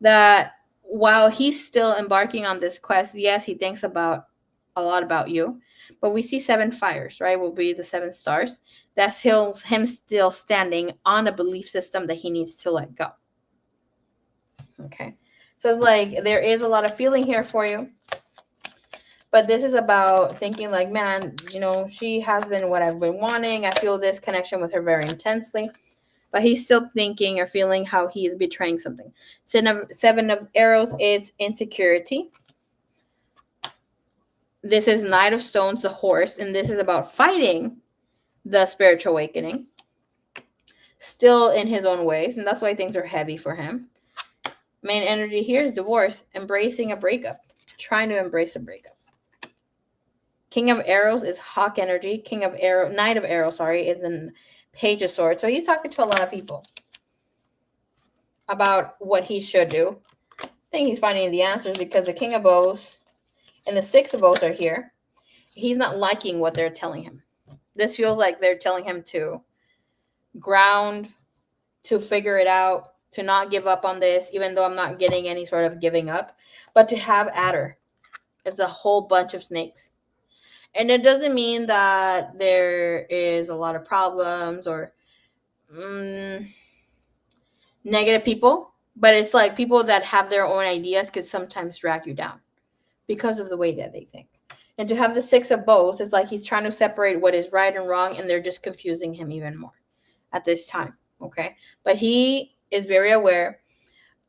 Speaker 1: that while he's still embarking on this quest, yes, he thinks about a lot about you, but we see 7 fires, right? Will be the 7 stars. That's him still standing on a belief system that he needs to let go. Okay. So it's like there is a lot of feeling here for you. But this is about thinking like, man, she has been what I've been wanting. I feel this connection with her very intensely. But he's still thinking or feeling how he is betraying something. 7 of arrows, it's insecurity. This is Knight of Stones, the horse. And this is about fighting the spiritual awakening. Still in his own ways. And that's why things are heavy for him. Main energy here is divorce. Embracing a breakup. Trying to embrace a breakup. King of Arrows is hawk energy. Knight of Arrows, is in Page of Swords. So he's talking to a lot of people about what he should do. I think he's finding the answers because the King of Bows and the 6 of Bows are here. He's not liking what they're telling him. This feels like they're telling him to ground, to figure it out, to not give up on this, even though I'm not getting any sort of giving up, but to have adder. It's a whole bunch of snakes. And it doesn't mean that there is a lot of problems or negative people, but it's like people that have their own ideas could sometimes drag you down because of the way that they think. And to have the 6 of Bows, it's like he's trying to separate what is right and wrong, and they're just confusing him even more at this time, okay? But he is very aware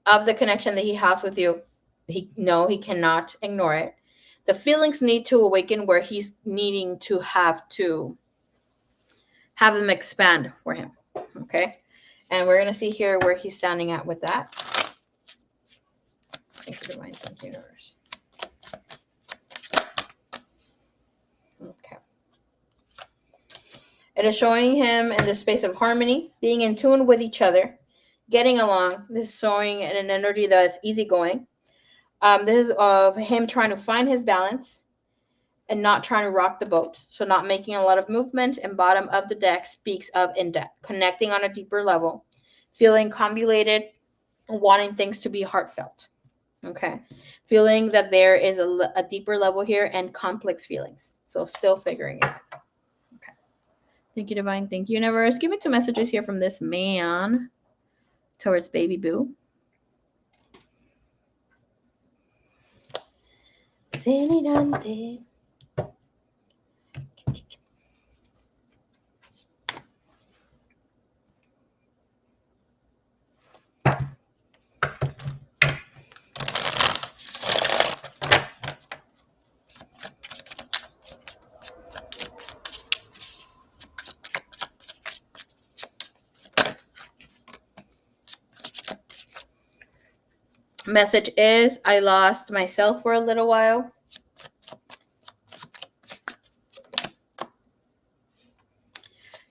Speaker 1: of the connection that he has with you. He cannot ignore it. The feelings need to awaken where he's needing to have them expand for him, okay? And we're going to see here where he's standing at with that. Thank you, Divine. Thank you, Universe. Okay. It is showing him in the space of harmony, being in tune with each other, getting along. This is showing in an energy that's easygoing. This is of him trying to find his balance and not trying to rock the boat. So not making a lot of movement. And bottom of the deck speaks of in-depth, connecting on a deeper level, feeling convoluted, wanting things to be heartfelt. Okay. Feeling that there is a deeper level here and complex feelings. So still figuring it out. Okay. Thank you, Divine. Thank you, Universe. Give me 2 messages here from this man towards baby boo. Message is, I lost myself for a little while.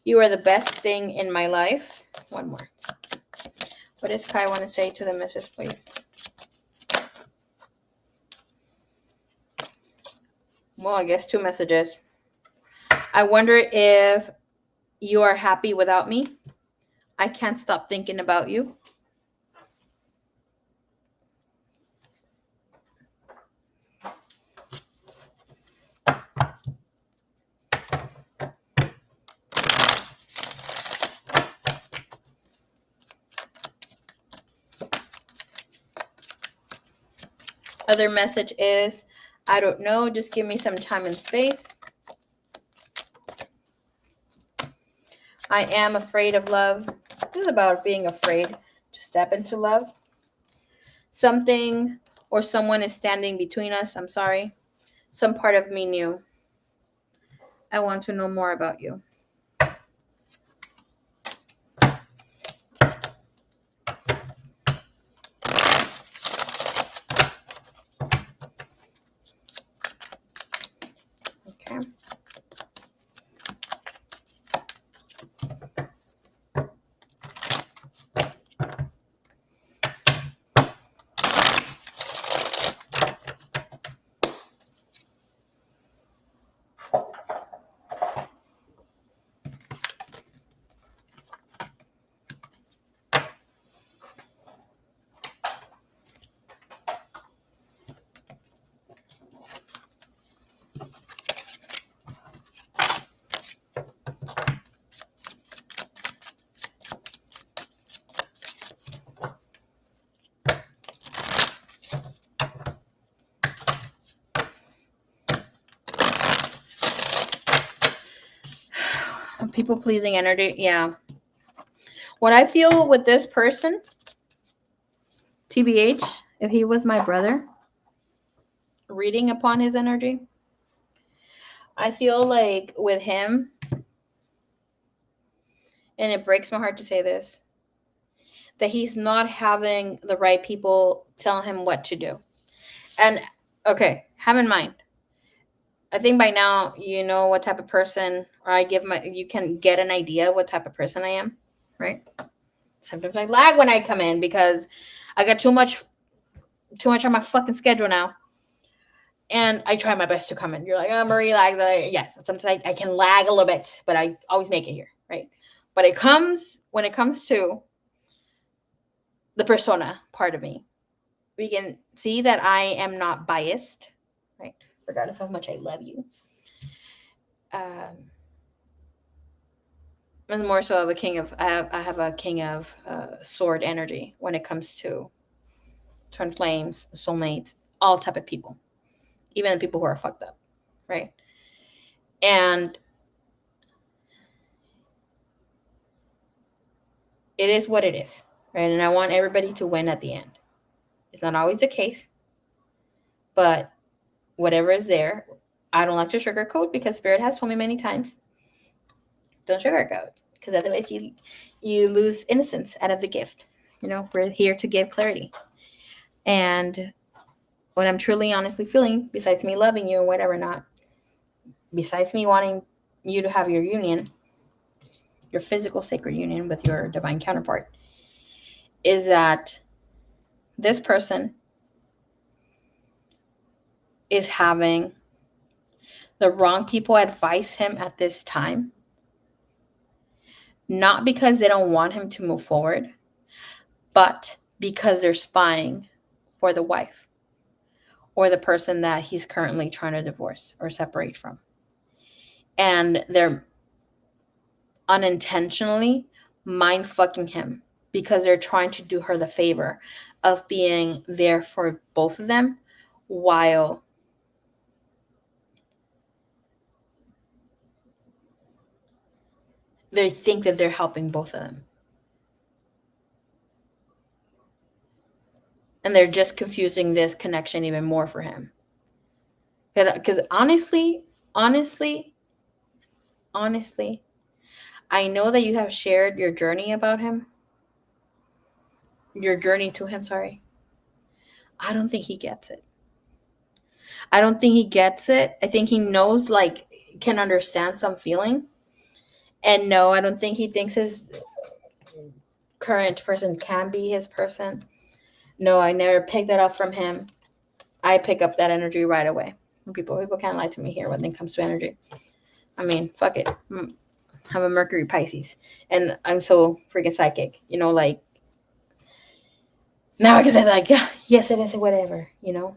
Speaker 1: You are the best thing in my life. One more. What does Kai want to say to the missus, please? Well, I guess 2 messages. I wonder if you are happy without me. I can't stop thinking about you. Other message is, I don't know, just give me some time and space. I am afraid of love. This is about being afraid to step into love. Something or someone is standing between us. I'm sorry. Some part of me knew. I want to know more about you. Okay. People pleasing energy. Yeah. What I feel with this person, TBH, if he was my brother, reading upon his energy, I feel like with him, and it breaks my heart to say this, that he's not having the right people tell him what to do. And okay, have in mind, I think by now you know what type of person, or you can get an idea what type of person I am, right? Sometimes I lag when I come in because I got too much on my fucking schedule now. And I try my best to come in. You're like, oh, Marie lags. Yes, sometimes I can lag a little bit, but I always make it here, right? But when it comes to the persona part of me, we can see that I am not biased, right? Regardless of how much I love you. I'm more so of a king of, I have a king of sword energy when it comes to twin flames, soulmates, all type of people, even the people who are fucked up, right? And it is what it is, right? And I want everybody to win at the end. It's not always the case, but whatever is there, I don't like to sugarcoat because Spirit has told me many times, don't sugarcoat, because otherwise you lose innocence out of the gift. You know, we're here to give clarity. And what I'm truly honestly feeling, besides me loving you or whatever not, besides me wanting you to have your union, your physical sacred union with your divine counterpart, is that this person is having the wrong people advise him at this time, not because they don't want him to move forward, but because they're spying for the wife or the person that he's currently trying to divorce or separate from. And they're unintentionally mind fucking him because they're trying to do her the favor of being there for both of them while they think that they're helping both of them. And they're just confusing this connection even more for him. Because honestly, I know that you have shared your journey about him. Your journey to him, sorry. I don't think he gets it. I don't think he gets it. I think he knows, like, can understand some feeling. And no, I don't think he thinks his current person can be his person. No, I never picked that up from him. I pick up that energy right away. People can't lie to me here when it comes to energy. I mean, fuck it. I'm a Mercury Pisces, and I'm so freaking psychic. You know, like now I can say like, yeah, yes, it is, whatever. You know,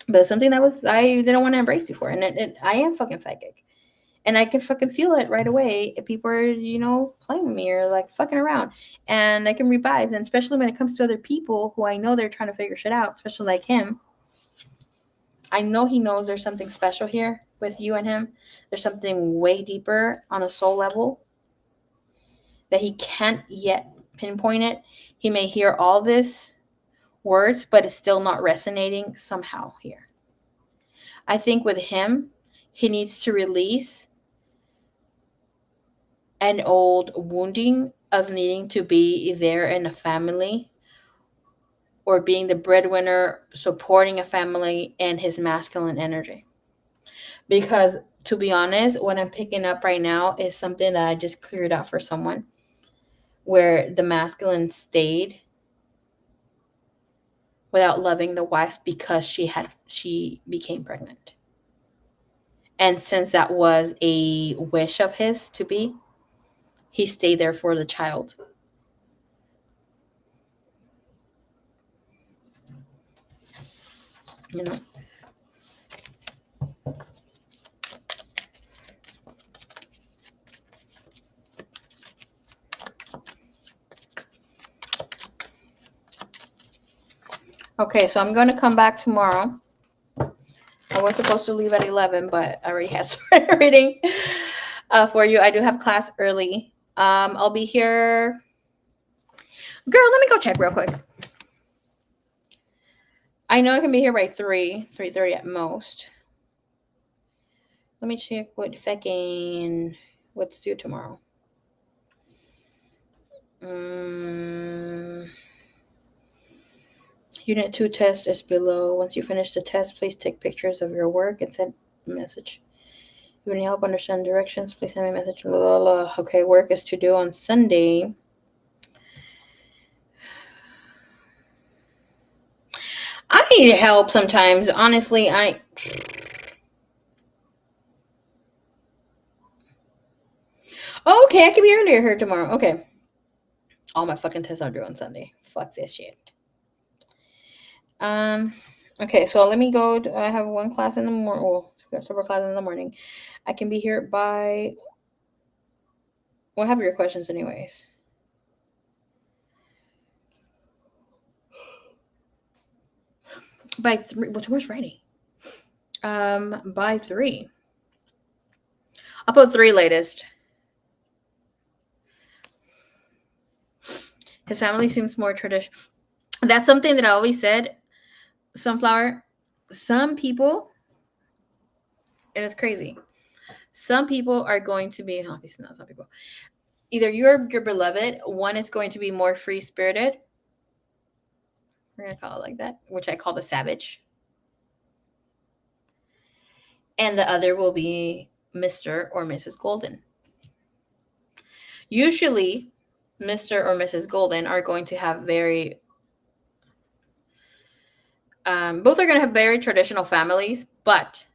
Speaker 1: but it's something that was I didn't want to embrace before, and I am fucking psychic, and I can fucking feel it right away if people are playing with me or like fucking around, and I can read vibes, and especially when it comes to other people who I know they're trying to figure shit out, especially like him. I know he knows there's something special here with you and him. There's something way deeper on a soul level that he can't yet pinpoint it. He may hear all this words, but it's still not resonating somehow here. I think with him, he needs to release an old wounding of needing to be there in a family or being the breadwinner, supporting a family, and his masculine energy. Because to be honest, what I'm picking up right now is something that I just cleared out for someone where the masculine stayed without loving the wife because she became pregnant. And since that was a wish of his to be, he stayed there for the child. You know. Okay, so I'm going to come back tomorrow. I was supposed to leave at 11, but I already had started reading for you. I do have class early. I'll be here. Girl, let me go check real quick. I know I can be here by 3:30 at most. Let me check what's due tomorrow. Unit 2 test is below. Once you finish the test, please take pictures of your work and send a message. If you need help understand directions, please send me a message. Blah, blah, blah. Okay, work is to do on Sunday. I need help sometimes. Honestly, okay, I can be earlier here tomorrow. Okay. All my fucking tests are due on Sunday. Fuck this shit. Okay, so let me go. I have one class in the morning. Well, several classes in the morning. I can be here by. Well, I have your questions anyways. By 3. Well, tomorrow's Friday. By 3. I'll put 3 latest. His family seems more traditional. That's something that I always said. Sunflower. Some people, and it's crazy. Some people are going to be, obviously not some people. Either you're your beloved. One is going to be more free spirited. We're gonna call it like that, which I call the savage. And the other will be Mr. or Mrs. Golden. Usually, Mr. or Mrs. Golden are going to have both are going to have very traditional families, but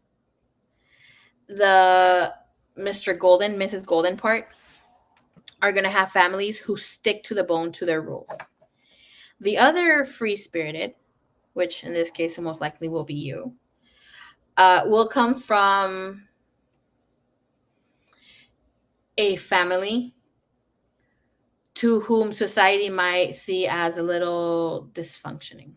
Speaker 1: the Mr. Golden, Mrs. Golden part are going to have families who stick to the bone to their rules. The other free-spirited, which in this case most likely will be you, will come from a family to whom society might see as a little dysfunctioning,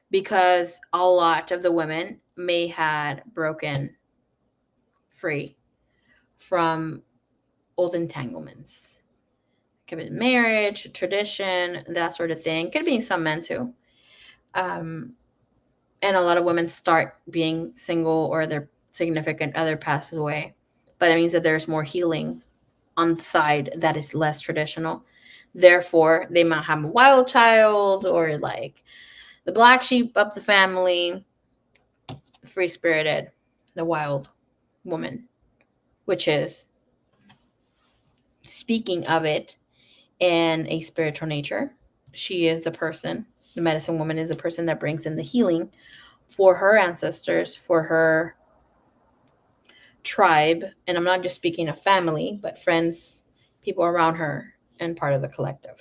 Speaker 1: because a lot of the women may had broken free from old entanglements. Could be marriage, tradition, that sort of thing. Could be some men too. And a lot of women start being single or their significant other passes away. But it means that there's more healing on the side that is less traditional. Therefore, they might have a wild child or like the black sheep of the family, the free-spirited, the wild woman, which is speaking of it in a spiritual nature. She is the person, the medicine woman is the person that brings in the healing for her ancestors, for her tribe. And I'm not just speaking of family, but friends, people around her, and part of the collective.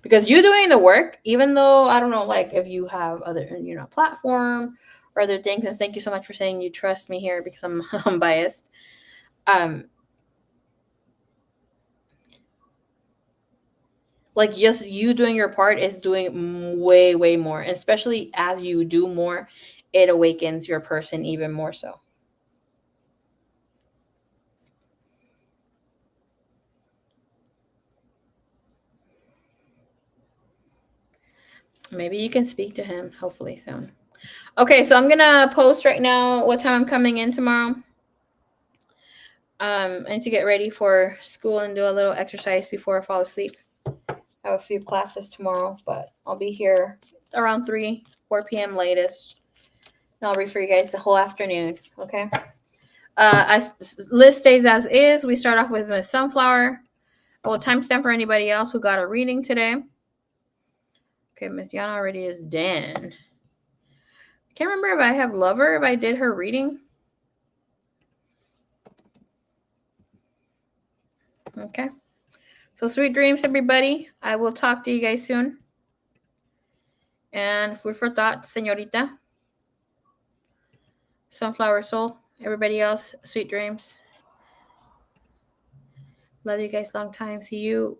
Speaker 1: Because you're doing the work, even though I don't know, like if you have other, platform or other things. And thank you so much for saying you trust me here because I'm unbiased. Like just you doing your part is doing way, way more. And especially as you do more, it awakens your person even more so. Maybe you can speak to him hopefully soon. Okay, so I'm gonna post right now what time I'm coming in tomorrow. I need to get ready for school and do a little exercise before I fall asleep. I have a few classes tomorrow, but I'll be here around 4 p.m. latest. And I'll read for you guys the whole afternoon. Okay. List stays as is. We start off with Miss Sunflower. I will timestamp for anybody else who got a reading today. Okay, Miss Diana already is done. I can't remember if I have Lover, if I did her reading. Okay. So sweet dreams, everybody. I will talk to you guys soon. And food for thought, señorita. Sunflower Soul. Everybody else, sweet dreams. Love you guys long time. See you